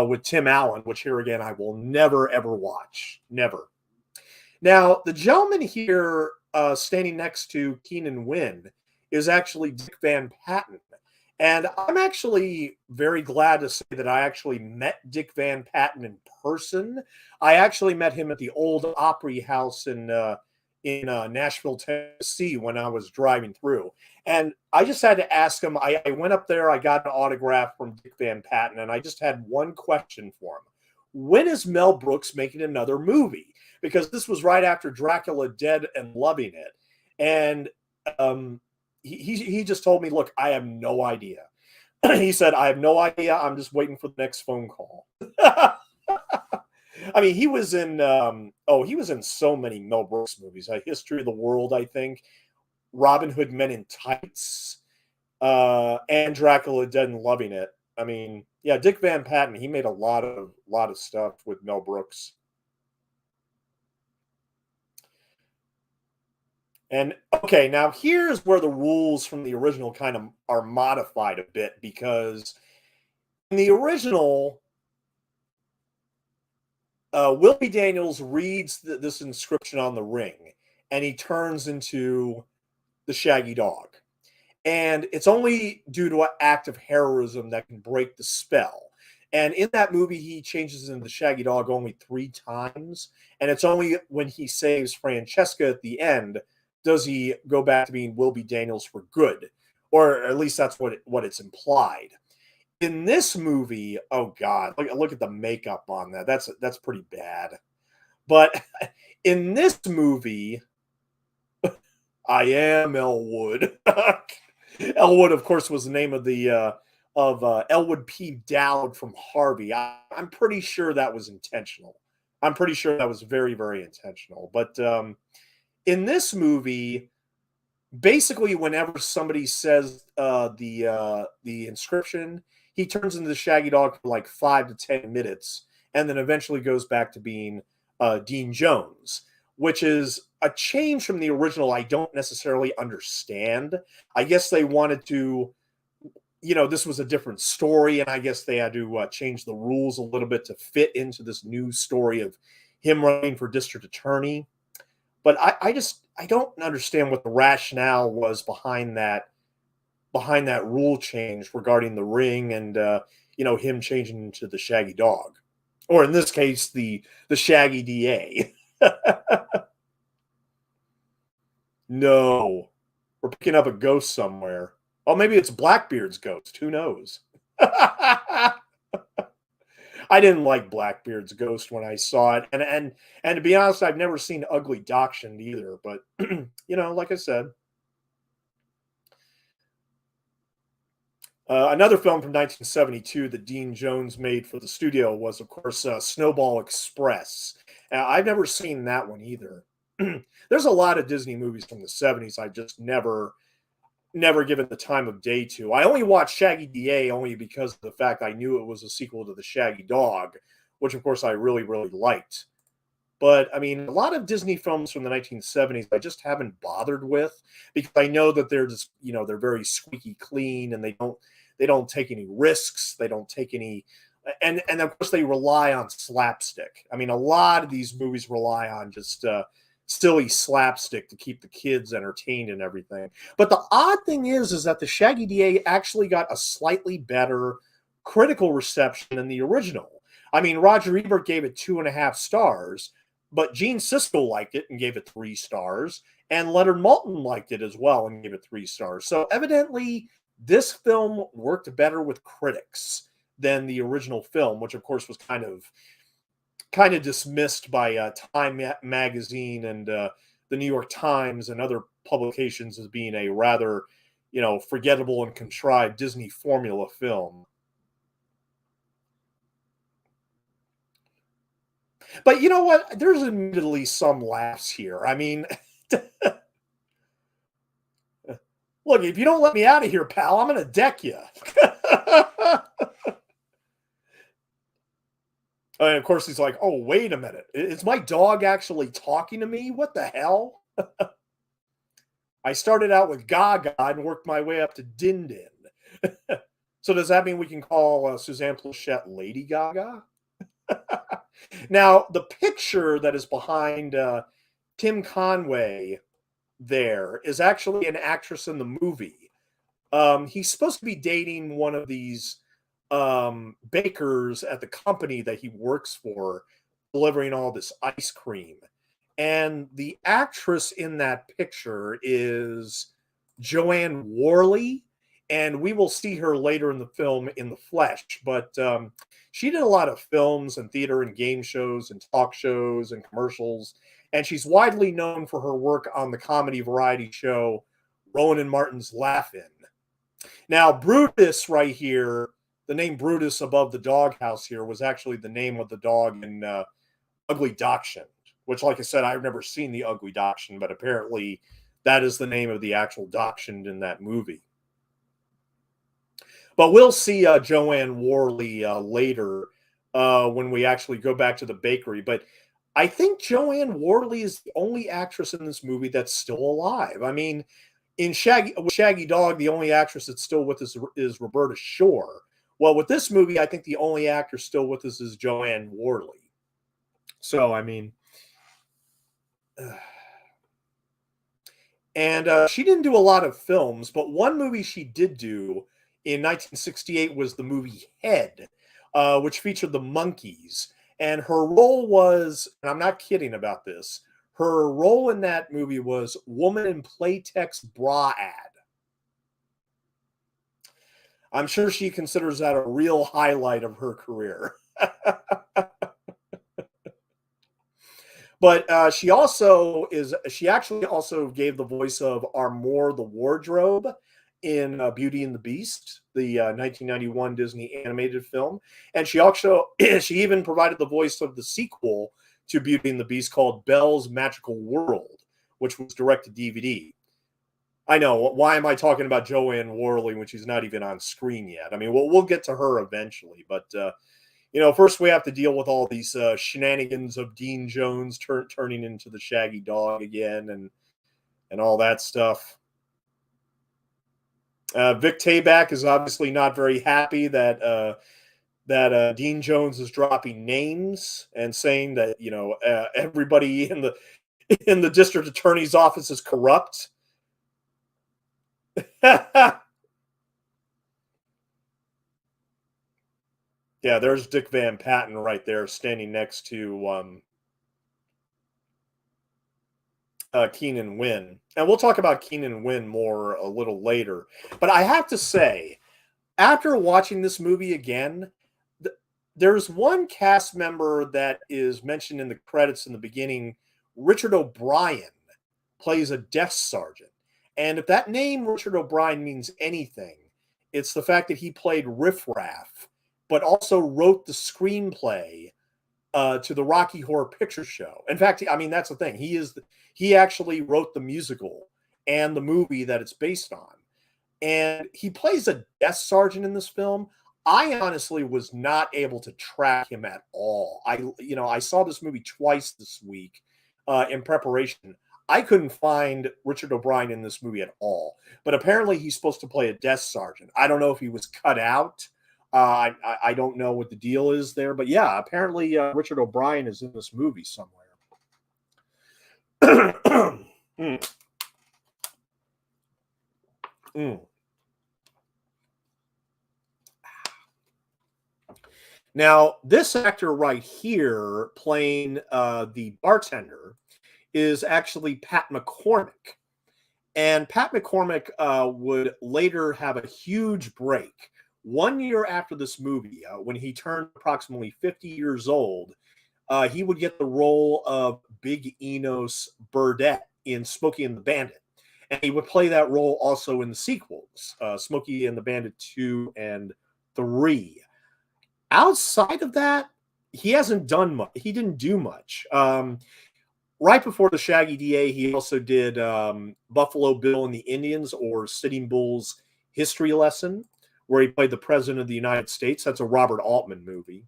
with Tim Allen, which here again I will never ever watch, never. Now the gentleman here standing next to Keenan Wynn is actually Dick Van Patten, and I'm actually very glad to say that I actually met Dick Van Patten in person. I actually met him at the old Opry House in Nashville, Tennessee, when I was driving through. And I just had to ask him. I went up there, I got an autograph from Dick Van Patten, and I just had one question for him. When is Mel Brooks making another movie? Because this was right after Dracula Dead and Loving It. And he just told me, look, I have no idea. He said, I have no idea. I'm just waiting for the next phone call. I mean, he was in so many Mel Brooks movies. History of the World, I think. Robin Hood Men in Tights, and Dracula Dead and Loving It. I mean, yeah, Dick Van Patten, he made a lot of stuff with Mel Brooks. And okay, now here's where the rules from the original kind of are modified a bit, because in the original, Willie Daniels reads this inscription on the ring, and he turns into the Shaggy Dog. And it's only due to an act of heroism that can break the spell. And in that movie, he changes into the Shaggy Dog only 3 times. And it's only when he saves Francesca at the end does he go back to being Wilby Daniels for good. Or at least that's what it's implied. In this movie, oh God, look at the makeup on that. That's pretty bad. But in this movie, I am Elwood. Elwood, of course, was the name of the Elwood P. Dowd from Harvey. I'm pretty sure that was intentional. I'm pretty sure that was very, very intentional. But in this movie, basically, whenever somebody says the inscription, he turns into the Shaggy Dog for like 5 to 10 minutes, and then eventually goes back to being Dean Jones, which is a change from the original I don't necessarily understand. I guess they wanted to, this was a different story, and I guess they had to change the rules a little bit to fit into this new story of him running for district attorney. But I don't understand what the rationale was behind that rule change regarding the ring and him changing into the Shaggy Dog, or in this case the Shaggy D.A. No, we're picking up a ghost somewhere. Oh, maybe it's Blackbeard's ghost. Who knows? I I didn't like Blackbeard's ghost when I saw it, and to be honest, I've never seen Ugly Dachshund either. But like I said, another film from 1972 that Dean Jones made for the studio was, of course, Snowball Express. I've never seen that one either. There's a lot of Disney movies from the 70s I've just never given the time of day to. I only watched Shaggy D.A. only because of the fact I knew it was a sequel to the Shaggy Dog, which of course I really, really liked. But I mean, a lot of Disney films from the 1970s I just haven't bothered with because I know that they're just, they're very squeaky clean and they don't take any risks, they don't take any and of course they rely on slapstick. I mean, a lot of these movies rely on just silly slapstick to keep the kids entertained and everything. But the odd thing is that the Shaggy DA actually got a slightly better critical reception than the original. I mean, Roger Ebert gave it 2.5 stars, but Gene Siskel liked it and gave it 3 stars, and Leonard Maltin liked it as well and gave it 3 stars. So evidently, this film worked better with critics than the original film, which of course was kind of dismissed by Time magazine and the New York Times and other publications as being a rather, forgettable and contrived Disney formula film. But you know what? There's admittedly some laughs here. I mean, look, if you don't let me out of here, pal, I'm going to deck you. And of course, he's like, "Oh, wait a minute. Is my dog actually talking to me? What the hell?" I started out with Gaga and worked my way up to Din Din. So does that mean we can call Suzanne Plachette Lady Gaga? Now, the picture that is behind Tim Conway there is actually an actress in the movie. He's supposed to be dating one of these bakers at the company that he works for, delivering all this ice cream. And the actress in that picture is Joanne Worley, and we will see her later in the film in the flesh. But she did a lot of films and theater and game shows and talk shows and commercials, and she's widely known for her work on the comedy variety show Rowan and Martin's Laugh-In. Now, Brutus right here, the name Brutus above the doghouse here was actually the name of the dog in Ugly Dachshund, which, like I said, I've never seen the Ugly Dachshund, but apparently that is the name of the actual Dachshund in that movie. But we'll see Joanne Worley later when we actually go back to the bakery. But I think Joanne Worley is the only actress in this movie that's still alive. I mean, in Shaggy Dog, the only actress that's still with us is Roberta Shore. Well, with this movie, I think the only actor still with us is Joanne Worley. So, I mean, and she didn't do a lot of films, but one movie she did do in 1968 was the movie Head, which featured the Monkees. And her role was, and I'm not kidding about this, her role in that movie was Woman in Playtex Bra Ad. I'm sure she considers that a real highlight of her career. But she actually also gave the voice of Armor the Wardrobe in Beauty and the Beast, the 1991 Disney animated film. And she even provided the voice of the sequel to Beauty and the Beast called Belle's Magical World, which was direct to DVD. I know. Why am I talking about Joanne Worley when she's not even on screen yet? I mean, we'll get to her eventually, but first we have to deal with all these shenanigans of Dean Jones turning into the Shaggy Dog again, and all that stuff. Vic Tayback is obviously not very happy that Dean Jones is dropping names and saying that everybody in the district attorney's office is corrupt. Yeah, there's Dick Van Patten right there standing next to Keenan Wynn. And we'll talk about Keenan Wynn more a little later. But I have to say, after watching this movie again, there's one cast member that is mentioned in the credits in the beginning. Richard O'Brien plays a desk sergeant. And if that name, Richard O'Brien, means anything, it's the fact that he played Riff Raff, but also wrote the screenplay to the Rocky Horror Picture Show. In fact, I mean, that's the thing. He actually wrote the musical and the movie that it's based on. And he plays a desk sergeant in this film. I honestly was not able to track him at all. I saw this movie twice this week in preparation. I couldn't find Richard O'Brien in this movie at all. But apparently he's supposed to play a desk sergeant. I don't know if he was cut out. I don't know what the deal is there. But yeah, apparently Richard O'Brien is in this movie somewhere. mm. Mm. Now, this actor right here playing the bartender is actually Pat McCormick. And Pat McCormick would later have a huge break. 1 year after this movie, when he turned approximately 50 years old, he would get the role of Big Enos Burdett in Smokey and the Bandit. And he would play that role also in the sequels, Smokey and the Bandit 2 and 3. Outside of that, he hasn't done much. He didn't do much. Right before the Shaggy D.A., he also did Buffalo Bill and the Indians, or Sitting Bull's History Lesson, where he played the President of the United States. That's a Robert Altman movie.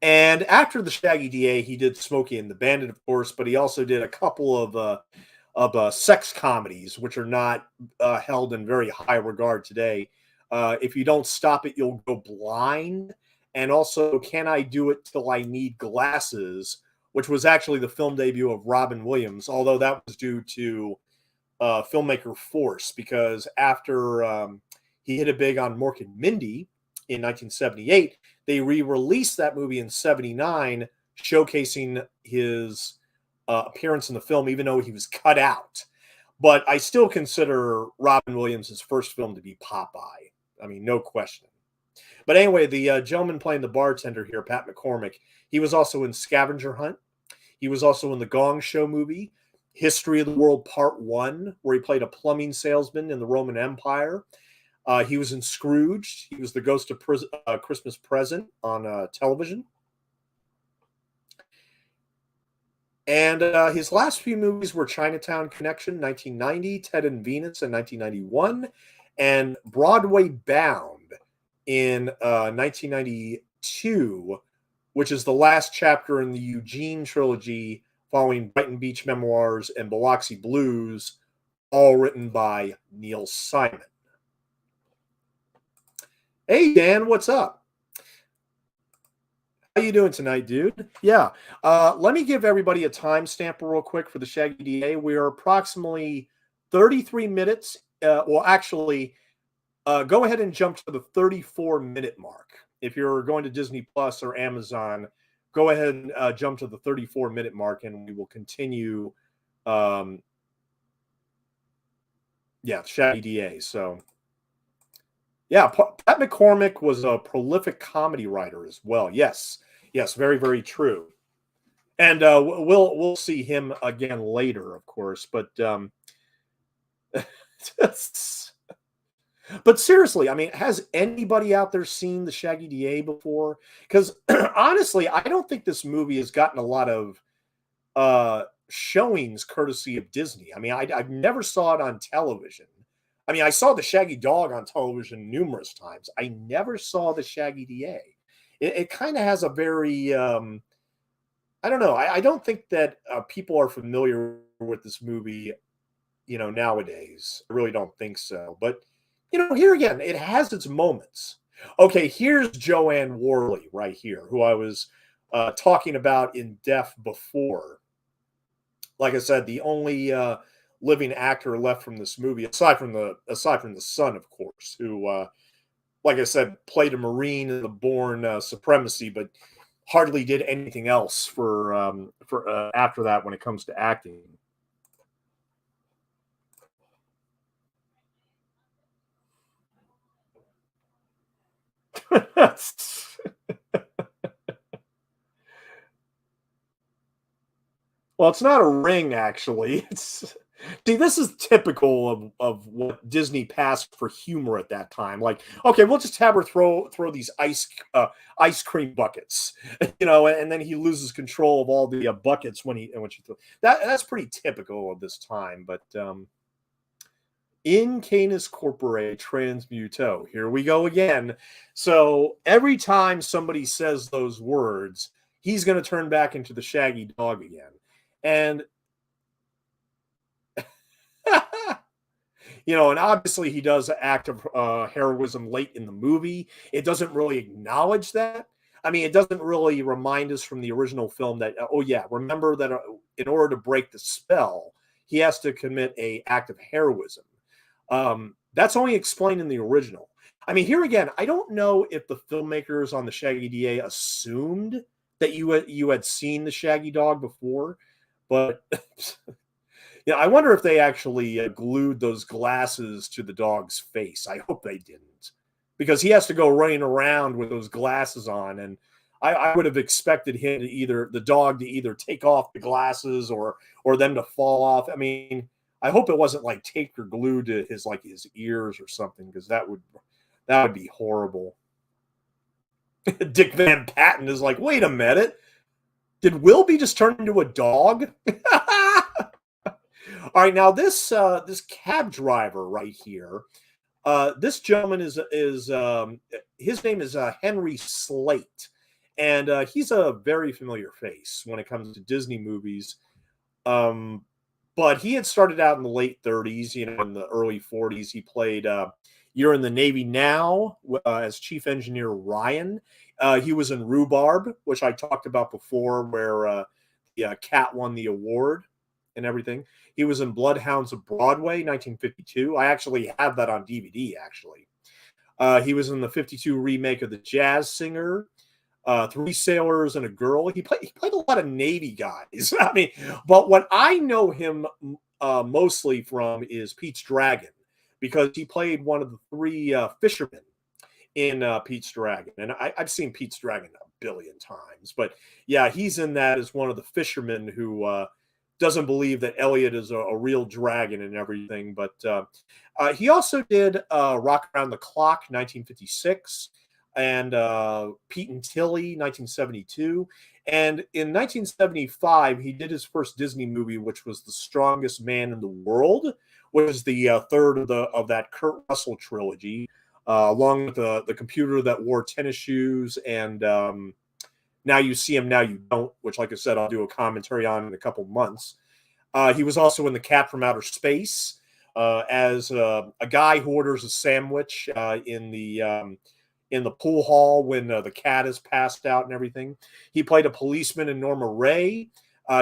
And after the Shaggy D.A., he did Smokey and the Bandit, of course, but he also did a couple of sex comedies, which are not held in very high regard today. If you don't stop it, you'll go blind. And also, Can I Do It Till I Need Glasses, which was actually the film debut of Robin Williams, although that was due to filmmaker force, because after he hit it big on Mork and Mindy in 1978, they re-released that movie in 79, showcasing his appearance in the film, even though he was cut out. But I still consider Robin Williams' first film to be Popeye. I mean, no question. But anyway, the gentleman playing the bartender here, Pat McCormick, he was also in Scavenger Hunt. He was also in the Gong Show movie, History of the World Part 1, where he played a plumbing salesman in the Roman Empire. He was in Scrooge. He was the ghost of Christmas Present on television. And his last few movies were Chinatown Connection, 1990, Ted and Venus in 1991, and Broadway Bound in 1992, which is the last chapter in the Eugene trilogy following Brighton Beach Memoirs and Biloxi Blues, all written by Neil Simon. Hey, Dan, what's up? How you doing tonight, dude? Yeah. Let me give everybody a timestamp real quick for the Shaggy D.A. We are approximately 33 minutes. Well, actually, go ahead and jump to the 34-minute mark. If you're going to Disney Plus or Amazon, go ahead and jump to the 34-minute mark, and we will continue. Shaggy D.A. So, yeah, Pat McCormick was a prolific comedy writer as well. Yes, very, very true. And we'll see him again later, of course. But but seriously, I mean, has anybody out there seen the Shaggy D.A. before? Because honestly, I don't think this movie has gotten a lot of showings courtesy of Disney. I mean, I've never saw it on television. I mean, I saw the Shaggy Dog on television numerous times. I never saw the Shaggy D.A. It kind of has a very, I don't know. I don't think that people are familiar with this movie, nowadays. I really don't think so. But, here again, it has its moments. Okay, here's Joanne Worley right here, who I was talking about in depth before. Like I said, the only living actor left from this movie, aside from the son, of course, who, like I said, played a Marine in the Bourne Supremacy, but hardly did anything else for after that when it comes to acting. That's well, it's not a ring, actually. It's see, this is typical of what Disney passed for humor at that time. Like, okay, we'll just have her throw these ice cream buckets, and then he loses control of all the buckets when she throw that's pretty typical of this time. But in canis corpore transmuto, here we go again. So every time somebody says those words, he's going to turn back into the Shaggy dog again. And and obviously he does act of heroism late in the movie. It doesn't really acknowledge that. I mean, it doesn't really remind us from the original film that, oh yeah, remember that in order to break the spell, he has to commit a act of heroism. That's only explained in the original. I mean, here again, I don't know if the filmmakers on the Shaggy D.A. assumed that you had seen the Shaggy dog before, but yeah, I wonder if they actually glued those glasses to the dog's face. I hope they didn't, because he has to go running around with those glasses on, and I would have expected him to the dog to either take off the glasses or them to fall off. I mean, I hope it wasn't like taped or glued to his ears or something, because that would be horrible. Dick Van Patten is like, wait a minute, did Wilby just turn into a dog? All right, now this cab driver right here, this gentleman is his name is Henry Slate, and he's a very familiar face when it comes to Disney movies. But he had started out in the late 30s, in the early 40s. He played You're in the Navy Now as Chief Engineer Ryan. He was in Rhubarb, which I talked about before, where the cat won the award and everything. He was in Bloodhounds of Broadway, 1952. I actually have that on DVD, actually. He was in the 52 remake of The Jazz Singer, Three Sailors and a Girl. He played a lot of Navy guys. I mean, but what I know him mostly from is Pete's Dragon, because he played one of the three fishermen in Pete's Dragon. And I've seen Pete's Dragon a billion times. But yeah, he's in that as one of the fishermen who doesn't believe that Elliot is a real dragon and everything. But he also did Rock Around the Clock, 1956, and Pete and Tilly, 1972. And in 1975, he did his first Disney movie, which was The Strongest Man in the World, which is the third of that Kurt Russell trilogy, along with the computer that wore tennis shoes and Now You See Him, Now You Don't, which, like I said, I'll do a commentary on in a couple months. He was also in The Cat from Outer Space as a guy who orders a sandwich in the pool hall when the cat is passed out and everything. He played a policeman in Norma Ray.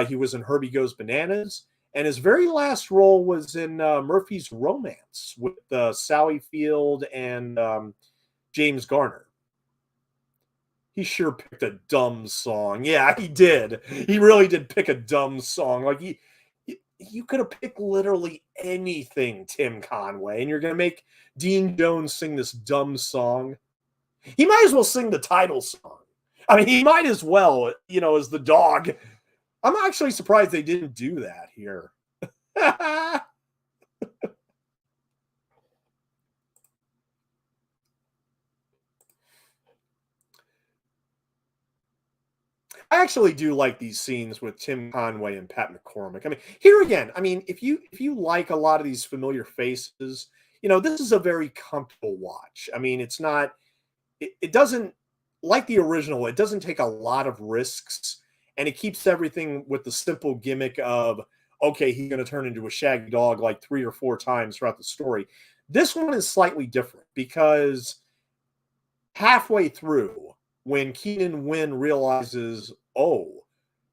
He was in Herbie Goes Bananas. And his very last role was in Murphy's Romance with Sally Field and James Garner. He sure picked a dumb song. Yeah, he did. He really did pick a dumb song. Like you could have picked literally anything, Tim Conway, and you're going to make Dean Jones sing this dumb song. He might as well sing the title song. I mean, he might as well, as the dog. I'm actually surprised they didn't do that here. I actually do like these scenes with Tim Conway and Pat McCormick. I mean, here again, I mean, if you like a lot of these familiar faces, this is a very comfortable watch. I mean, it's not it doesn't, like the original, it doesn't take a lot of risks, and it keeps everything with the simple gimmick of, okay, he's going to turn into a Shaggy dog like 3 or 4 times throughout the story. This one is slightly different because halfway through, when Keenan Wynn realizes, oh,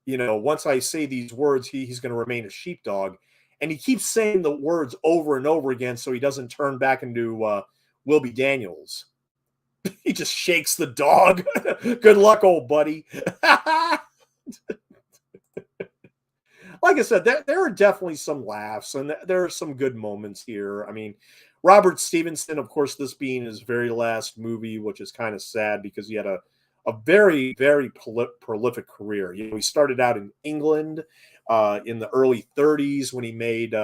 once I say these words, he's going to remain a sheepdog, and he keeps saying the words over and over again so he doesn't turn back into Wilby Daniels. He just shakes the dog. Good luck, old buddy. Like I said, there are definitely some laughs and there are some good moments here. I mean, Robert Stevenson, of course, this being his very last movie, which is kind of sad because he had a very, very prolific career. You know, he started out in England in the early 30s when he made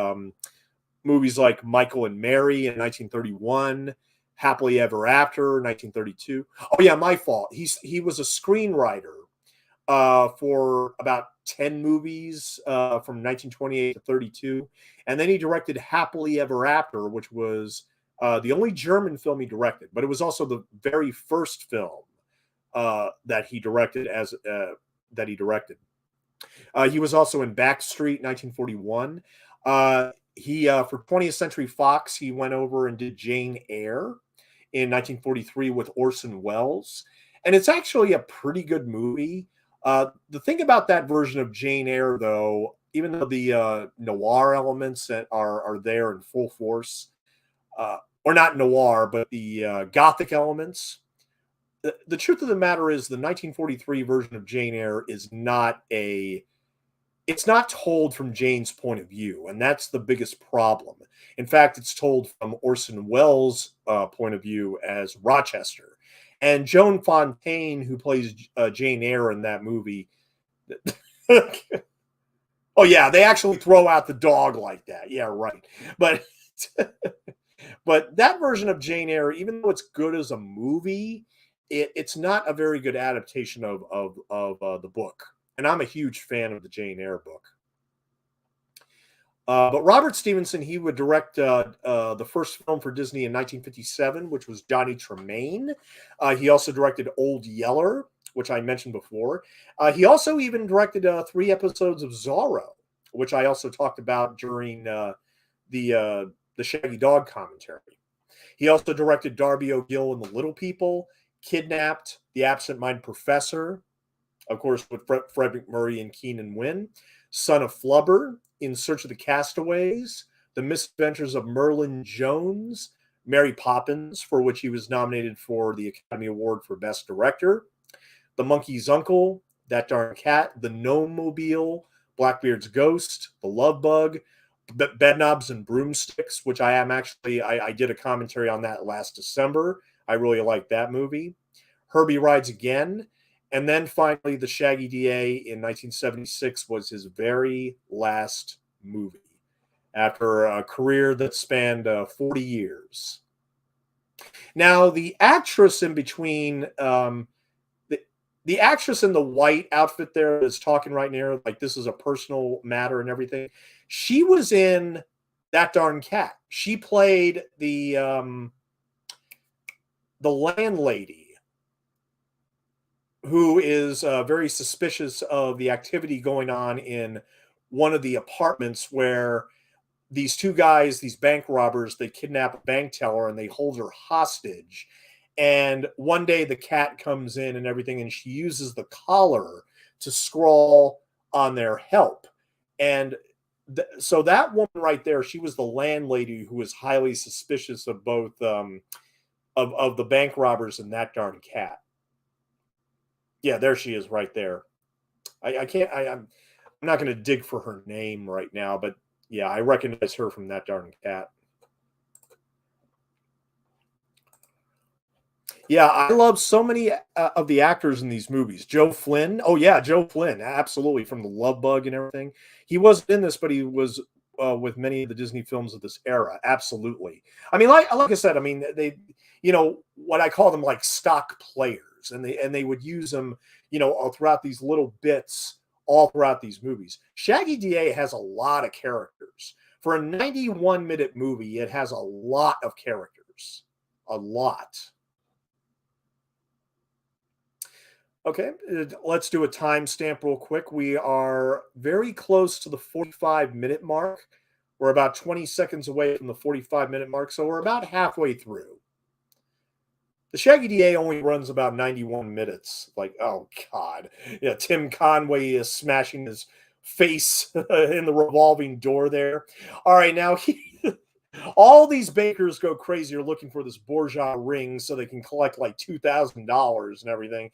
movies like Michael and Mary in 1931, Happily Ever After, 1932. Oh yeah, my fault. He was a screenwriter for about 10 movies from 1928 to 32. And then he directed Happily Ever After, which was the only German film he directed, but it was also the very first film that he directed He was also in Backstreet, 1941. He for 20th Century Fox, he went over and did Jane Eyre in 1943 with Orson Welles, and it's actually a pretty good movie. The thing about that version of Jane Eyre, though, even though the noir elements that are there in full force, or not noir, but the gothic elements, the truth of the matter is the 1943 version of Jane Eyre is not a it's not told from Jane's point of view, and that's the biggest problem. In fact, it's told from Orson Welles' point of view as Rochester. And Joan Fontaine, who plays Jane Eyre in that movie, oh yeah, they actually throw out the dog like that. Yeah, right. But but that version of Jane Eyre, even though it's good as a movie, it's not a very good adaptation of the book. And I'm a huge fan of the Jane Eyre book. But Robert Stevenson, he would direct the first film for Disney in 1957, which was Johnny Tremaine. He also directed Old Yeller, which I mentioned before. He also even directed 3 episodes of Zorro, which I also talked about during the Shaggy Dog commentary. He also directed Darby O'Gill and the Little People, Kidnapped, The Absent-Minded Professor, of course, with Fred MacMurray and Keenan Wynn, Son of Flubber, In Search of the Castaways, The Misadventures of Merlin Jones, Mary Poppins, for which he was nominated for the Academy Award for Best Director, The Monkey's Uncle, That Darn Cat, The Gnome Mobile, Blackbeard's Ghost, The Love Bug, Bedknobs and Broomsticks, which I did a commentary on that last December. I really liked that movie. Herbie Rides Again. And then finally, The Shaggy D.A. in 1976 was his very last movie after a career that spanned 40 years. Now, the actress in between, the actress in the white outfit there that's talking right now, like this is a personal matter and everything, she was in That Darn Cat. She played the landlady who is very suspicious of the activity going on in one of the apartments where these 2 guys, these bank robbers, they kidnap a bank teller and they hold her hostage. And one day the cat comes in and everything, and she uses the collar to scrawl on their help. And so that woman right there, she was the landlady who was highly suspicious of both of the bank robbers and That Darn Cat. Yeah, there she is right there. I can't. I'm not going to dig for her name right now, but yeah, I recognize her from That Darn Cat. Yeah, I love so many of the actors in these movies. Joe Flynn. Oh yeah, Joe Flynn, absolutely, from the Love Bug and everything. He wasn't in this, but he was with many of the Disney films of this era. Absolutely. I mean, like I said, I mean they, what I call them like stock players, and they would use them, all throughout these little bits, all throughout these movies. Shaggy D.A. has a lot of characters. For a 91-minute movie, it has a lot of characters. A lot. Okay, let's do a timestamp real quick. We are very close to the 45-minute mark. We're about 20 seconds away from the 45-minute mark, so we're about halfway through. The Shaggy D.A. only runs about 91 minutes. Like, oh, God. Yeah, Tim Conway is smashing his face in the revolving door there. All right, now all these bakers go crazy are looking for this Borgia ring so they can collect like $2,000 and everything.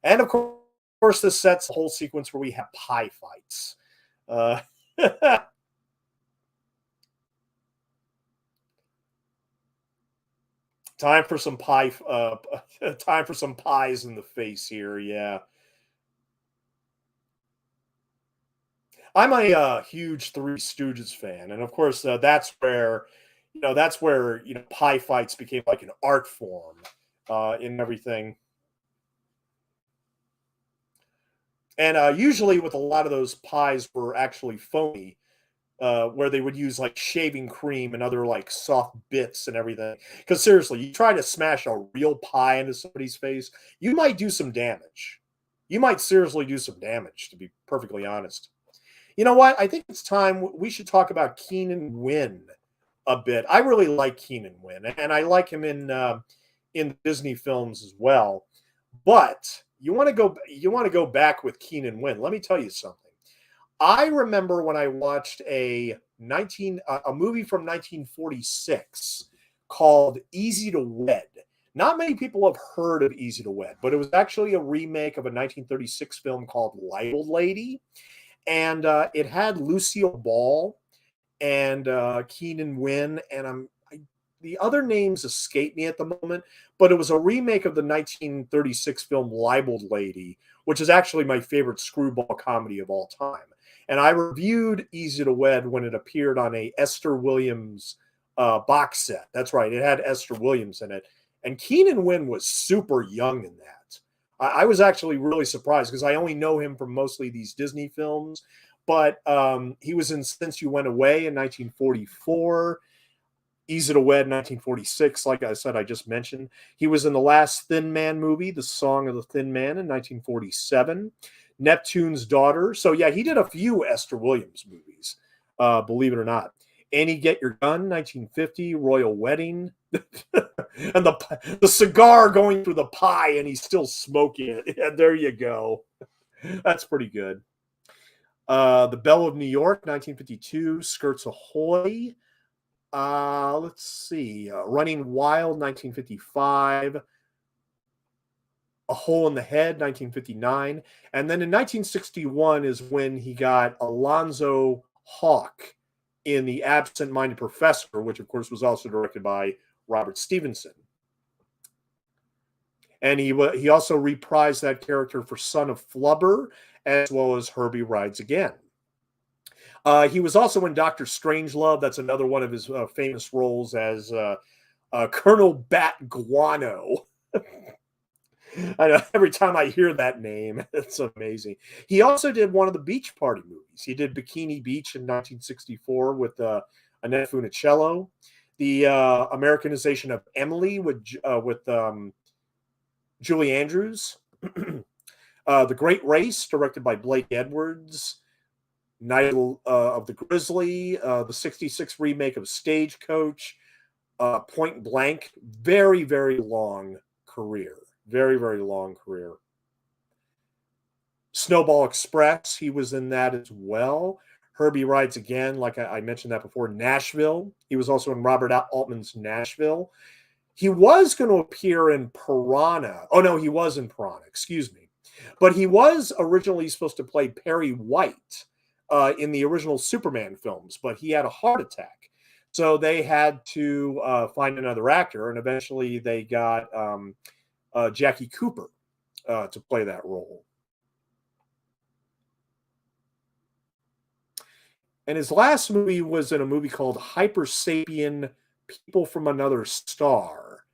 And of course, this sets the whole sequence where we have pie fights. Time for some pie. Time for some pies in the face here. Yeah, I'm a huge Three Stooges fan, and of course, that's where, pie fights became like an art form in everything. And usually, with a lot of those pies, were actually phony, where they would use like shaving cream and other like soft bits and everything. Because seriously, you try to smash a real pie into somebody's face, you might do some damage. You might seriously do some damage, to be perfectly honest. You know what? I think it's time we should talk about Keenan Wynn a bit. I really like Keenan Wynn, and I like him in Disney films as well. But you want to go back with Keenan Wynn. Let me tell you something. I remember when I watched a movie from 1946 called Easy to Wed. Not many people have heard of Easy to Wed, but it was actually a remake of a 1936 film called Libel Lady, and it had Lucille Ball and Keenan Wynn, and the other names escape me at the moment, but it was a remake of the 1936 film Libeled Lady, which is actually my favorite screwball comedy of all time. And I reviewed Easy to Wed when it appeared on a Esther Williams box set. That's right, it had Esther Williams in it, and Keenan Wynn was super young in that. I was actually really surprised because I only know him from mostly these Disney films, but he was in Since You Went Away in 1944. Easy to Wed, 1946, like I said, I just mentioned. He was in the last Thin Man movie, The Song of the Thin Man, in 1947. Neptune's Daughter. So, yeah, he did a few Esther Williams movies, believe it or not. Annie Get Your Gun, 1950. Royal Wedding. And the cigar going through the pie, and he's still smoking it. Yeah, there you go. That's pretty good. The Belle of New York, 1952. Skirts Ahoy. Let's see. Running Wild, 1955. A Hole in the Head, 1959. And then in 1961 is when he got Alonzo Hawk in The Absent Minded Professor, which, of course, was also directed by Robert Stevenson. And he also reprised that character for Son of Flubber, as well as Herbie Rides Again. He was also in Doctor Strangelove. That's another one of his famous roles as Colonel Bat Guano. I know, every time I hear that name, it's amazing. He also did one of the Beach Party movies. He did Bikini Beach in 1964 with Annette Funicello. The Americanization of Emily with Julie Andrews. The Great Race, directed by Blake Edwards. Night of the Grizzly, the 66 remake of Stagecoach, Point Blank. Very, very long career. Very, very long career. Snowball Express, he was in that as well. Herbie Rides Again, like I mentioned that before. Nashville, he was also in Robert Altman's Nashville. He was going to appear in Piranha. Oh, no, he was in Piranha, excuse me. But he was originally supposed to play Perry White in the original Superman films, but he had a heart attack. So they had to find another actor, and eventually they got Jackie Cooper to play that role. And his last movie was in a movie called Hyper Sapien People from Another Star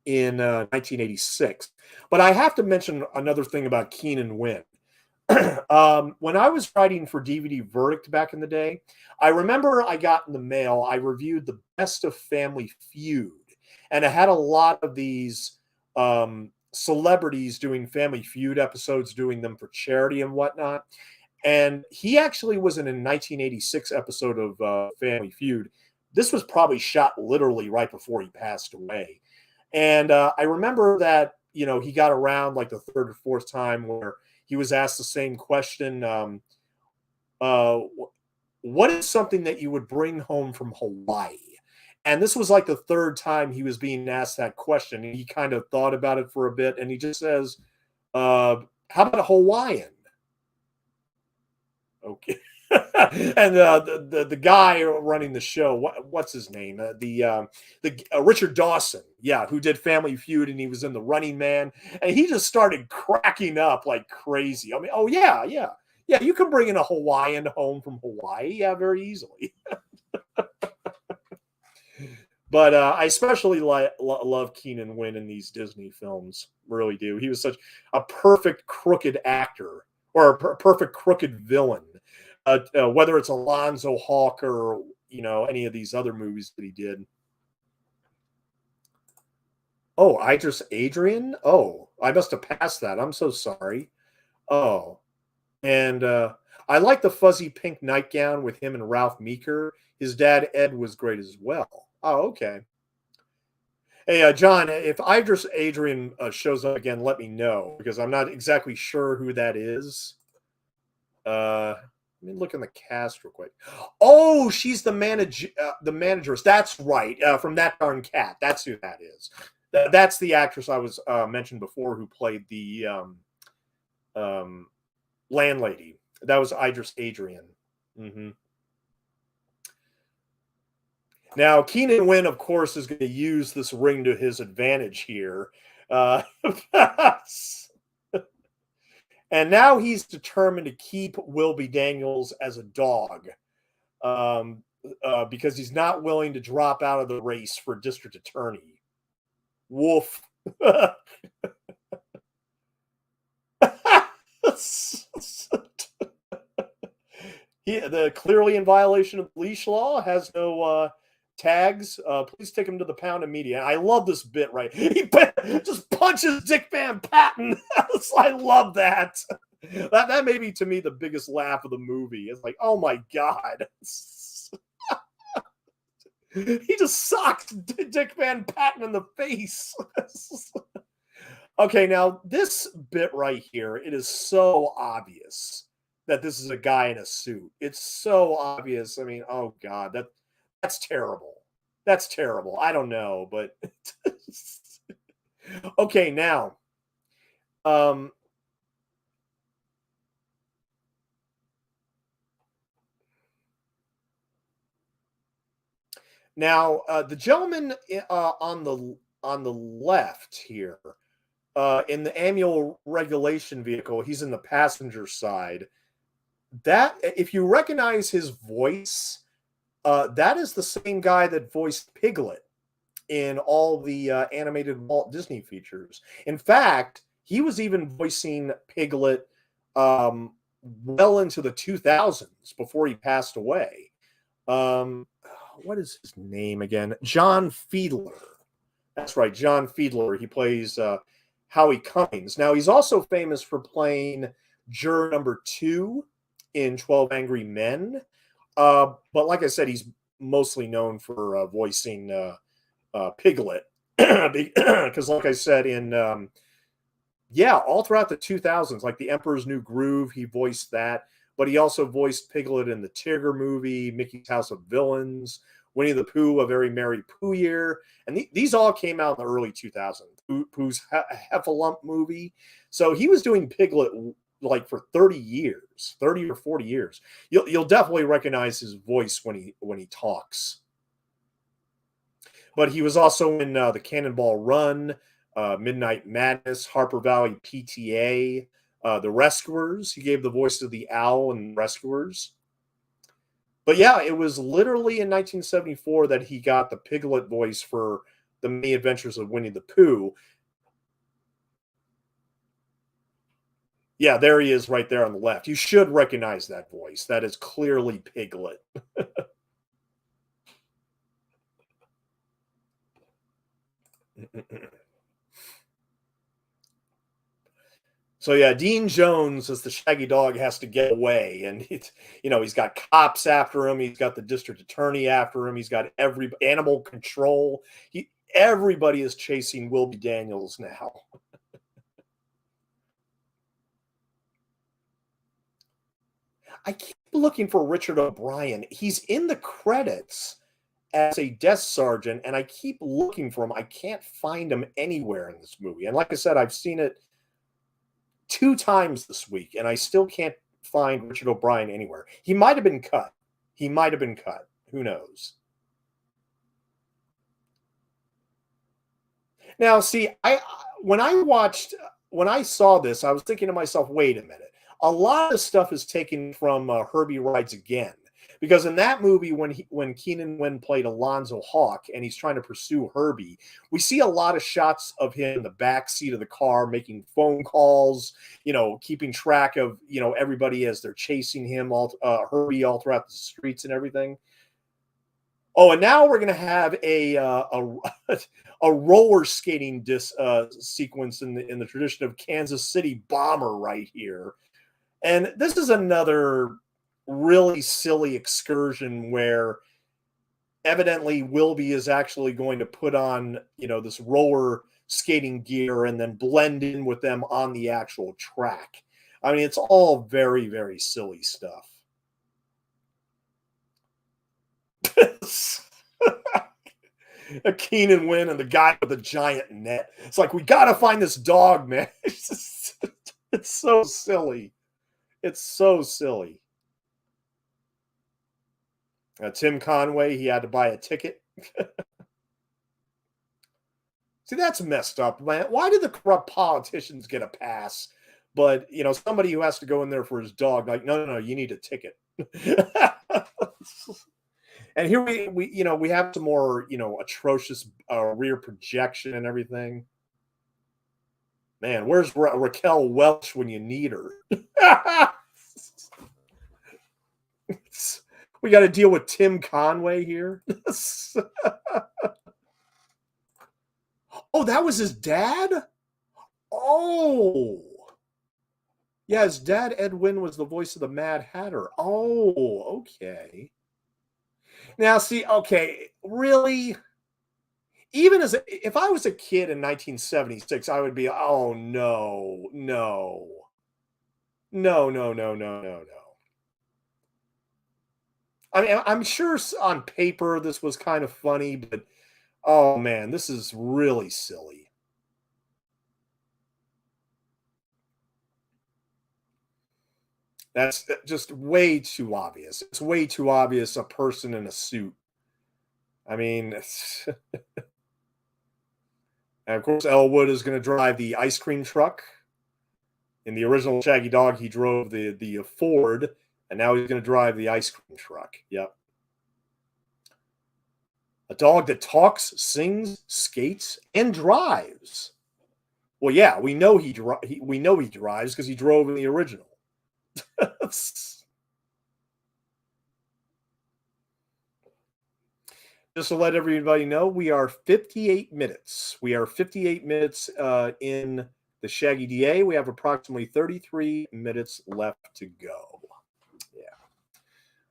in 1986. But I have to mention another thing about Keenan Wynn. When I was writing for DVD Verdict back in the day, I remember I got in the mail, I reviewed the Best of Family Feud, and it had a lot of these celebrities doing Family Feud episodes, doing them for charity and whatnot. And he actually was in a 1986 episode of Family Feud. This was probably shot literally right before he passed away. And I remember that, he got around like the third or fourth time where he was asked the same question. What is something that you would bring home from Hawaii? And this was like the third time he was being asked that question. And he kind of thought about it for a bit. And he just says, how about a Hawaiian? Okay. And the guy running the show, what's his name? The Richard Dawson, yeah, who did Family Feud, and he was in The Running Man, and he just started cracking up like crazy. I mean, oh yeah, yeah, yeah, you can bring in a Hawaiian home from Hawaii, yeah, very easily. But I especially love Keenan Wynn in these Disney films. Really do. He was such a perfect crooked actor, or a perfect crooked villain. Whether it's Alonzo Hawk or any of these other movies that he did. Oh, Idris Adrian. Oh, I must have passed that. I'm so sorry. Oh, and I like the fuzzy pink nightgown with him and Ralph Meeker. His dad Ed was great as well. Oh, okay. Hey, John, if Idris Adrian shows up again, let me know because I'm not exactly sure who that is. Let me look in the cast real quick. Oh, she's the manageress. That's right. From That Darn Cat. That's who that is. That's the actress I was mentioned before who played the landlady. That was Idris Adrian. Mm-hmm. Now, Keenan Wynn, of course, is going to use this ring to his advantage here. And now he's determined to keep Wilby Daniels as a dog because he's not willing to drop out of the race for district attorney. Woof. Clearly in violation of leash law, has no tags. Please take him to the pound of media. I love this bit, right? He just punches Dick Van Patten. I love that. That may be, to me, the biggest laugh of the movie. It's like, oh my God. He just socked Dick Van Patten in the face. Okay, now this bit right here, it is so obvious that this is a guy in a suit. It's so obvious. I mean, oh God, that's terrible. That's terrible. I don't know, but okay, now the gentleman on the left here in the annual regulation vehicle, he's in the passenger side. That, if you recognize his voice, that is the same guy that voiced Piglet in all the animated Walt Disney features. In fact, he was even voicing Piglet well into the 2000s before he passed away. What is his name again? John Fiedler. That's right, John Fiedler. He plays Howie Cummings. Now, he's also famous for playing juror number 2 in 12 Angry Men. But like I said, he's mostly known for voicing Piglet. Because like I said, in all throughout the 2000s, like The Emperor's New Groove, he voiced that. But he also voiced Piglet in the Tigger movie, Mickey's House of Villains, Winnie the Pooh, A Very Merry Pooh Year. And these all came out in the early 2000s. Pooh's Heffalump movie. So he was doing Piglet like for 30 years, 30 or 40 years. You'll definitely recognize his voice when he talks. But he was also in the Cannonball Run, Midnight Madness, Harper Valley PTA, The Rescuers. He gave the voice to the owl in Rescuers. But yeah, it was literally in 1974 that he got the Piglet voice for The Many Adventures of Winnie the Pooh. Yeah, there he is right there on the left. You should recognize that voice. That is clearly Piglet. So yeah, Dean Jones as the Shaggy Dog has to get away, and he's got cops after him. He's got the district attorney after him. He's got every animal control. Everybody is chasing Wilby Daniels now. I keep looking for Richard O'Brien. He's in the credits as a desk sergeant, and I keep looking for him. I can't find him anywhere in this movie. And like I said, I've seen it 2 times this week, and I still can't find Richard O'Brien anywhere. He might have been cut. He might have been cut. Who knows? Now, see, when I watched when I saw this, I was thinking to myself, "Wait a minute. A lot of stuff is taken from Herbie Rides Again." Because in that movie, when Keenan Wynn played Alonzo Hawk and he's trying to pursue Herbie, we see a lot of shots of him in the back seat of the car making phone calls, keeping track of everybody as they're chasing him, all Herbie all throughout the streets and everything. Oh, and now we're gonna have a roller skating sequence in the tradition of Kansas City Bomber right here, and this is another really silly excursion where evidently Wilby is actually going to put on this roller skating gear and then blend in with them on the actual track. I mean, it's all very, very silly stuff. A Keenan Wynn and the guy with the giant net. It's like, we got to find this dog, man. It's so silly. It's so silly. Tim Conway, he had to buy a ticket. See, that's messed up, man. Why do the corrupt politicians get a pass? But, somebody who has to go in there for his dog, like, no, you need a ticket. And here we have some more, atrocious rear projection and everything. Man, where's Raquel Welch when you need her? We got to deal with Tim Conway here. Oh, that was his dad? Oh. Yeah, his dad, Ed Wynn, was the voice of the Mad Hatter. Oh, okay. Now, see, okay, really? Even if I was a kid in 1976, I would be, oh, no, no. No, no, no, no, no, no. I mean, I'm sure on paper this was kind of funny, but oh man, this is really silly. That's just way too obvious. It's way too obvious a person in a suit. I mean, and of course, Elwood is going to drive the ice cream truck. In the original Shaggy Dog, he drove the Ford, and now he's going to drive the ice cream truck. Yep. A dog that talks, sings, skates, and drives. Well, yeah, we know we know he drives because he drove in the original. Just to let everybody know, we are 58 minutes. We are 58 minutes in the Shaggy D.A. We have approximately 33 minutes left to go. Yeah.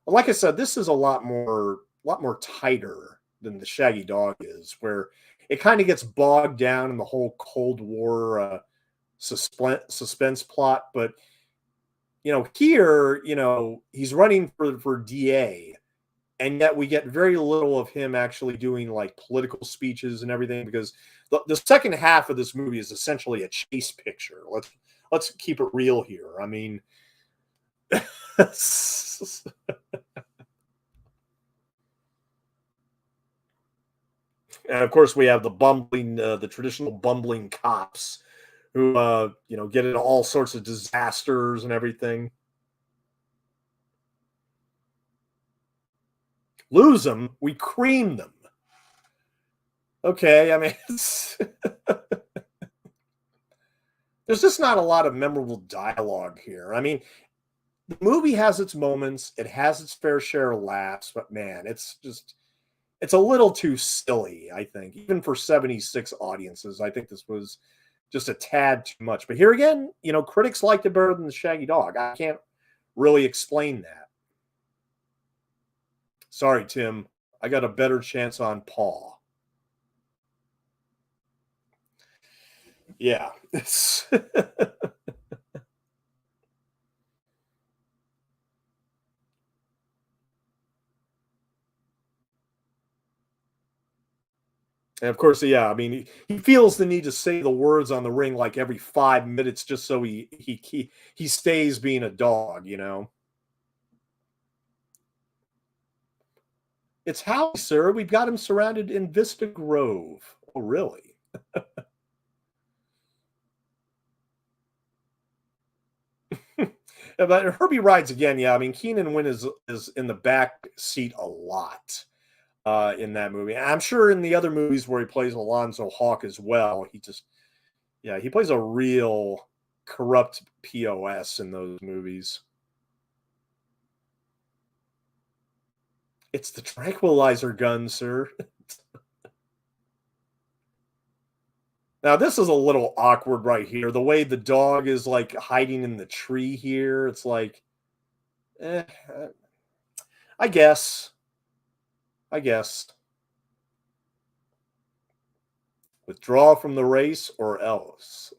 Well, like I said, this is a lot more tighter than the Shaggy Dog is, where it kind of gets bogged down in the whole Cold War suspense plot. But here, he's running for DA, and yet we get very little of him actually doing like political speeches and everything, because the second half of this movie is essentially a chase picture. Let's keep it real here. I mean, and of course we have the traditional bumbling cops who get into all sorts of disasters and everything. Lose them, we cream them. Okay, I mean, there's just not a lot of memorable dialogue here. I mean, the movie has its moments, it has its fair share of laughs, but man, it's a little too silly, I think. Even for 76 audiences, I think this was just a tad too much. But here again, critics liked it better than the Shaggy Dog. I can't really explain that. Sorry, Tim. I got a better chance on Paw. Yeah. And of course, yeah, I mean, he feels the need to say the words on the ring like every 5 minutes just so he stays being a dog, you know. It's Howie, sir. We've got him surrounded in Vista Grove. Oh, really? But Herbie rides again. Yeah, I mean, Keenan Wynn is in the back seat a lot in that movie. I'm sure in the other movies where he plays Alonzo Hawk as well. Yeah, he plays a real corrupt POS in those movies. It's the tranquilizer gun, sir. Now this is a little awkward right here. The way the dog is like hiding in the tree here. It's like, eh, I guess. I guess. Withdraw from the race or else.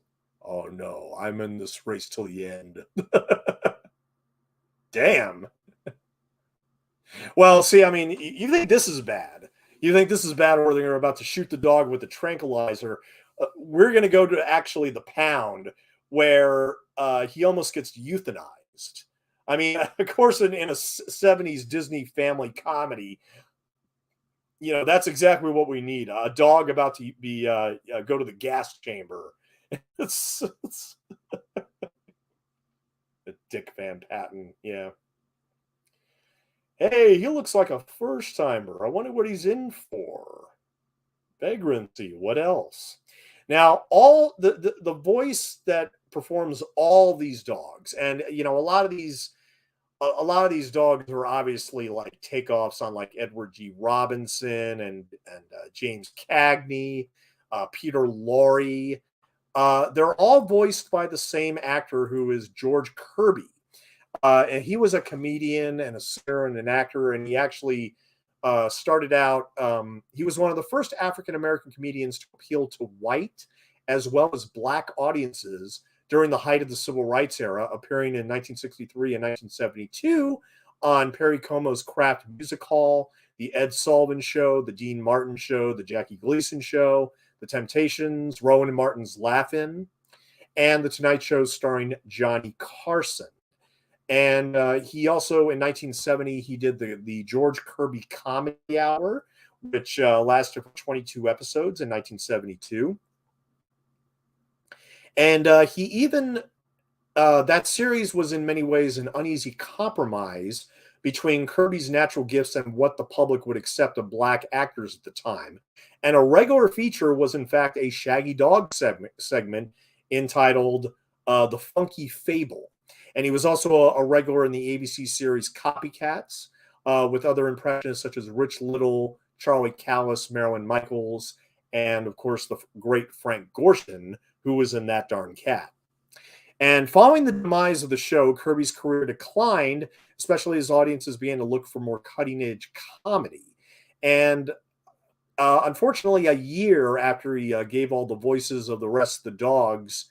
Oh no, I'm in this race till the end. Damn. Well, see, I mean, you think this is bad. You think this is bad where they're about to shoot the dog with the tranquilizer. We're going to go to actually the pound where he almost gets euthanized. I memean, of course, in a 70s Disney family comedy, you know, that's exactly what we need. A dog about to be go to the gas chamber. It's Dick Van Patten. Yeah. Hey, he looks like a first timer. I wonder what he's in for. Vagrancy. What else? Now, all the voice that performs all these dogs, and you know, a lot of these dogs are obviously like takeoffs on like Edward G. Robinson and James Cagney, Peter Lorre. They're all voiced by the same actor who is George Kirby. And he was a comedian and a singer and an actor, and he actually started out. He was one of the first African American comedians to appeal to white as well as black audiences during the height of the civil rights era, appearing in 1963 and 1972 on Perry Como's Kraft Music Hall, The Ed Sullivan Show, The Dean Martin Show, The Jackie Gleason Show, The Temptations, Rowan and Martin's Laugh-In, and The Tonight Show starring Johnny Carson. And he also, in 1970, he did the George Kirby Comedy Hour, which lasted for 22 episodes in 1972. And he even, that series was in many ways an uneasy compromise between Kirby's natural gifts and what the public would accept of black actors at the time. And a regular feature was, in fact, a Shaggy Dog segment entitled The Funky Fable. And he was also a regular in the ABC series Copycats, with other impressionists such as Rich Little, Charlie Callis, Marilyn Michaels, and of course the great Frank Gorshin, who was in That Darn Cat. And following the demise of the show, Kirby's career declined, especially as audiences began to look for more cutting-edge comedy. And unfortunately, a year after he gave all the voices of the rest of the dogs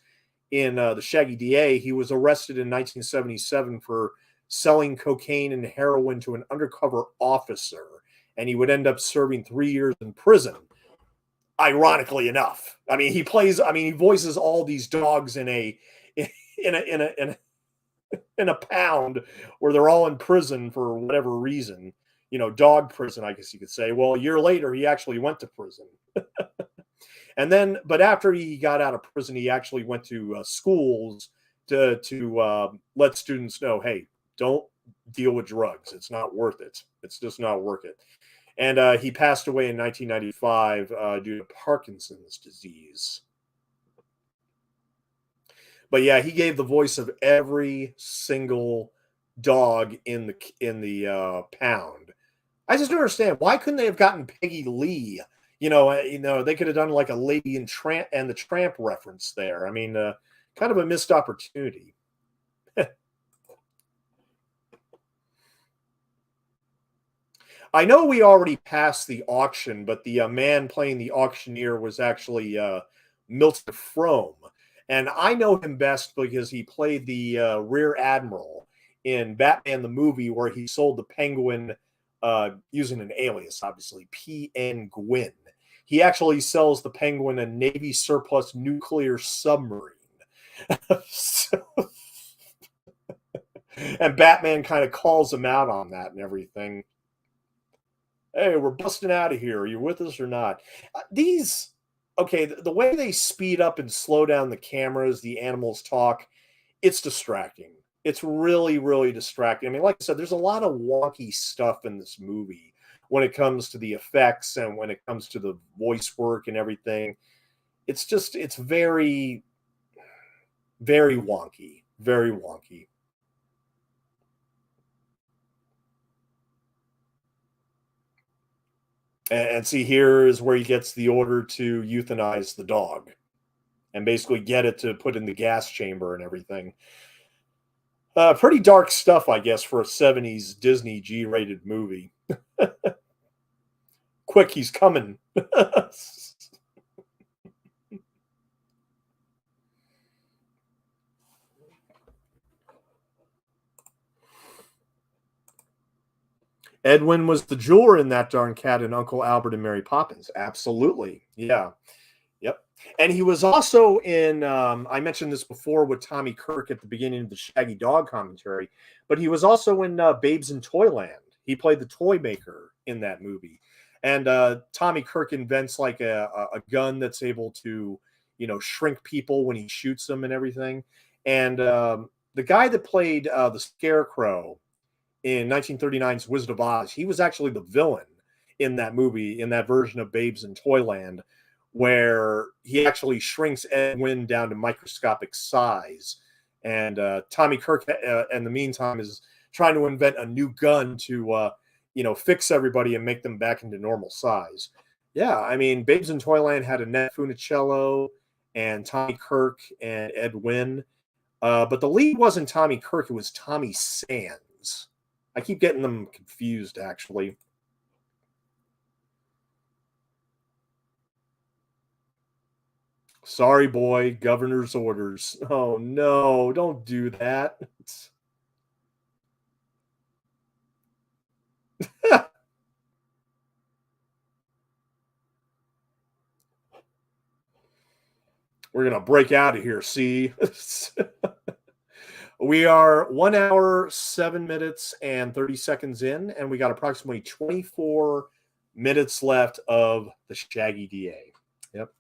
in the Shaggy D.A., he was arrested in 1977 for selling cocaine and heroin to an undercover officer, and he would end up serving 3 years in prison. Ironically enough, I mean, he voices all these dogs in a in a pound where they're all in prison for whatever reason, you know, dog prison, I guess you could say. Well, a year later, he actually went to prison. And then, but after he got out of prison, he actually went to schools to let students know, hey, don't deal with drugs. It's not worth it. It's just not worth it. And he passed away in 1995 due to Parkinson's disease. But yeah, he gave the voice of every single dog in the pound. I just don't understand, why couldn't they have gotten Peggy Lee? They could have done like a Lady and the Tramp reference there. I mean, kind of a missed opportunity. I know we already passed the auction, but the man playing the auctioneer was actually Milton Frome. And I know him best because he played the Rear Admiral in Batman the movie, where he sold the Penguin using an alias, obviously, P.N. Gwyn. he actually sells the Penguin a Navy surplus nuclear submarine. So, and Batman kind of calls him out on that and everything. Hey, we're busting out of here. Are you with us or not? These, okay, the way they speed up and slow down the cameras, the animals talk, it's distracting. It's really, really distracting. I mean, like I said, there's a lot of wonky stuff in this movie when it comes to the effects and when it comes to the voice work and everything. It's just, it's very, very wonky. Very wonky. And see, here is where he gets the order to euthanize the dog and basically get it to put in the gas chamber and everything. Pretty dark stuff, I guess, for a 70s Disney G-rated movie. Quick, he's coming. Edwin was the jeweler in That Darn Cat and Uncle Albert and Mary Poppins. Absolutely. Yeah. Yep. And he was also in, I mentioned this before with Tommy Kirk at the beginning of the Shaggy Dog commentary, but he was also in Babes in Toyland. He played the toy maker in that movie. And Tommy Kirk invents like a gun that's able to, shrink people when he shoots them and everything. And the guy that played the Scarecrow in 1939's Wizard of Oz, he was actually the villain in that movie, in that version of Babes in Toyland, where he actually shrinks Edwin down to microscopic size. And Tommy Kirk, in the meantime, is trying to invent a new gun to, fix everybody and make them back into normal size. Yeah, I mean, Babes in Toyland had Annette Funicello and Tommy Kirk and Edwin. But the lead wasn't Tommy Kirk, it was Tommy Sands. I keep getting them confused, actually. Sorry, boy, governor's orders. Oh, no, don't do that. We're going to break out of here, see? We are 1 hour, 7 minutes, and 30 seconds in, and we got approximately 24 minutes left of the Shaggy D.A. Yep.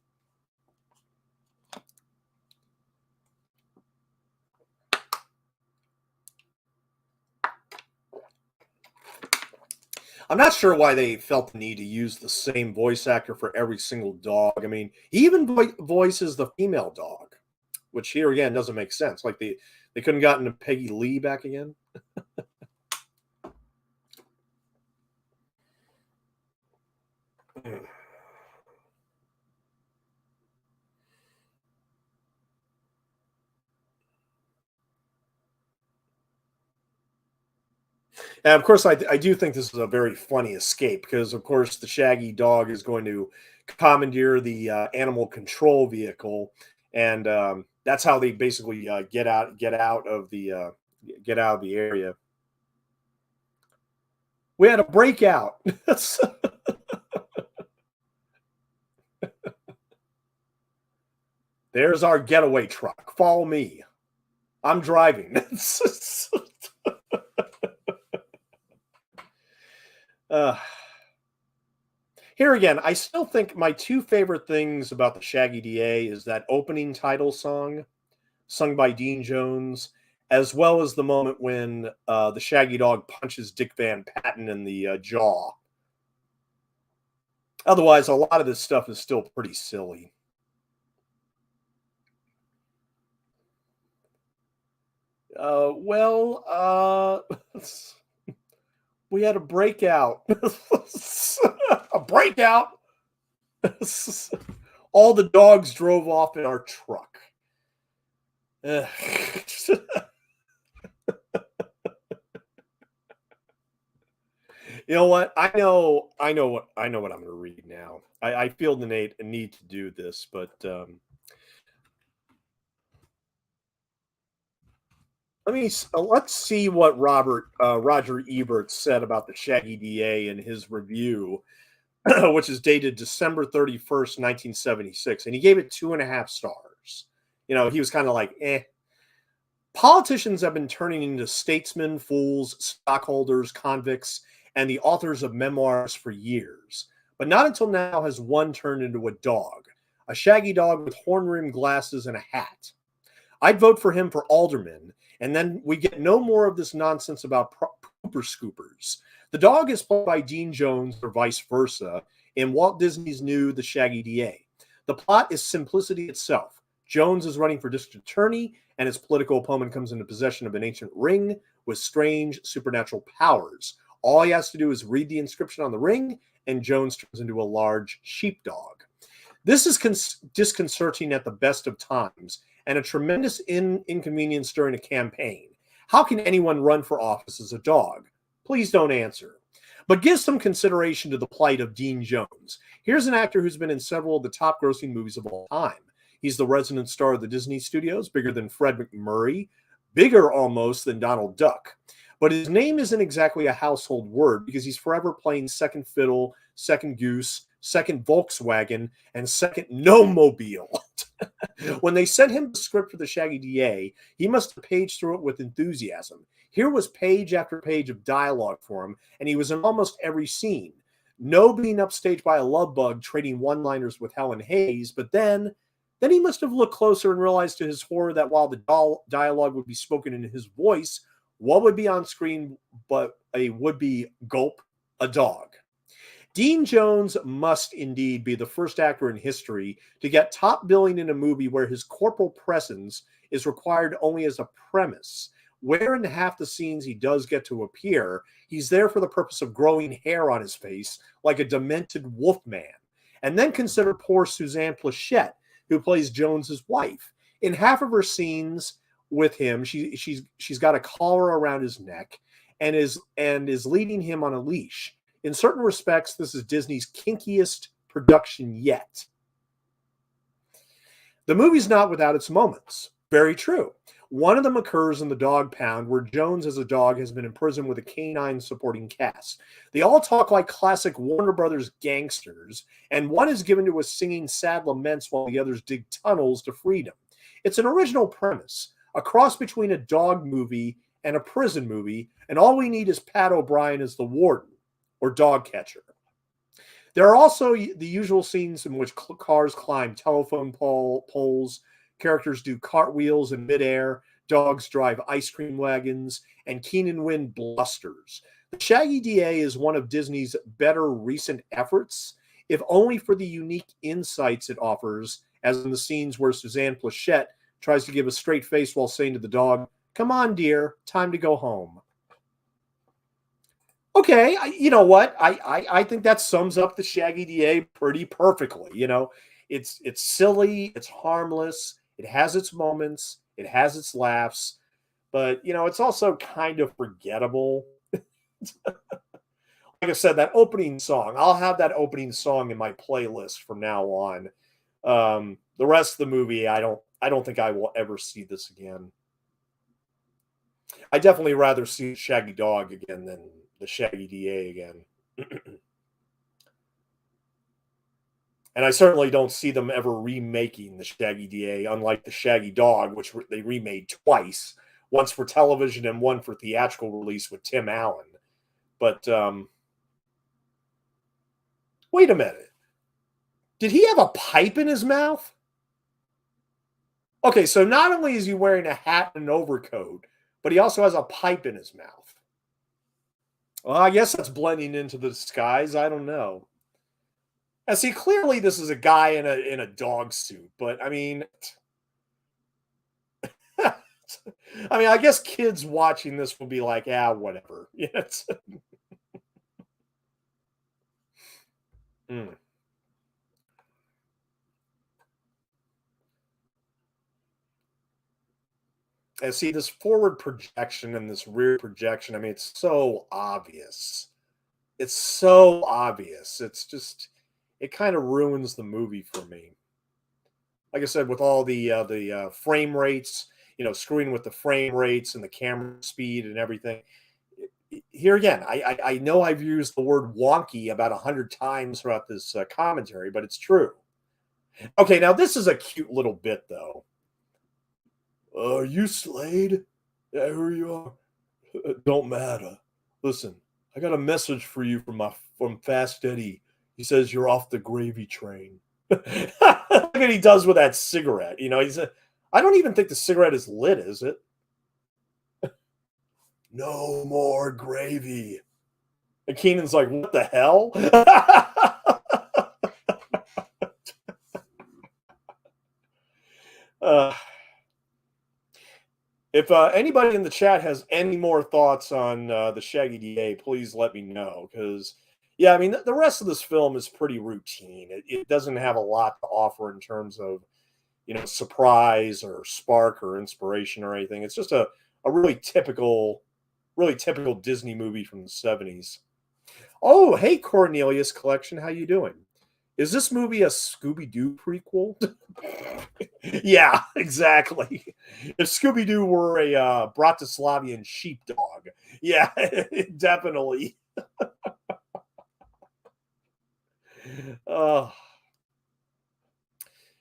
I'm not sure why they felt the need to use the same voice actor for every single dog. I mean, he even voices the female dog, which here again doesn't make sense. Like they couldn't gotten to Peggy Lee back again. And of course, I do think this is a very funny escape because, of course, the Shaggy dog is going to commandeer the animal control vehicle, and that's how they basically get out of the area. We had a breakout. There's our getaway truck. Follow me. I'm driving. uh, Here again, I still think my two favorite things about the Shaggy DA is that opening title song sung by Dean Jones, as well as the moment when the Shaggy Dog punches Dick Van Patten in the jaw. Otherwise, a lot of this stuff is still pretty silly. We had a breakout. A breakout. All the dogs drove off in our truck. You know what? I know what I'm going to read now. I feel the need to do this, but let's see what Roger Ebert said about the Shaggy DA in his review. which is dated December 31st, 1976, and he gave it 2.5 stars. He was kind of like, eh. Politicians have been turning into statesmen, fools, stockholders, convicts, and the authors of memoirs for years. But not until now has one turned into a dog, a shaggy dog with horn-rimmed glasses and a hat. I'd vote for him for alderman, and then we get no more of this nonsense about pooper scoopers. The dog is played by Dean Jones, or vice versa, in Walt Disney's new The Shaggy D.A. The plot is simplicity itself. Jones is running for district attorney, and his political opponent comes into possession of an ancient ring with strange supernatural powers. All he has to do is read the inscription on the ring, and Jones turns into a large sheepdog. This is disconcerting at the best of times, and a tremendous inconvenience during a campaign. How can anyone run for office as a dog? Please don't answer. But give some consideration to the plight of Dean Jones. Here's an actor who's been in several of the top grossing movies of all time. He's the resident star of the Disney studios, bigger than Fred McMurray, bigger almost than Donald Duck. But his name isn't exactly a household word because he's forever playing second fiddle, second goose, second Volkswagen, and second no-mobile. When they sent him the script for the Shaggy D.A., he must have paged through it with enthusiasm. Here was page after page of dialogue for him, and he was in almost every scene. No being upstaged by a love bug trading one-liners with Helen Hayes, but then he must have looked closer and realized to his horror that while the dialogue would be spoken in his voice, what would be on screen but a would-be gulp, a dog. Dean Jones must indeed be the first actor in history to get top billing in a movie where his corporal presence is required only as a premise. Where in half the scenes he does get to appear, he's there for the purpose of growing hair on his face like a demented wolfman. And then consider poor Suzanne Plachette, who plays Jones's wife. In half of her scenes with him, she's got a collar around his neck and is leading him on a leash. In certain respects, this is Disney's kinkiest production yet. The movie's not without its moments. Very true. One of them occurs in the dog pound, where Jones as a dog has been imprisoned with a canine supporting cast. They all talk like classic Warner Brothers gangsters, and one is given to us singing sad laments while the others dig tunnels to freedom. It's an original premise, a cross between a dog movie and a prison movie, and all we need is Pat O'Brien as the warden, or dog catcher. There are also the usual scenes in which cars climb telephone poles, characters do cartwheels in midair, dogs drive ice cream wagons, and Keenan Wynn blusters. The Shaggy D.A. is one of Disney's better recent efforts, if only for the unique insights it offers, as in the scenes where Suzanne Plachette tries to give a straight face while saying to the dog, "Come on, dear, time to go home." Okay, you know what? I think that sums up the Shaggy D.A. pretty perfectly. It's silly, it's harmless, it has its moments, it has its laughs, but it's also kind of forgettable. Like I said, that opening song, I'll have that opening song in my playlist from now on. The rest of the movie, I don't think I will ever see this again. I definitely rather see Shaggy Dog again than the Shaggy D.A. again. And I certainly don't see them ever remaking the Shaggy D.A., unlike the Shaggy Dog, which they remade twice, once for television and one for theatrical release with Tim Allen. But wait a minute. Did he have a pipe in his mouth? Okay, so not only is he wearing a hat and an overcoat, but he also has a pipe in his mouth. Well, I guess that's blending into the disguise. I don't know. And see, clearly this is a guy in a dog suit, but I mean, I guess kids watching this will be like, whatever. Yes. Mm. And see, this forward projection and this rear projection, it's so obvious. It's so obvious. It's just, it kind of ruins the movie for me. Like I said, with all the frame rates, screwing with the frame rates and the camera speed and everything, here again, I know I've used the word wonky about 100 times throughout this commentary, but it's true. Okay, now this is a cute little bit though. Are you Slade? Yeah, here you are. Don't matter. Listen, I got a message for you from Fast Eddie. He says you're off the gravy train. Look what he does with that cigarette. I don't even think the cigarette is lit, is it? No more gravy. And Keenan's like, what the hell? uh, if anybody in the chat has any more thoughts on the Shaggy D.A, please let me know. Because, yeah, I mean, the rest of this film is pretty routine. It doesn't have a lot to offer in terms of, surprise or spark or inspiration or anything. It's just a really typical Disney movie from the 70s. Oh, hey, Cornelius Collection. How you doing? Is this movie a Scooby-Doo prequel? Yeah, exactly. If Scooby-Doo were a Bratislavian sheepdog. Yeah, definitely. Uh,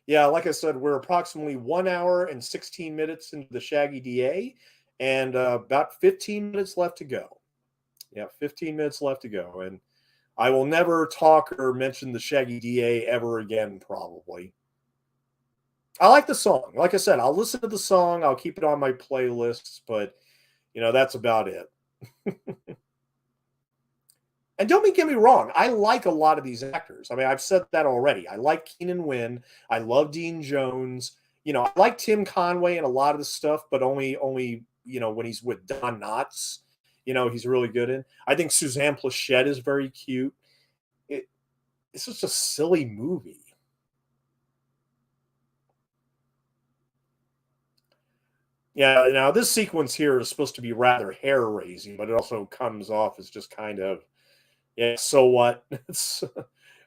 yeah, like I said, we're approximately 1 hour and 16 minutes into the Shaggy DA and about 15 minutes left to go. Yeah, 15 minutes left to go. And I will never talk or mention the Shaggy DA ever again, probably. I like the song. Like I said, I'll listen to the song. I'll keep it on my playlists, but that's about it. And don't get me wrong, I like a lot of these actors. I mean, I've said that already. I like Keenan Wynn. I love Dean Jones. I like Tim Conway and a lot of the stuff, but only when he's with Don Knotts, he's really good in. I think Suzanne Plachette is very cute. It's just a silly movie. Yeah, now this sequence here is supposed to be rather hair-raising, but it also comes off as just kind of, yeah, so what? It's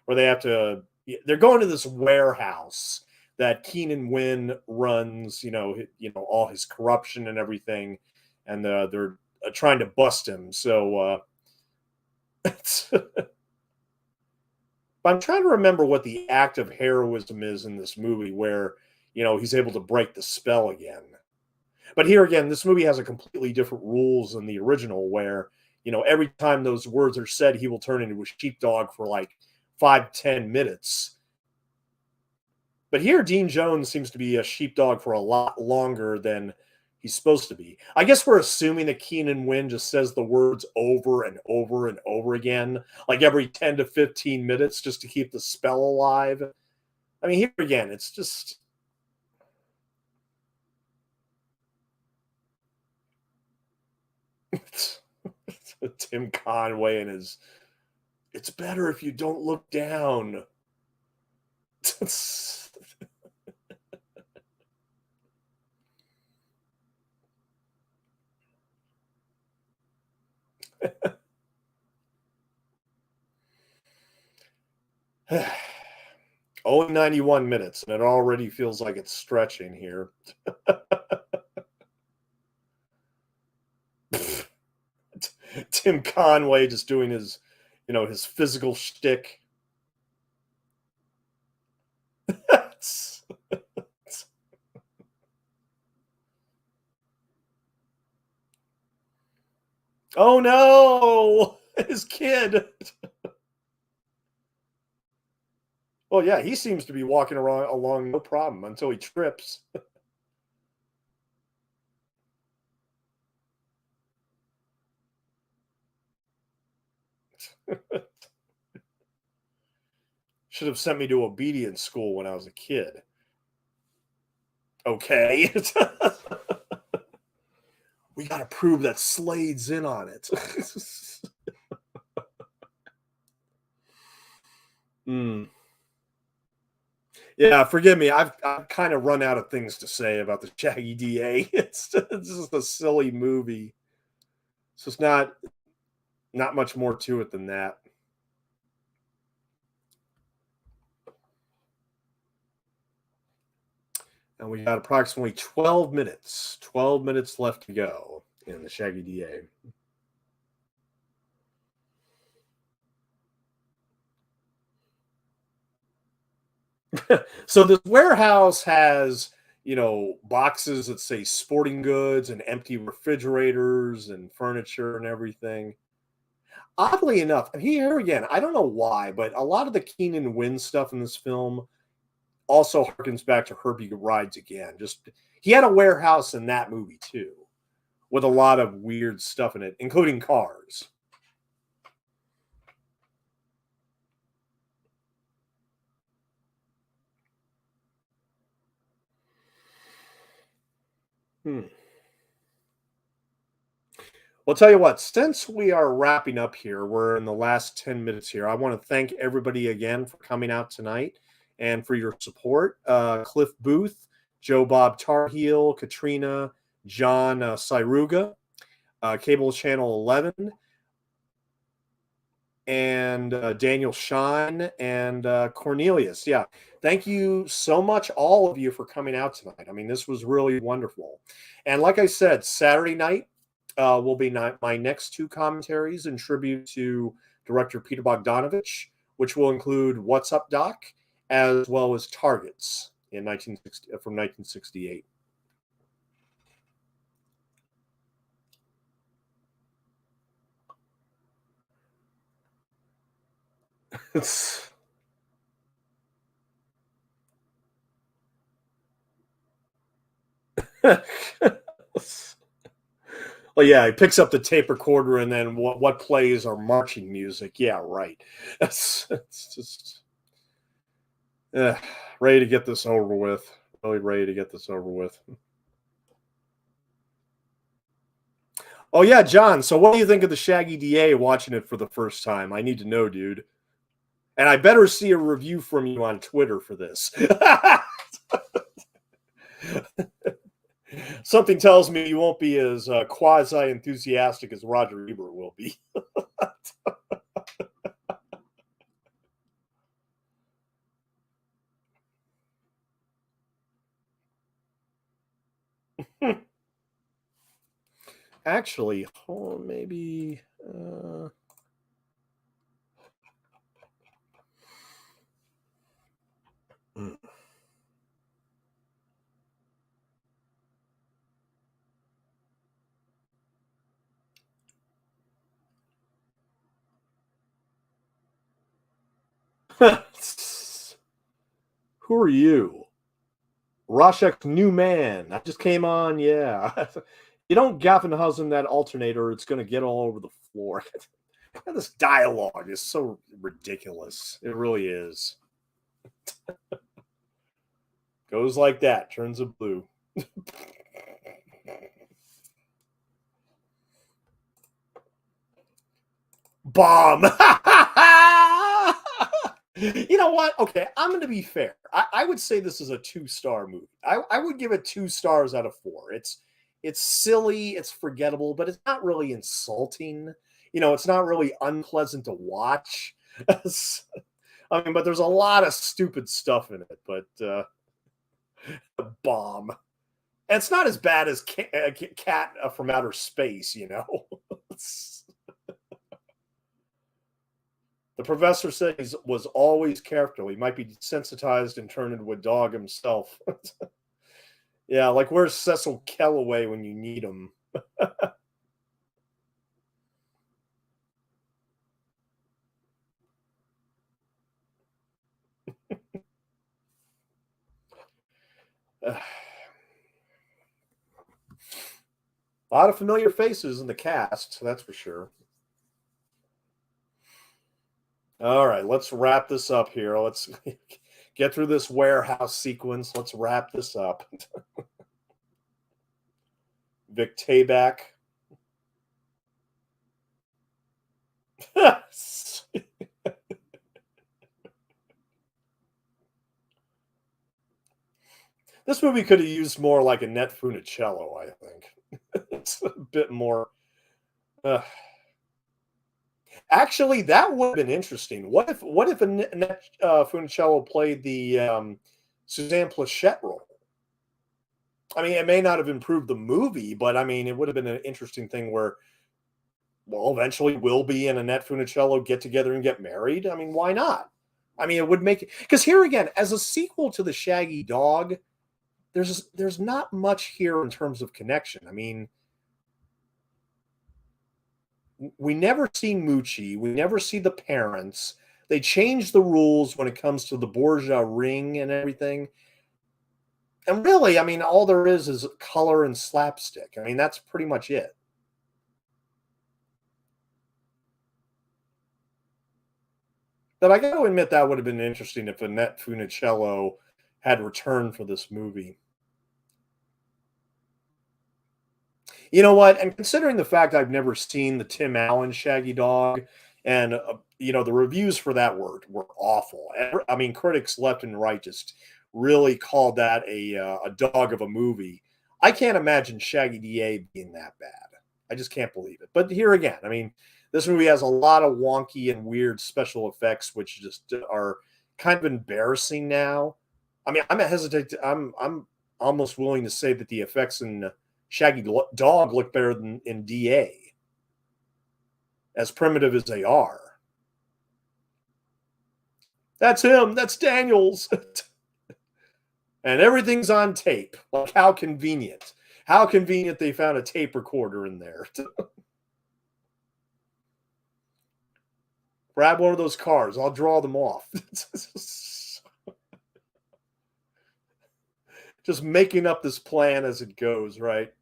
where they have to, they're going to this warehouse that Keenan Wynn runs, all his corruption and everything, and they're trying to bust him. So I'm trying to remember what the act of heroism is in this movie where, he's able to break the spell again. But here again, this movie has a completely different rules than the original where, every time those words are said, he will turn into a sheepdog for like 5-10 minutes. But here, Dean Jones seems to be a sheepdog for a lot longer than he's supposed to be. I guess we're assuming that Keenan Wynn just says the words over and over and over again, like every 10 to 15 minutes just to keep the spell alive. I mean, here again, it's just... Tim Conway and his, it's better if you don't look down. Only 91 minutes, and it already feels like it's stretching here. Tim Conway just doing his, his physical shtick. Oh no, his kid. Well, yeah, he seems to be walking along no problem until he trips. Should have sent me to obedience school when I was a kid. Okay. We got to prove that Slade's in on it. Yeah, forgive me. I've kind of run out of things to say about the Shaggy DA. It's just a silly movie. It's just not much more to it than that. And we got approximately 12 minutes. 12 minutes left to go in the Shaggy DA. So this warehouse has, boxes that say sporting goods and empty refrigerators and furniture and everything. Oddly enough, and here again, I don't know why, but a lot of the Keenan Wynn stuff in this film also harkens back to Herbie Rides Again. Just he had a warehouse in that movie too, with a lot of weird stuff in it, including cars. Hmm. Well, tell you what, since we are wrapping up here, we're in the last 10 minutes here. I want to thank everybody again for coming out tonight and for your support. Cliff Booth, Joe Bob Tarheel, Katrina, John Cyruga, Cable Channel 11, and Daniel Shine, and Cornelius. Yeah. Thank you so much, all of you, for coming out tonight. I mean, this was really wonderful. And like I said, Saturday night, will be my next two commentaries in tribute to director Peter Bogdanovich, which will include What's Up, Doc, as well as Targets in 1960 from 1968. Well, yeah, he picks up the tape recorder, and then what plays are marching music. Yeah, right. It's just ready to get this over with. Really ready to get this over with. Oh yeah, John. So what do you think of the Shaggy D.A. watching it for the first time? I need to know, dude. And I better see a review from you on Twitter for this. Something tells me you won't be as quasi enthusiastic as Roger Ebert will be. Actually, maybe. Who are you? Rashek's new man. I just came on. Yeah. You don't Gaffenhausen that alternator, it's going to get all over the floor. This dialogue is so ridiculous. It really is. Goes like that, turns a blue. Bomb. You know what? Okay, I'm going to be fair. I would say this is a 2-star movie. I would give it 2 stars out of 4. It's silly, it's forgettable, but it's not really insulting. It's not really unpleasant to watch. I mean, but there's a lot of stupid stuff in it. But bomb. And it's not as bad as Cat from Outer Space. The professor said he was always careful. He might be desensitized and turned into a dog himself. Yeah, like where's Cecil Kellaway when you need him? A lot of familiar faces in the cast, that's for sure. All right, let's wrap this up here. Let's get through this warehouse sequence. Let's wrap this up. Vic Tayback. This movie could have used more like Annette Funicello, I think. It's a bit more. Actually, that would have been interesting. What if Annette Funicello played the Suzanne Plachette role? I mean, it may not have improved the movie, but I mean, it would have been an interesting thing where, well, eventually Wilby and Annette Funicello get together and get married. I mean, why not? I mean, it would make it because here again, as a sequel to the Shaggy Dog, there's not much here in terms of connection. I mean, we never see Moochie, we never see the parents. They change the rules when it comes to the Borgia ring and everything. And really, I mean, all there is color and slapstick. I mean, that's pretty much it. But I got to admit, that would have been interesting if Annette Funicello had returned for this movie. You know what? And considering the fact I've never seen the Tim Allen Shaggy Dog, and the reviews for that were awful. I mean, critics left and right just really called that a dog of a movie. I can't imagine Shaggy D.A. being that bad. I just can't believe it. But here again, I mean, this movie has a lot of wonky and weird special effects, which just are kind of embarrassing now. I mean, I'm almost willing to say that the effects in Shaggy Dog look better than in DA, as primitive as they are. That's him. That's Daniels. And everything's on tape. Like, how convenient. How convenient they found a tape recorder in there. Grab one of those cars. I'll draw them off. Just making up this plan as it goes, right?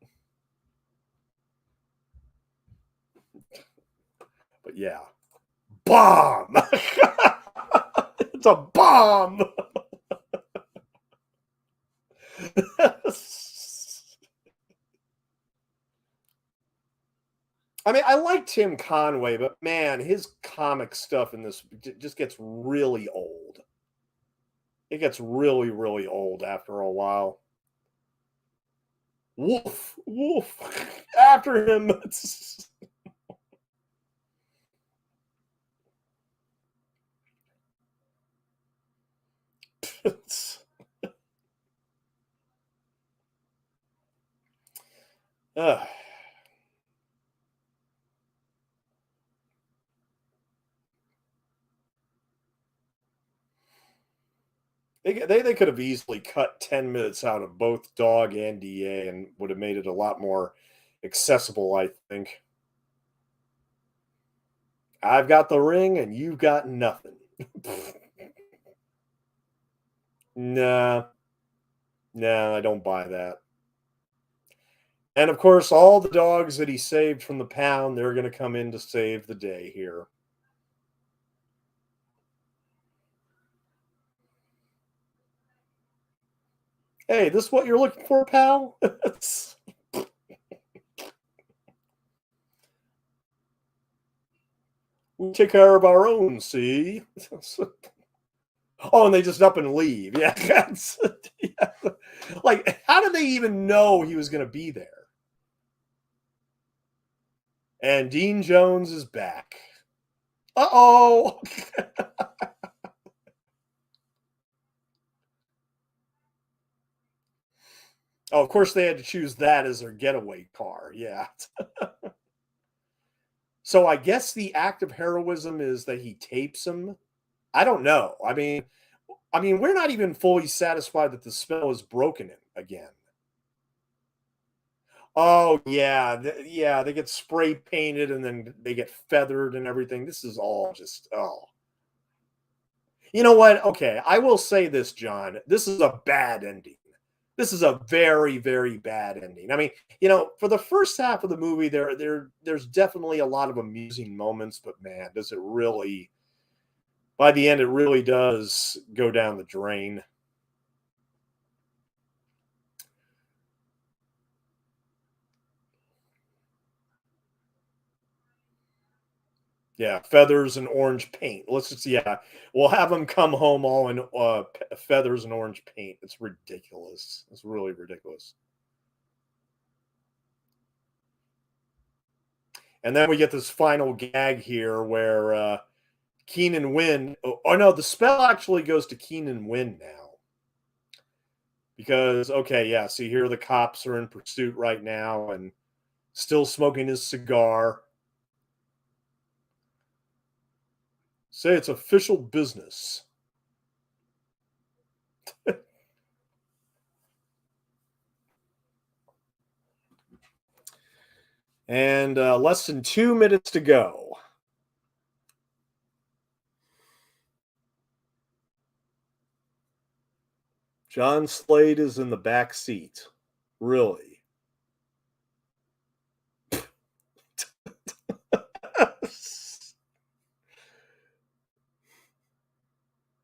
But yeah. Bomb! It's a bomb! I mean, I like Tim Conway, but man, his comic stuff in this just gets really old. It gets really, really old after a while. Woof, woof, after him. uh, they could have easily cut 10 minutes out of both Dog and DA and would have made it a lot more accessible, I think. I've got the ring and you've got nothing. Nah, nah, I don't buy that. And of course, all the dogs that he saved from the pound, they're going to come in to save the day here. Hey, this is what you're looking for, pal? We take care of our own, see? Oh, and they just up and leave. Yeah, yeah. Like, how did they even know he was going to be there? And Dean Jones is back. Uh-oh. Oh, of course they had to choose that as their getaway car. Yeah. So I guess the act of heroism is that he tapes him. I don't know. I mean, we're not even fully satisfied that the spell is broken again. Oh yeah, yeah. They get spray painted and then they get feathered and everything. This is all just oh. You know what? Okay, I will say this, John. This is a bad ending. This is a very, very bad ending. I mean, for the first half of the movie, there's definitely a lot of amusing moments, but man, does it really? By the end, it really does go down the drain. Yeah, feathers and orange paint. Let's just yeah, we'll have them come home all in feathers and orange paint. It's ridiculous. It's really ridiculous. And then we get this final gag here where Keenan Wynn. Oh no, the spell actually goes to Keenan Wynn now because okay, yeah. See here, the cops are in pursuit right now and still smoking his cigar. Say it's official business. And less than 2 minutes to go. John Slade is in the back seat. Really?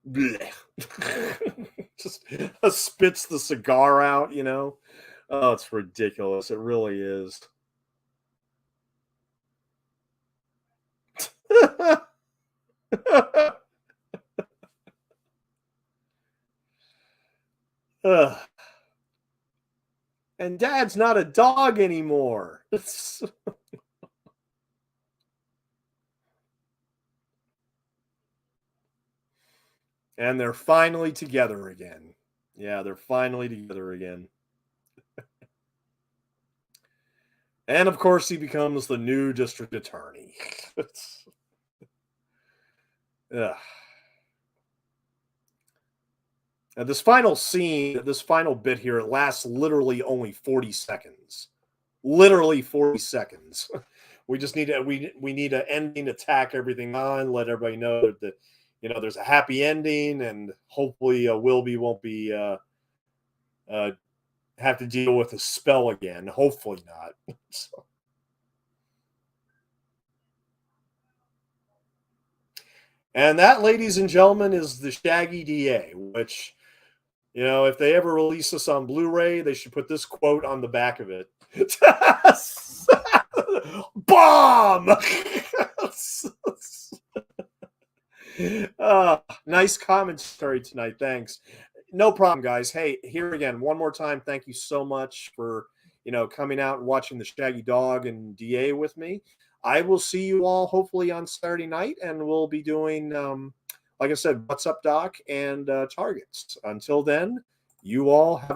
Blech. Just spits the cigar out, you know? Oh, it's ridiculous. It really is. Ugh. And Dad's not a dog anymore. And they're finally together again. Yeah, they're finally together again. And of course, he becomes the new district attorney. Ugh. Now, this final scene, this final bit here, it lasts literally only 40 seconds. Literally 40 seconds. We just need to we need an ending to tack everything on, let everybody know that there's a happy ending, and hopefully Wilby won't be have to deal with a spell again. Hopefully not. So. And that, ladies and gentlemen, is the Shaggy D.A, which, if they ever release this on Blu-ray, they should put this quote on the back of it. Bomb! Nice commentary tonight. Thanks. No problem, guys. Hey, here again, one more time, thank you so much for, coming out and watching the Shaggy Dog and DA with me. I will see you all hopefully on Saturday night, and we'll be doing, like I said, What's Up, Doc, and Targets. Until then, you all have a